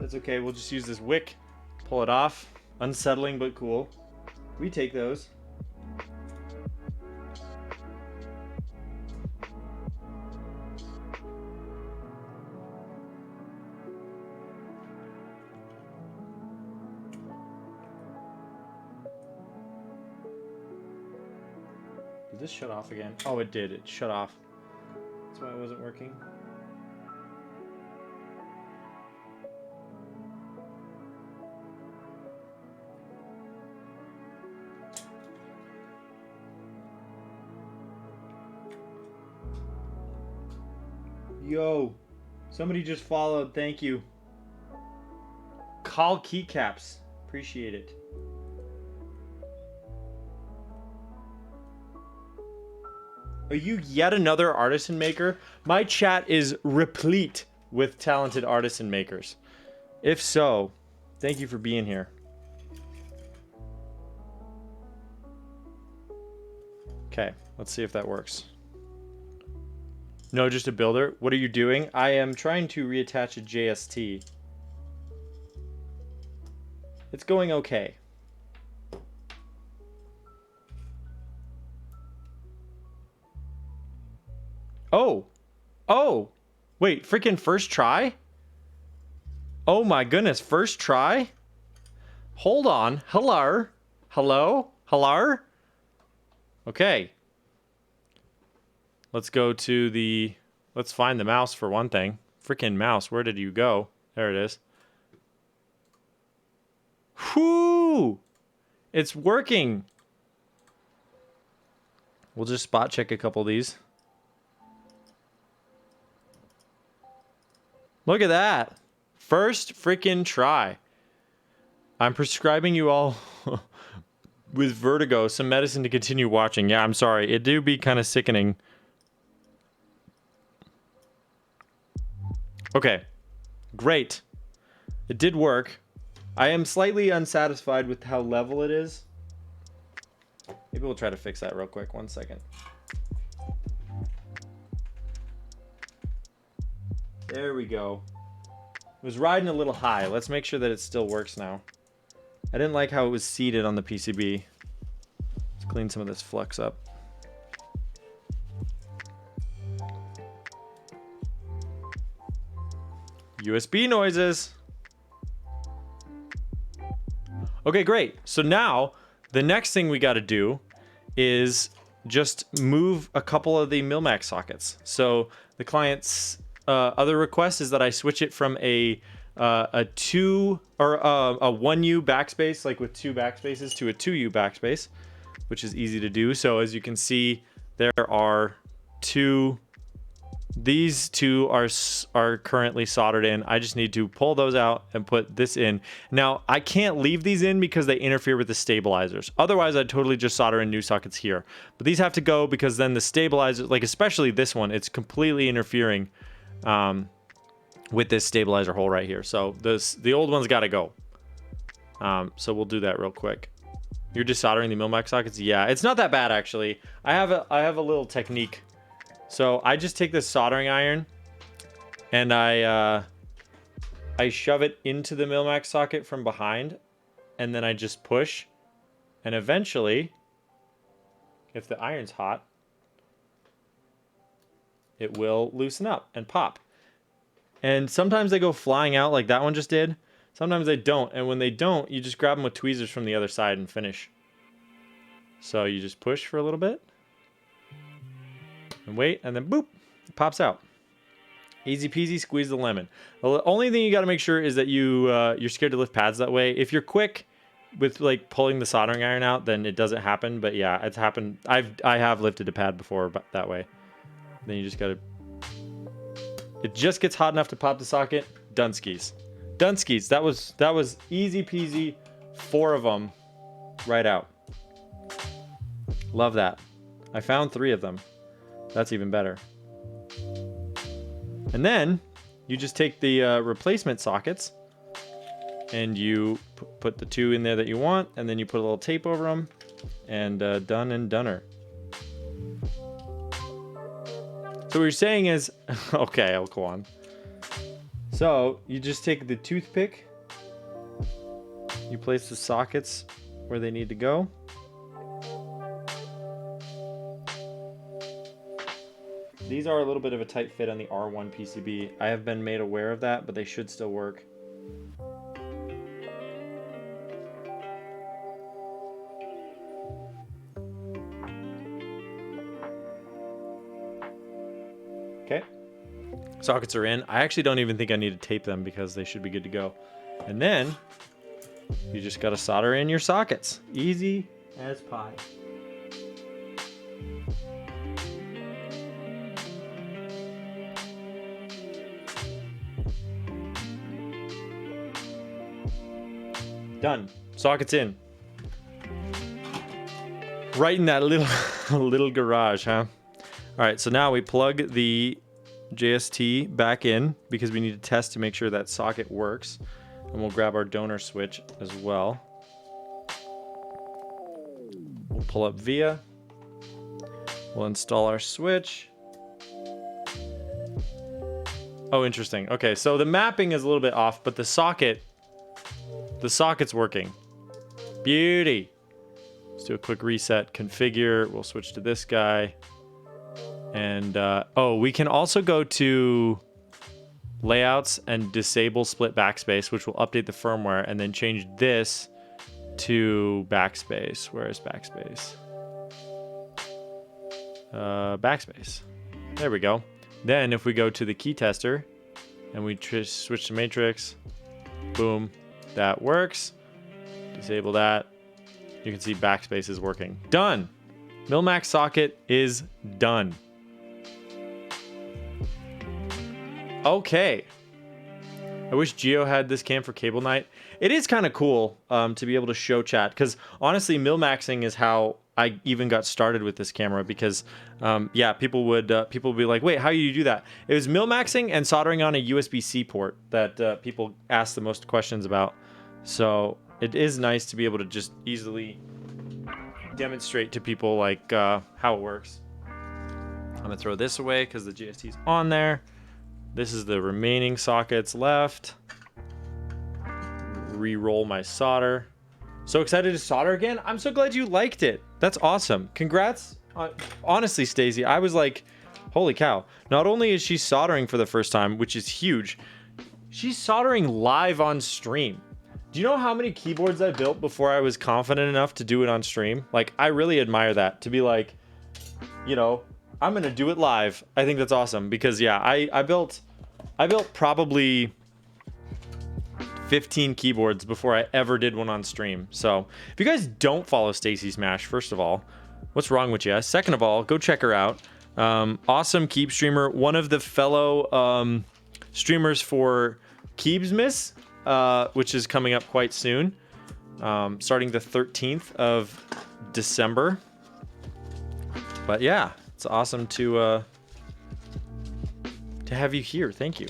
That's okay, we'll just use this wick, pull it off. Unsettling, but cool. We take those. Did this shut off again? Oh, it did. It shut off. That's why it wasn't working. Yo, somebody just followed. Thank you. Call keycaps. Appreciate it. Are you yet another artisan maker? My chat is replete with talented artisan makers. If so, thank you for being here. Okay, let's see if that works. No, just a builder. What are you doing? I am trying to reattach a JST. It's going okay. Oh. Oh. Wait, freaking first try? Oh my goodness, first try? Hold on. Hello? Hello? Hello? Okay. Let's go to the... Let's find the mouse for one thing. Freaking mouse, where did you go? There it is. Whoo! It's working. We'll just spot check a couple of these. Look at that. First freaking try. I'm prescribing you all with vertigo some medicine to continue watching. Yeah, I'm sorry. It do be kind of sickening. Okay. Great. It did work. I am slightly unsatisfied with how level it is. Maybe we'll try to fix that real quick. 1 second. There we go. It was riding a little high. Let's make sure that it still works now. I didn't like how it was seated on the PCB. Let's clean some of this flux up. USB noises. Okay, great. So now the next thing we got to do is just move a couple of the Millmax sockets. So the client's other request is that I switch it from a 1U backspace, like with 2 backspaces, to a 2U backspace, which is easy to do. So as you can see, there are 2. These 2 are currently soldered in. I just need to pull those out and put this in. Now, I can't leave these in because they interfere with the stabilizers. Otherwise, I'd totally just solder in new sockets here. But these have to go because then the stabilizer, like especially this one, it's completely interfering with this stabilizer hole right here. So the old one's got to go. So we'll do that real quick. You're just soldering the Millmax sockets? Yeah, it's not that bad actually. I have a little technique. So I just take this soldering iron and I shove it into the Millmax socket from behind, and then I just push, and eventually, if the iron's hot, it will loosen up and pop. And sometimes they go flying out like that one just did. Sometimes they don't, and when they don't, you just grab them with tweezers from the other side and finish. So you just push for a little bit. And wait, and then boop, it pops out. Easy peasy, squeeze the lemon. The only thing you got to make sure is that you're scared to lift pads that way. If you're quick with like pulling the soldering iron out, then it doesn't happen. But yeah, it's happened. I have lifted a pad before, but that way. Then you just got to It just gets hot enough to pop the socket. Dunskies. Dunskies. That was easy peasy. 4 of them right out. Love that. I found 3 of them. That's even better. And then you just take the replacement sockets and you put the 2 in there that you want, and then you put a little tape over them, and done and doner. So what you're saying is, okay, I'll go on. So you just take the toothpick, you place the sockets where they need to go. These are a little bit of a tight fit on the R1 PCB. I have been made aware of that, but they should still work. Okay. Sockets are in. I actually don't even think I need to tape them because they should be good to go. And then you just got to solder in your sockets. Easy as pie. Done. Sockets in. Right in that little garage, huh? All right, so now we plug the JST back in because we need to test to make sure that socket works. And we'll grab our donor switch as well. We'll pull up via. We'll install our switch. Oh, interesting. Okay, so the mapping is a little bit off, but the socket's working. Beauty. Let's do a quick reset. Configure. We'll switch to this guy. And, oh, we can also go to layouts and disable split backspace, which will update the firmware, and then change this to backspace. Where is backspace? Backspace. There we go. Then if we go to the key tester and we switch to matrix, boom, that works. Disable that. You can see backspace is working. Done. Millmax socket is done. Okay. I wish Geo had this cam for cable night. It is kind of cool to be able to show chat, because honestly, Millmaxing is how I even got started with this camera, because yeah, people would be like, wait, how do you do that? It was Millmaxing and soldering on a USB-C port that people ask the most questions about. So it is nice to be able to just easily demonstrate to people like how it works. I'm gonna throw this away because the GST is on there. This is the remaining sockets left. Re-roll my solder. So excited to solder again. I'm so glad you liked it. That's awesome. Congrats. Honestly, Stacey, I was like, holy cow. Not only is she soldering for the first time, which is huge, she's soldering live on stream. Do you know how many keyboards I built before I was confident enough to do it on stream? Like, I really admire that, to be like, you know, I'm gonna do it live. I think that's awesome because yeah, I built probably 15 keyboards before I ever did one on stream. So if you guys don't follow Stacey Smash, first of all, what's wrong with you? Second of all, go check her out. Awesome Keeb streamer, one of the fellow streamers for Keebsmas, which is coming up quite soon, starting the 13th of December. But yeah, it's awesome to have you here. Thank you.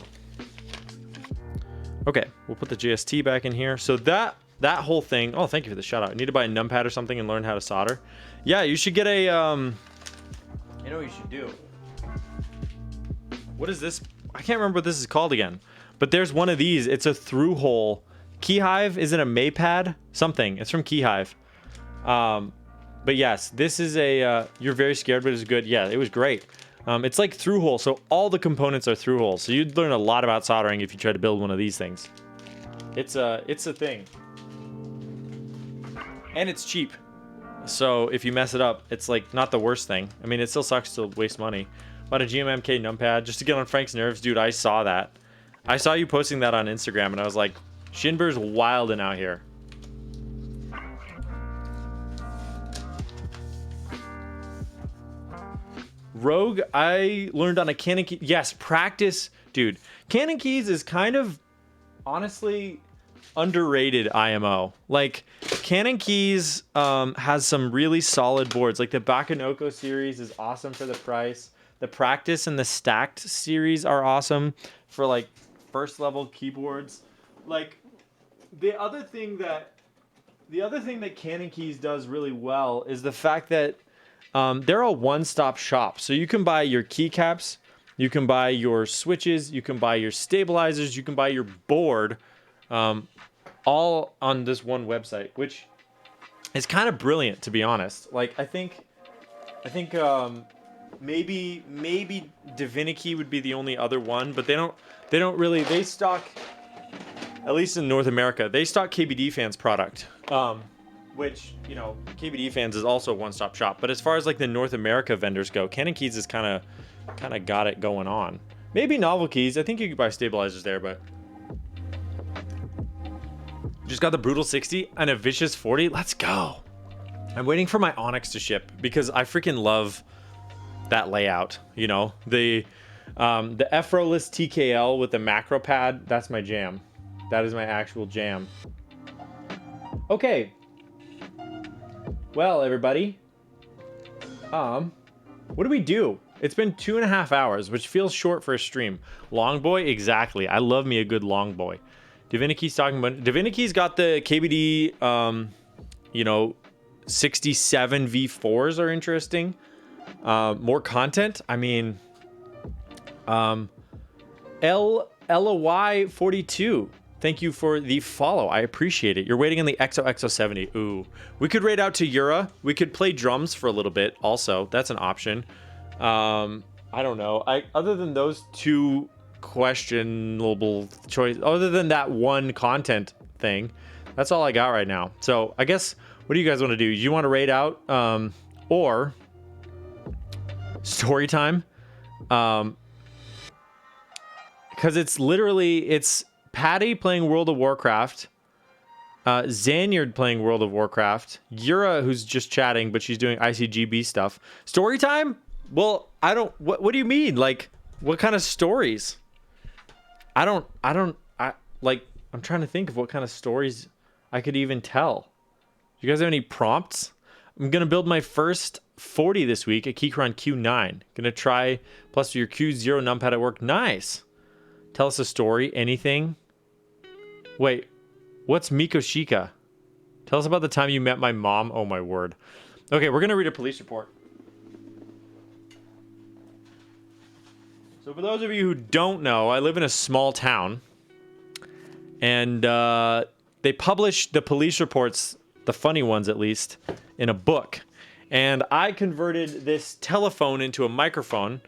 Okay, we'll put the JST back in here. So that whole thing. Oh, thank you for the shout out. I need to buy a numpad or something and learn how to solder. Yeah, you should get a. You know what you should do. What is this? I can't remember what this is called again. But there's one of these. It's a through hole. Keyhive. Is it a Maypad? Something. It's from Keyhive. But yes, this is a. You're very scared, but it's good. Yeah, it was great. It's like through hole, so all the components are through holes. So you'd learn a lot about soldering if you try to build one of these things. It's a thing, and it's cheap. So if you mess it up, it's like not the worst thing. I mean, it still sucks to waste money. Bought a GMMK numpad just to get on Frank's nerves, dude. I saw that. I saw you posting that on Instagram, and I was like, Shinber's wilding out here. Rogue, I learned on a Canon key. Yes, practice. dude, Cannon Keys is kind of honestly underrated IMO. Like Cannon Keys has some really solid boards. Like the Bakanoko series is awesome for the price. The Practice and the Stacked series are awesome for like first level keyboards. Like the other thing that Cannon Keys does really well is the fact that they're a one-stop shop. So you can buy your keycaps, you can buy your switches, you can buy your stabilizers, you can buy your board, all on this one website, which is kind of brilliant, to be honest. Like I think maybe Divinity would be the only other one, but they don't really, they stock, at least in North America, they stock KBD Fans product, which, you know, KBD Fans is also a one-stop shop. But as far as like the North America vendors go, Cannon Keys is kind of got it going on. Maybe Novel Keys, I think you could buy stabilizers there, but just got the Brutal 60 and a Vicious 40. Let's go. I'm waiting for my Onyx to ship because I freaking love that layout. You know, the Efroless TKL with the macro pad, that's my jam. That is my actual jam. Okay. Well, everybody. What do we do? It's been 2.5 hours, which feels short for a stream. Long boy, exactly. I love me a good long boy. Divinity's talking about Divinity's got the KBD, you know, 67 V4s are interesting. More content. I mean, LOY 42. Thank you for the follow. I appreciate it. You're waiting on the XO70. Ooh, we could raid out to Yura. We could play drums for a little bit. Also, that's an option. I don't know. Other than those two questionable choice, other than that one content thing, that's all I got right now. So I guess, what do you guys want to do? Do you want to raid out, or story time? Because it's Patty playing World of Warcraft, Zanyard playing World of Warcraft, Yura who's just chatting but she's doing ICGB stuff. Story time? Well, I don't. What do you mean? Like, what kind of stories? I'm trying to think of what kind of stories I could even tell. Do you guys have any prompts? I'm gonna build my first 40 this week, a Keychron Q9. Gonna try plus your Q0 numpad at work. Nice. Tell us a story. Anything? Wait, what's Mikoshika? Tell us about the time you met my mom. Oh my word. Okay, we're gonna read a police report. So for those of you who don't know, I live in a small town, and they publish the police reports, the funny ones at least, in a book. And I converted this telephone into a microphone.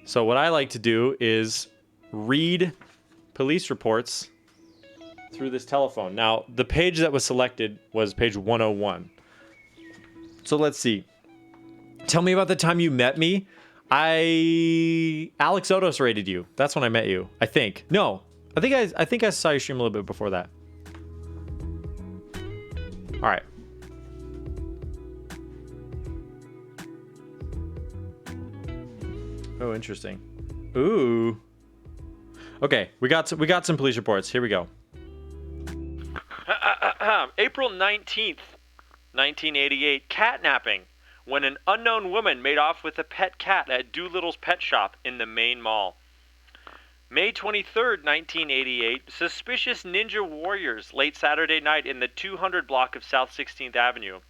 So what I like to do is read police reports through this telephone. Now, the page that was selected was page 101. So let's see. Tell me about the time you met me. Alex Odos rated you. That's when I met you, I think. No, I think I saw you stream a little bit before that. All right. Oh, interesting. Ooh. Okay, we got some police reports. Here we go. April 19th, 1988, catnapping. When an unknown woman made off with a pet cat at Doolittle's Pet Shop in the main mall. May 23rd, 1988, suspicious ninja warriors late Saturday night in the 200 block of South 16th Avenue.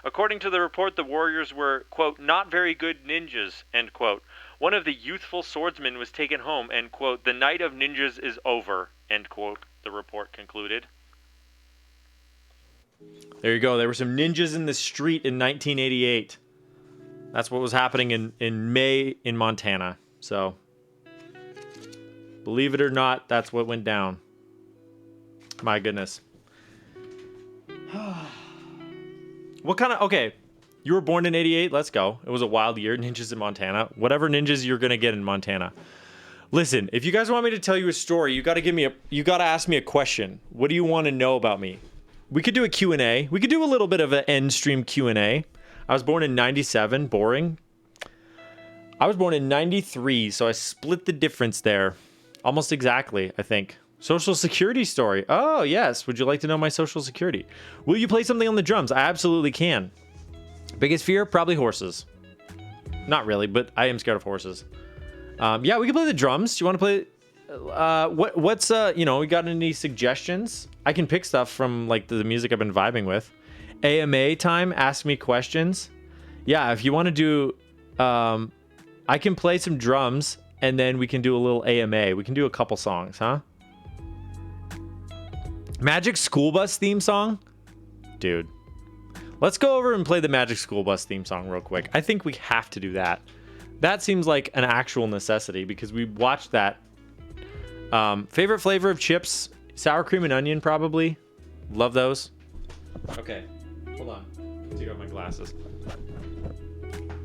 According to the report, the warriors were, quote, not very good ninjas, end quote. One of the youthful swordsmen was taken home, and, quote, the night of ninjas is over, end quote, the report concluded. There you go. There were some ninjas in the street in 1988. That's what was happening in May in Montana. So, believe it or not, that's what went down. My goodness. What kind of... Okay, you were born in 88? Let's go. It was a wild year. Ninjas in Montana. Whatever ninjas you're going to get in Montana. Listen, if you guys want me to tell you a story, you got to ask me a question. What do you want to know about me? We could do a Q&A. We could do a little bit of an end stream Q&A. I was born in 97. Boring. I was born in 93, so I split the difference there. Almost exactly, I think. Social security story. Oh, yes. Would you like to know my social security? Will you play something on the drums? I absolutely can. Biggest fear? Probably horses. Not really, but I am scared of horses. Yeah, we can play the drums. Do you want to play? What's you know, we got any suggestions? I can pick stuff from like the music I've been vibing with. AMA time. Ask me questions. Yeah, if you want to do, I can play some drums and then we can do a little AMA. We can do a couple songs, huh? Magic School Bus theme song? Dude. Let's go over and play the Magic School Bus theme song real quick. I think we have to do that. That seems like an actual necessity because we watched that. Favorite flavor of chips? Sour cream and onion, probably. Love those. Okay. Hold on. Take off my glasses.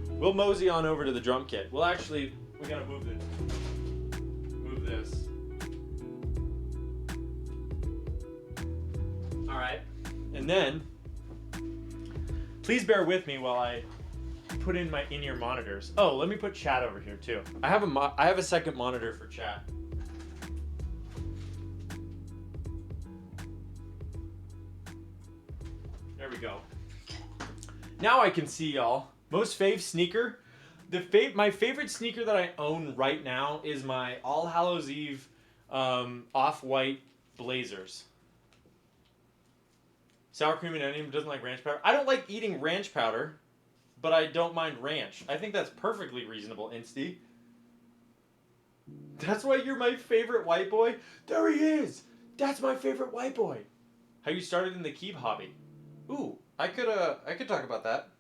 We'll mosey on over to the drum kit. Well, actually, we gotta move this. All right, and then please bear with me while I put in my in-ear monitors. Oh, let me put chat over here too. I have a second monitor for chat. There we go. Now I can see y'all. Most fave sneaker. My favorite sneaker that I own right now is my All Hallows Eve off-white Blazers. Sour cream and onion, doesn't like ranch powder. I don't like eating ranch powder, but I don't mind ranch. I think that's perfectly reasonable, Insty. That's why you're my favorite white boy? There he is! That's my favorite white boy! How you started in the Keeb hobby. Ooh, I could talk about that.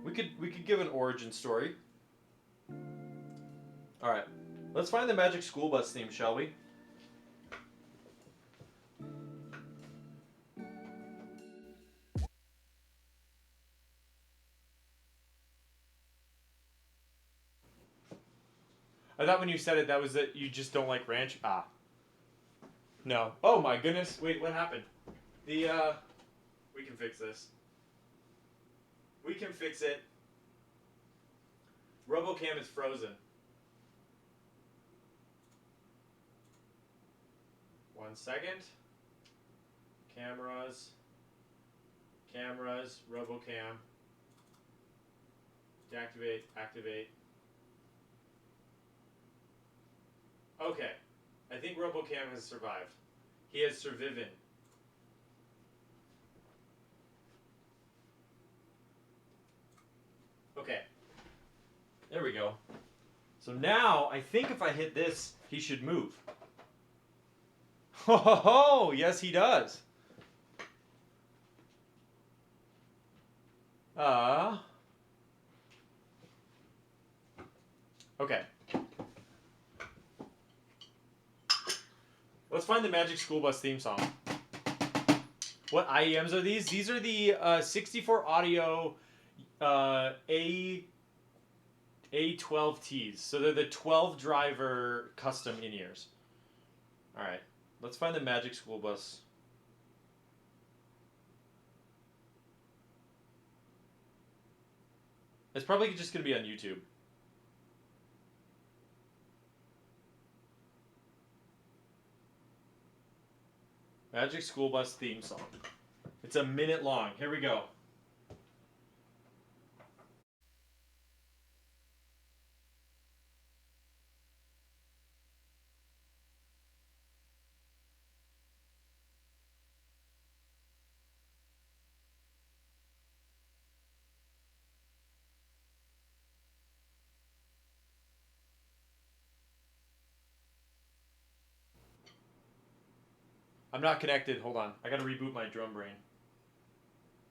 We could give an origin story. Alright, let's find the Magic School Bus theme, shall we? I thought when you said it, that was that you just don't like ranch. Ah. No. Oh my goodness. Wait, what happened? We can fix this. We can fix it. RoboCam is frozen. 1 second. Cameras, RoboCam. Deactivate, activate. Okay. I think RoboCam has survived. He has survived. Okay. There we go. So now, I think if I hit this, he should move. Ho ho ho! Yes, he does. Okay. Let's find the Magic School Bus theme song. What IEMs are these? These are the 64 audio A12Ts. So they're the 12 driver custom in-ears. All right, let's find the Magic School Bus. It's probably just gonna be on YouTube. Magic School Bus theme song. It's a minute long. Here we go. I'm not connected. Hold on. I gotta reboot my drum brain.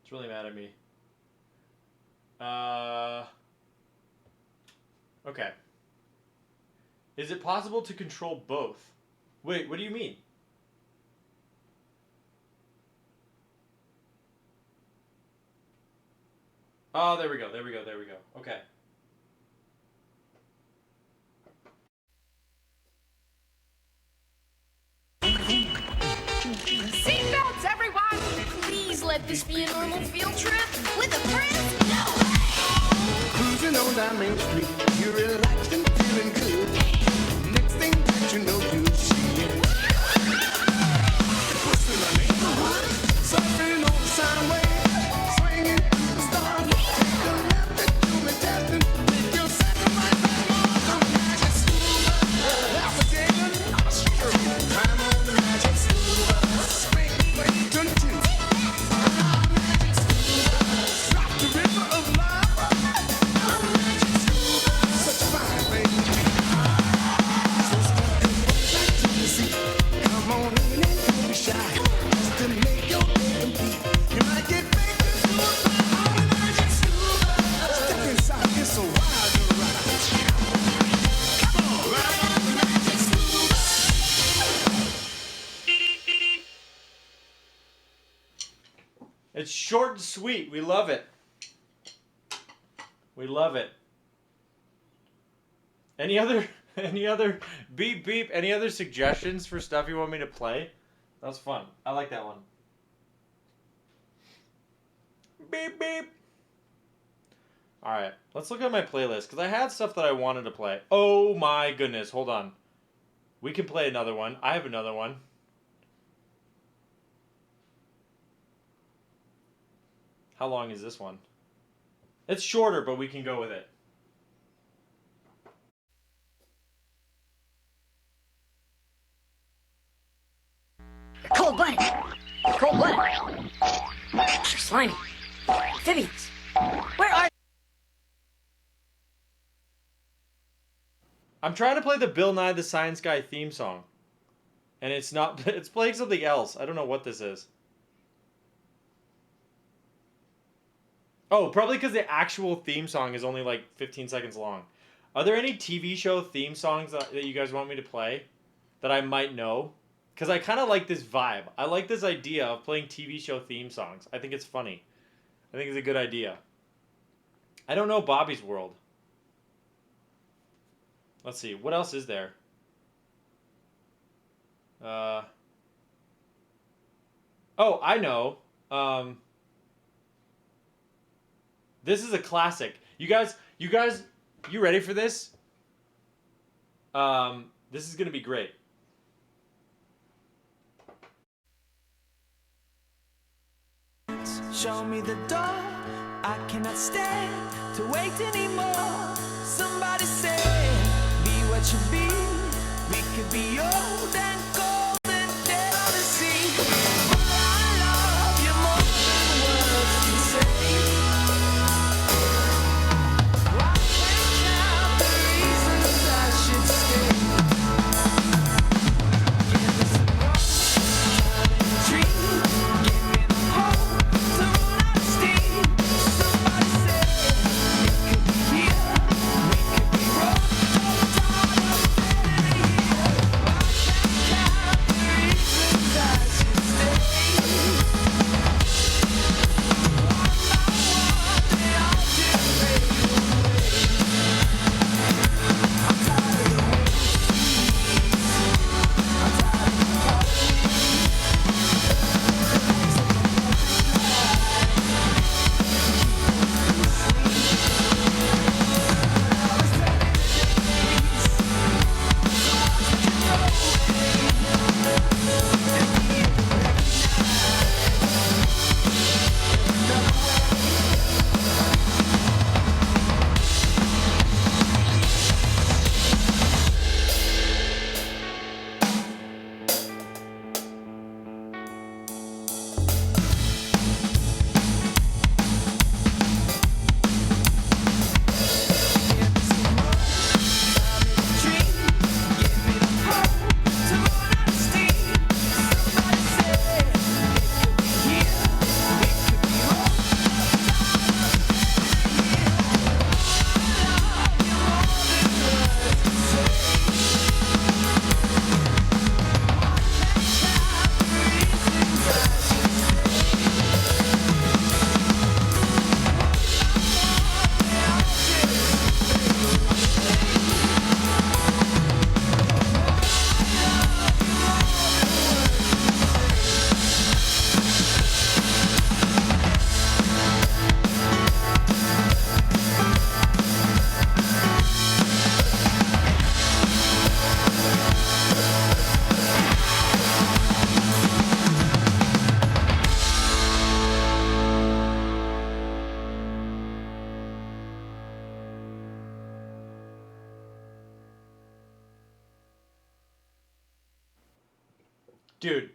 It's really mad at me. Okay. Is it possible to control both? Wait, what do you mean? Oh, there we go. Okay. Seatbelts, everyone! Please let this be a normal field trip with a friend. No way! Cruising on down Main Street, you're relaxed and feeling good. Next thing that you know you see it. What's in the neighborhood? Surfing on the sound wave, swinging through the stars. Take a left at you and testing. Take your second right back on the magic scuba. Alligator, climb on the magic scuba. Swing, wait, turn two. Magic scuba. Drop the river of love. Magic scuba. Such a fine baby. So step your butt back to the seat. Come on in and don't be shy. Just to make your day complete. You might get baked into a pie on the magic scuba. Step inside, it's a wild ride. Come on, ride on the magic scuba. It's short and sweet. We love it. We love it. Any other beep beep, any other suggestions for stuff you want me to play? That's fun. I like that one. Beep beep. Alright, let's look at my playlist, because I had stuff that I wanted to play. Oh my goodness, hold on. We can play another one. I have another one. How long is this one? It's shorter, but we can go with it. Cold-blooded. Cold-blooded. Extra slimy. Amphibians. Where are... I'm trying to play the Bill Nye the Science Guy theme song. And it's not... It's playing something else. I don't know what this is. Oh, probably because the actual theme song is only like 15 seconds long. Are there any TV show theme songs that you guys want me to play that I might know? Because I kind of like this vibe. I like this idea of playing TV show theme songs. I think it's funny. I think it's a good idea. I don't know Bobby's World. Let's see. What else is there? Oh, I know. This is a classic. You guys, you ready for this? This is gonna be great. Show me the door. I cannot stand to wait anymore. Somebody say, be what you be. We could be old and cold and dead on the sea. But I love you more than words can say. I can't count the reasons I should stay. Give me some more time and dream. Give me the hope to run out of steam. Somebody say we could be here, we could be wrong. So tired of living here. I can't Dude,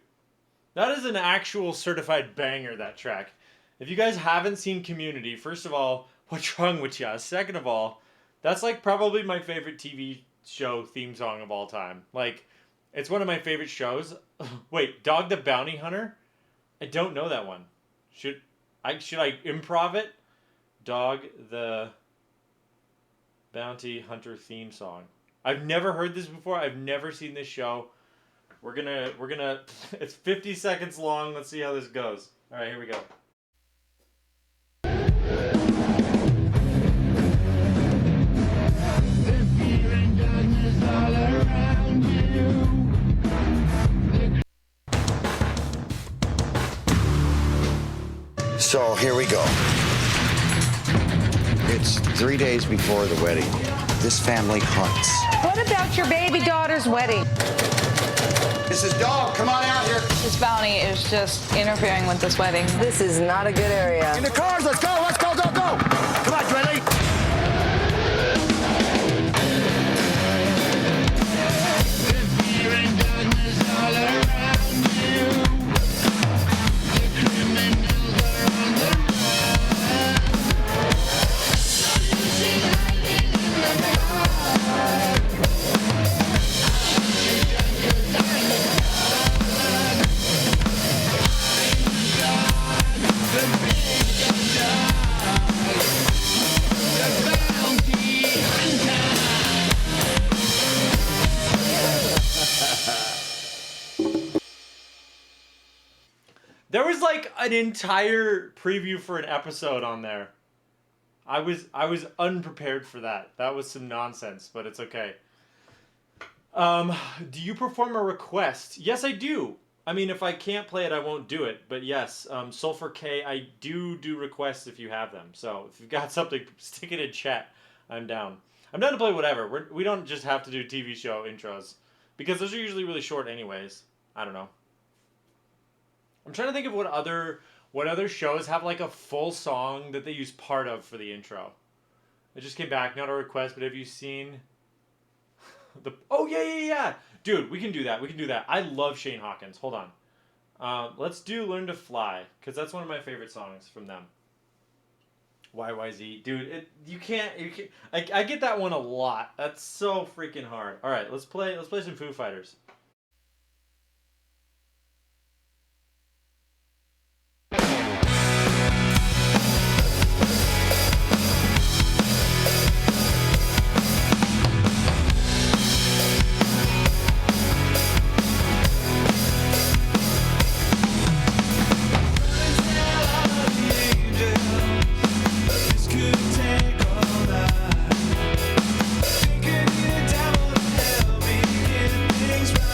that is an actual certified banger, that track. If you guys haven't seen Community, first of all, what's wrong with ya? Second of all, that's like probably my favorite TV show theme song of all time. Like, it's one of my favorite shows. Wait, Dog the Bounty Hunter? I don't know that one. Should I improv it? Dog the Bounty Hunter theme song. I've never heard this before. I've never seen this show. We're gonna it's 50 seconds long. Let's see how this goes. All right, here we go. So here we go. It's 3 days before the wedding. This family hunts. What about your baby daughter's wedding? Mrs. Dog, come on out here. This bounty is just interfering with this wedding. This is not a good area. In the cars, let's go, go, go. Come on, Dreddy. There was like an entire preview for an episode on there. I was unprepared for that. That was some nonsense, but it's okay. Do you perform a request? Yes, I do. I mean, if I can't play it, I won't do it. But yes, Sulfur K, I do requests if you have them. So if you've got something, stick it in chat. I'm down. I'm down to play whatever. We don't just have to do TV show intros, because those are usually really short anyways. I don't know. I'm trying to think of what other shows have like a full song that they use part of for the intro. It just came back, not a request, but have you seen the? Oh yeah, dude, we can do that. I love Shane Hawkins. Hold on, let's do "Learn to Fly" because that's one of my favorite songs from them. YYZ, dude, you can't. I get that one a lot. That's so freaking hard. All right, let's play some Foo Fighters. Things right.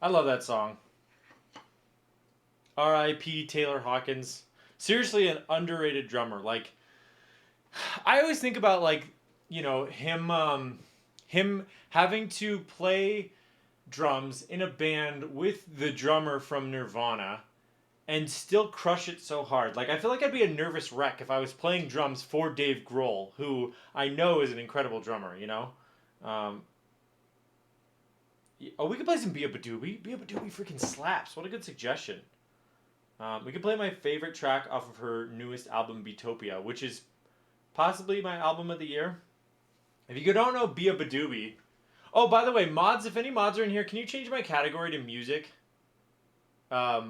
I love that song. R.I.P. Taylor Hawkins. Seriously, an underrated drummer. Like, I always think about, like, you know, him having to play drums in a band with the drummer from Nirvana and still crush it so hard. Like, I feel like I'd be a nervous wreck if I was playing drums for Dave Grohl, who I know is an incredible drummer, you know? Oh, we could play some Bia Badooby. Bia Badooby freaking slaps. What a good suggestion. We could play my favorite track off of her newest album, Beatopia, which is possibly my album of the year. If you don't know Bia Badooby... Oh, by the way, mods, if any mods are in here, can you change my category to music? I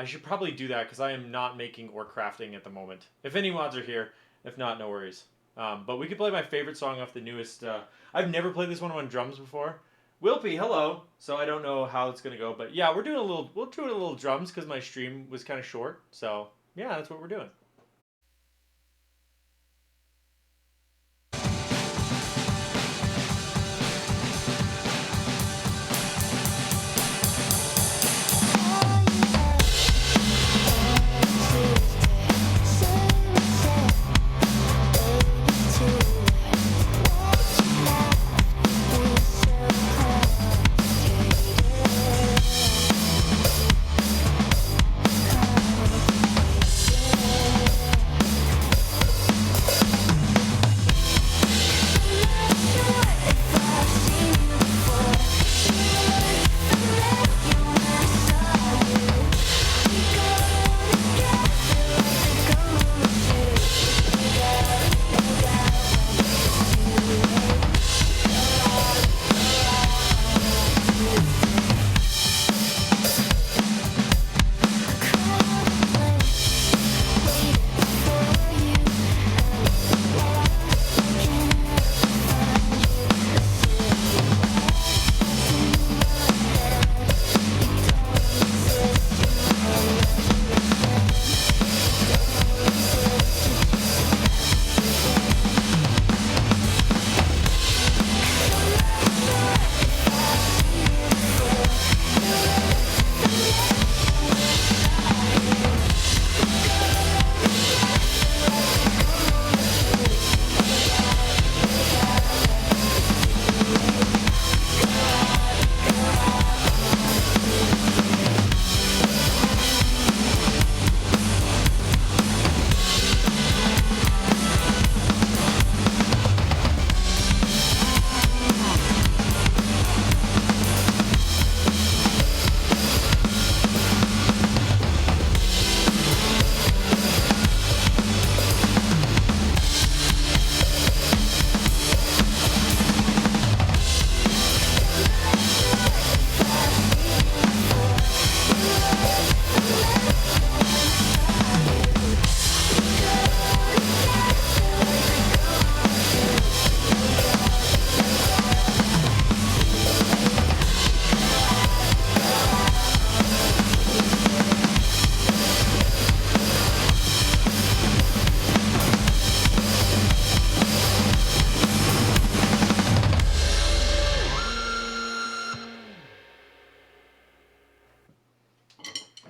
should probably do that because I am not making or crafting at the moment. If any mods are here, if not, no worries. But we could play my favorite song off the newest... I've never played this one on drums before. Wilpy, hello. So I don't know how it's gonna go, but yeah, we'll do a little drums because my stream was kind of short. So yeah, that's what we're doing.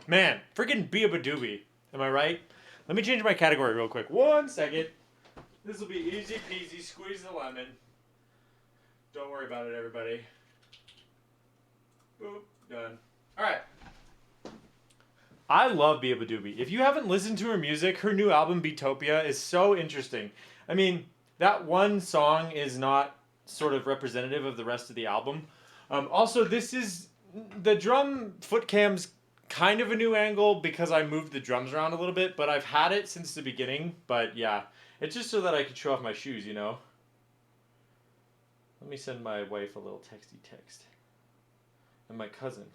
Man, freaking Bia Badooby. Am I right? Let me change my category real quick. 1 second. This will be easy peasy. Squeeze the lemon. Don't worry about it, everybody. Boop. Done. Alright. I love Bia Badooby. If you haven't listened to her music, her new album, Beatopia, is so interesting. I mean, that one song is not sort of representative of the rest of the album. Also, this is... The drum foot cam's kind of a new angle because I moved the drums around a little bit, but I've had it since the beginning. But yeah, it's just so that I could show off my shoes, you know? Let me send my wife a little texty text. And my cousin.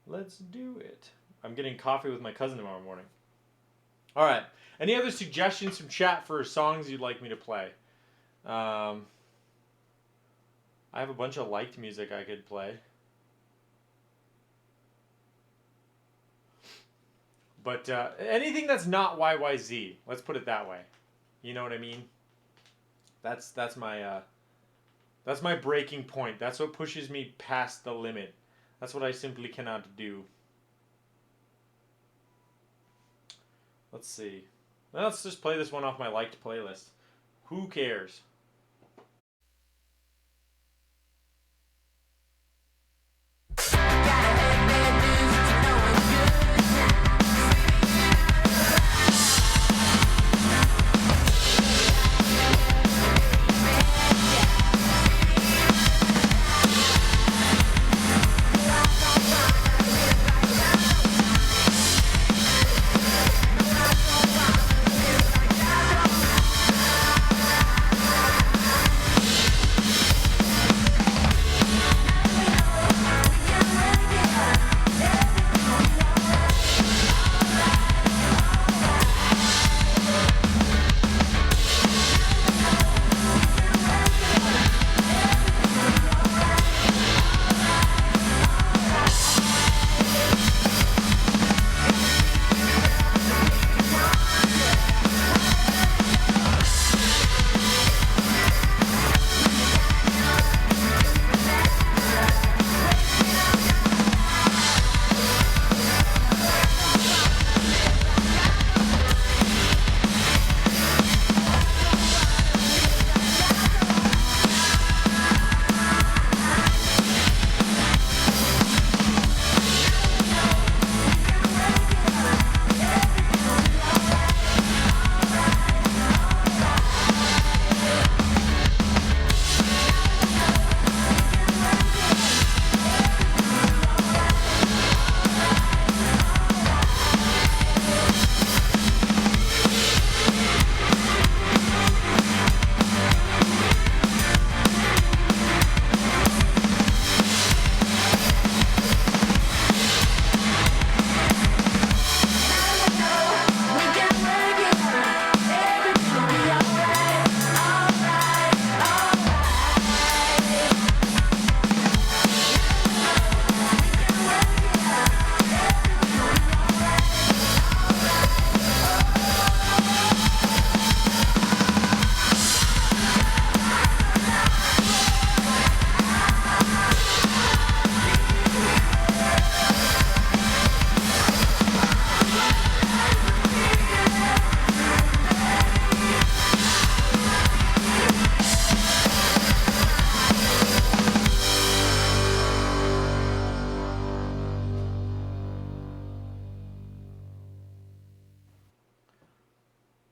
Let's do it. I'm getting coffee with my cousin tomorrow morning. Alright. Any other suggestions from chat for songs you'd like me to play? I have a bunch of liked music I could play. But anything that's not YYZ, let's put it that way. You know what I mean? That's my breaking point. That's what pushes me past the limit. That's what I simply cannot do. Let's see. Let's just play this one off my liked playlist. Who cares?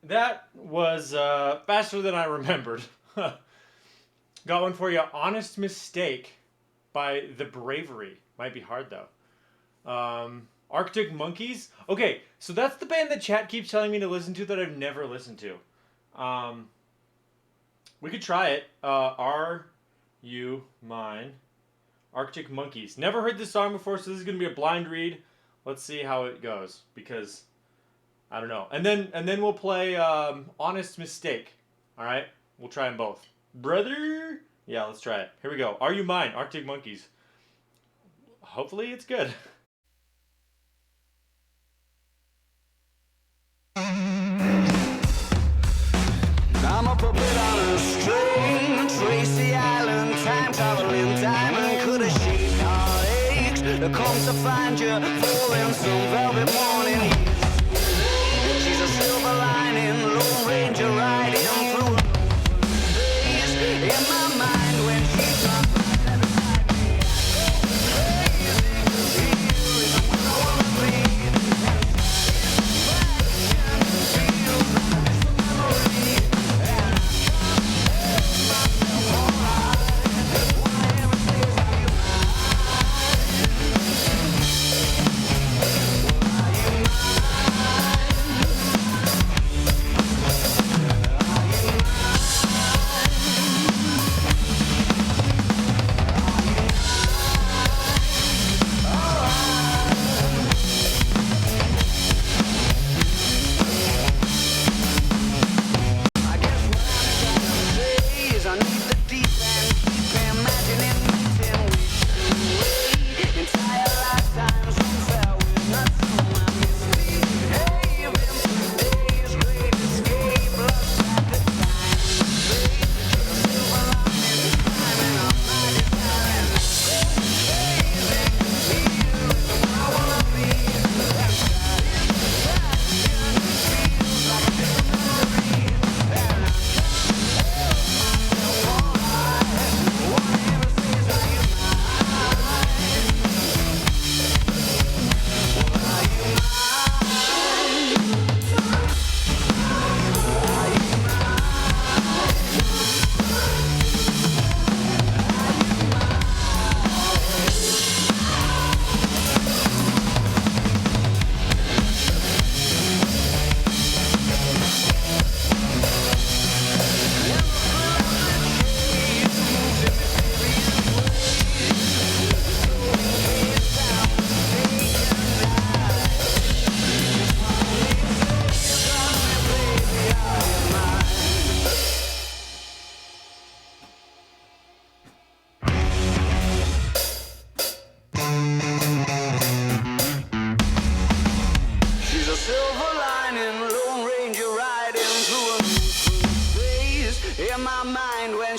That was faster than I remembered. Got one for you. Honest Mistake by The Bravery. Might be hard, though. Arctic Monkeys. Okay, so that's the band that chat keeps telling me to listen to that I've never listened to. We could try it. Are You Mine? Arctic Monkeys. Never heard this song before, so this is going to be a blind read. Let's see how it goes, because I don't know. And then we'll play Honest Mistake. All right? We'll try them both. Brother? Yeah, let's try it. Here we go. Are You Mine? Arctic Monkeys. Hopefully it's good. I'm a puppet on a string, Tracy Island, time traveling diamond, could have shaped heartaches. Come to find you, falling some velvet morning. She's a silver lining, Lone Ranger riding through a in my mind when she's not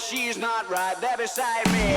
she's not right there beside me.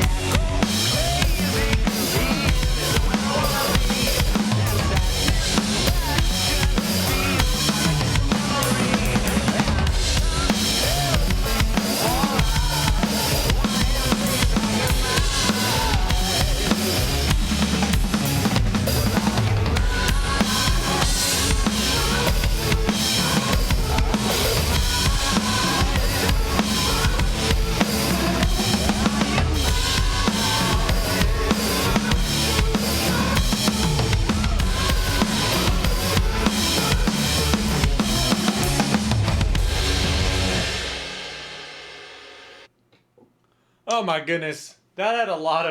Oh my goodness. That had a lot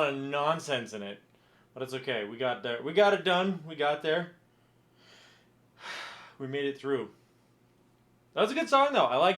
of nonsense in it. But it's okay. We got there. We got it done. We got there. We made it through. That was a good song though. I like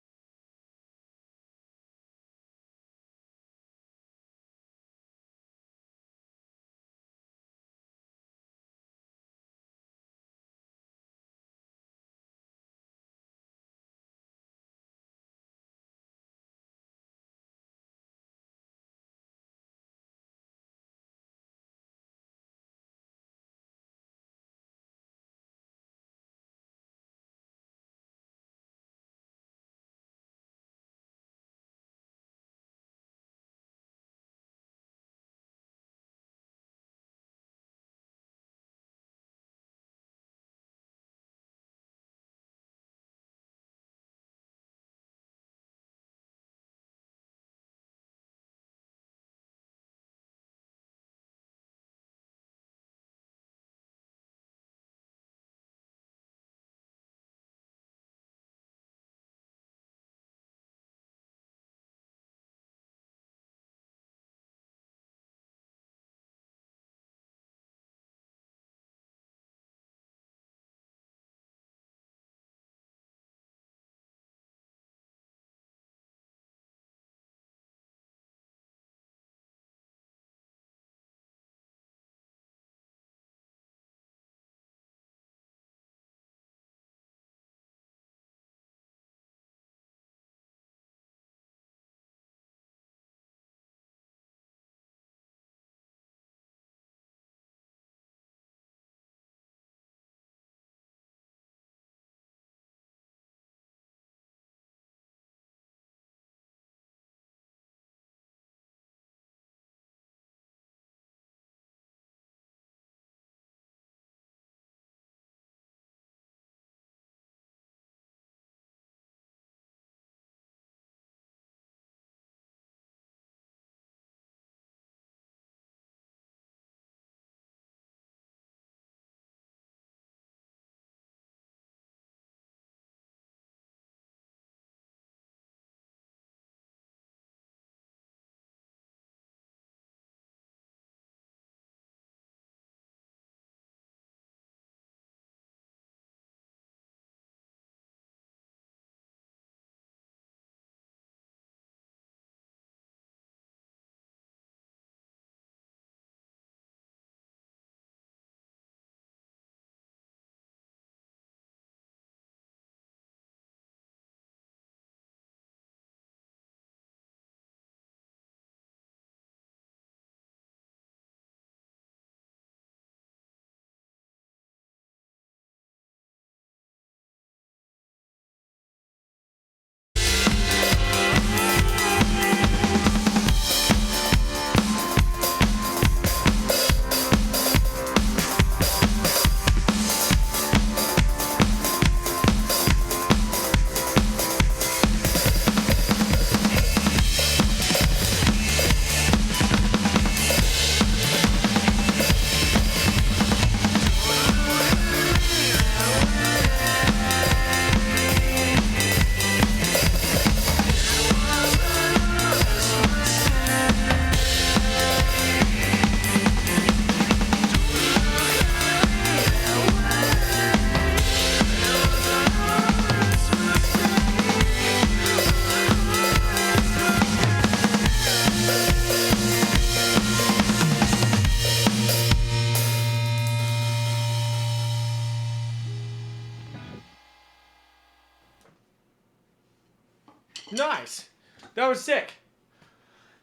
That was sick.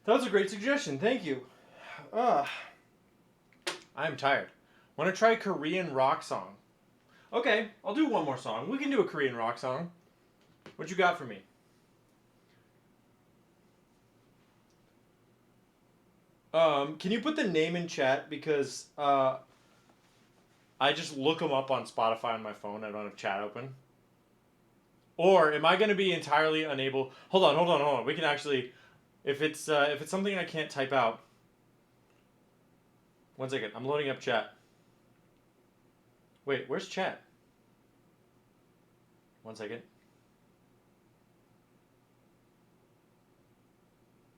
That was a great suggestion. Thank you. I'm tired. Want to try Korean rock song? Okay, I'll do one more song. We can do a Korean rock song. What you got for me? Can you put the name in chat? Because I just look them up on Spotify on my phone. I don't have chat open. Or am I going to be entirely unable? Hold on. We can actually, if it's something I can't type out. 1 second. I'm loading up chat. Wait, where's chat? 1 second.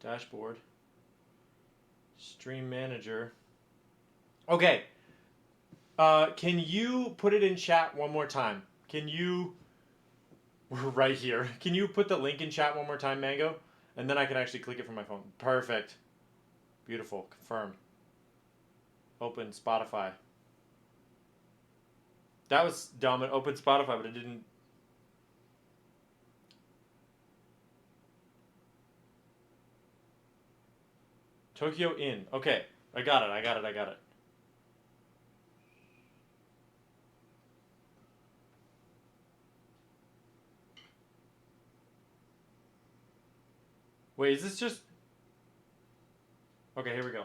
Dashboard. Stream manager. Okay. Can you put it in chat one more time? Can you... We're right here. Can you put the link in chat one more time, Mango? And then I can actually click it from my phone. Perfect. Beautiful. Confirm. Open Spotify. That was dumb. It opened Spotify, but it didn't... Tokyo Inn. Okay. I got it. Wait, is this just... Okay, here we go.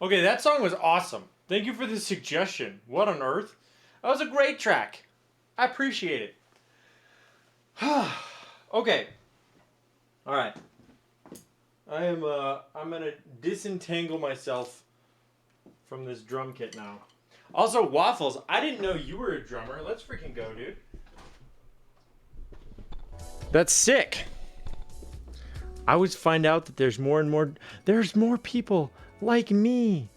Okay, that song was awesome. Thank you for the suggestion. What on earth? That was a great track. I appreciate it. Okay. All right. I'm gonna disentangle myself from this drum kit now. Also, Waffles, I didn't know you were a drummer. Let's freaking go, dude. That's sick. I always find out that there's more people like me.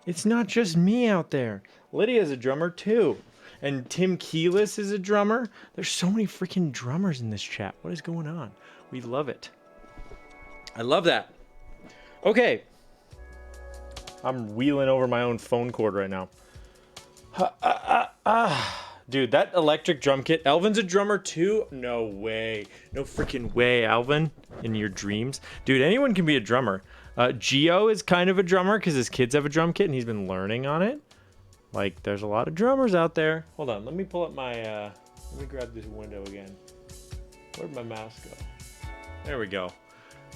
It's not just me out there. Lydia's a drummer too. And Tim Keelis is a drummer. There's so many freaking drummers in this chat. What is going on? We love it. I love that. Okay. I'm wheeling over my own phone cord right now. Dude, that electric drum kit. Elvin's a drummer too? No way. No freaking way, Alvin. In your dreams. Dude, anyone can be a drummer. Gio is kind of a drummer because his kids have a drum kit and he's been learning on it. Like, there's a lot of drummers out there. Hold on, let me pull up my, let me grab this window again. Where'd my mouse go? There we go.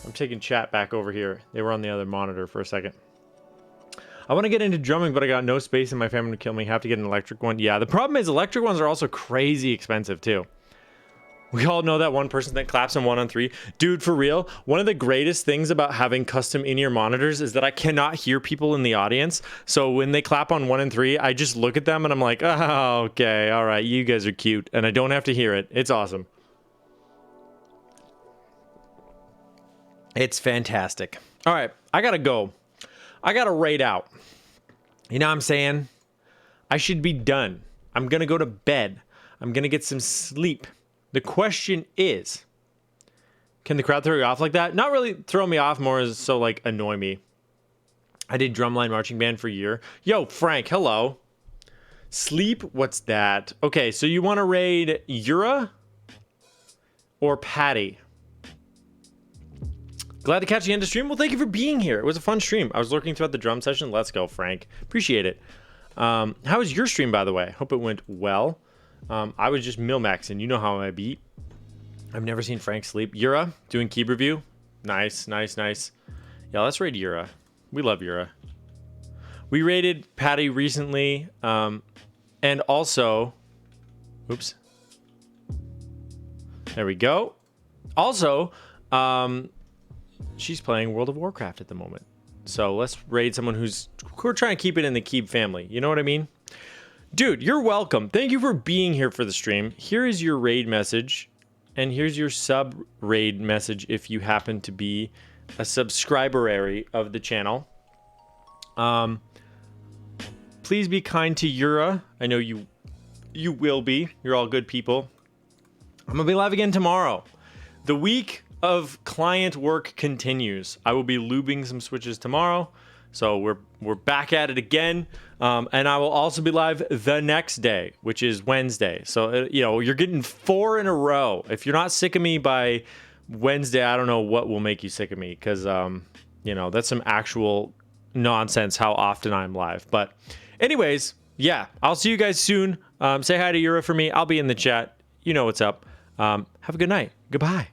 I'm taking chat back over here. They were on the other monitor for a second. I want to get into drumming, but I got no space in my family to kill me. Have to get an electric one. Yeah, the problem is electric ones are also crazy expensive too. We all know that one person that claps on 1 on 3. Dude, for real, one of the greatest things about having custom in-ear monitors is that I cannot hear people in the audience. So when they clap on 1 and 3, I just look at them and I'm like, oh, okay, all right, you guys are cute. And I don't have to hear it. It's awesome. It's fantastic. All right, I gotta go. I gotta raid out. You know what I'm saying? I should be done. I'm gonna go to bed. I'm gonna get some sleep. The question is, can the crowd throw you off like that? Not really throw me off, more as so like annoy me. I did drumline marching band for a year. Yo, Frank, hello. Sleep, what's that? Okay, so you want to raid Yura or Patty? Glad to catch the end of stream. Well, thank you for being here. It was a fun stream. I was lurking throughout the drum session. Let's go, Frank. Appreciate it. How was your stream, by the way? Hope it went well. I was just Millmax, and you know how I beat. I've never seen Frank sleep. Yura, doing key review. Nice, nice, nice. Yeah, let's raid Yura. We love Yura. We raided Patty recently, and also... Oops. There we go. Also, she's playing World of Warcraft at the moment. So let's raid someone we're trying to keep it in the Keeb family. You know what I mean? Dude, you're welcome. Thank you for being here for the stream. Here is your raid message, and here's your sub raid message if you happen to be a subscriberary of the channel. Please be kind to Yura. I know you will be. You're all good people. I'm gonna be live again tomorrow. The week of client work continues. I will be lubing some switches tomorrow. So we're back at it again, and I will also be live the next day, which is Wednesday. So you know, you're getting 4 in a row. If you're not sick of me by Wednesday, I don't know what will make you sick of me, because you know, that's some actual nonsense how often I'm live. But anyways, yeah, I'll see you guys soon. Say hi to Yura for me. I'll be in the chat. You know what's up. Have a good night. Goodbye.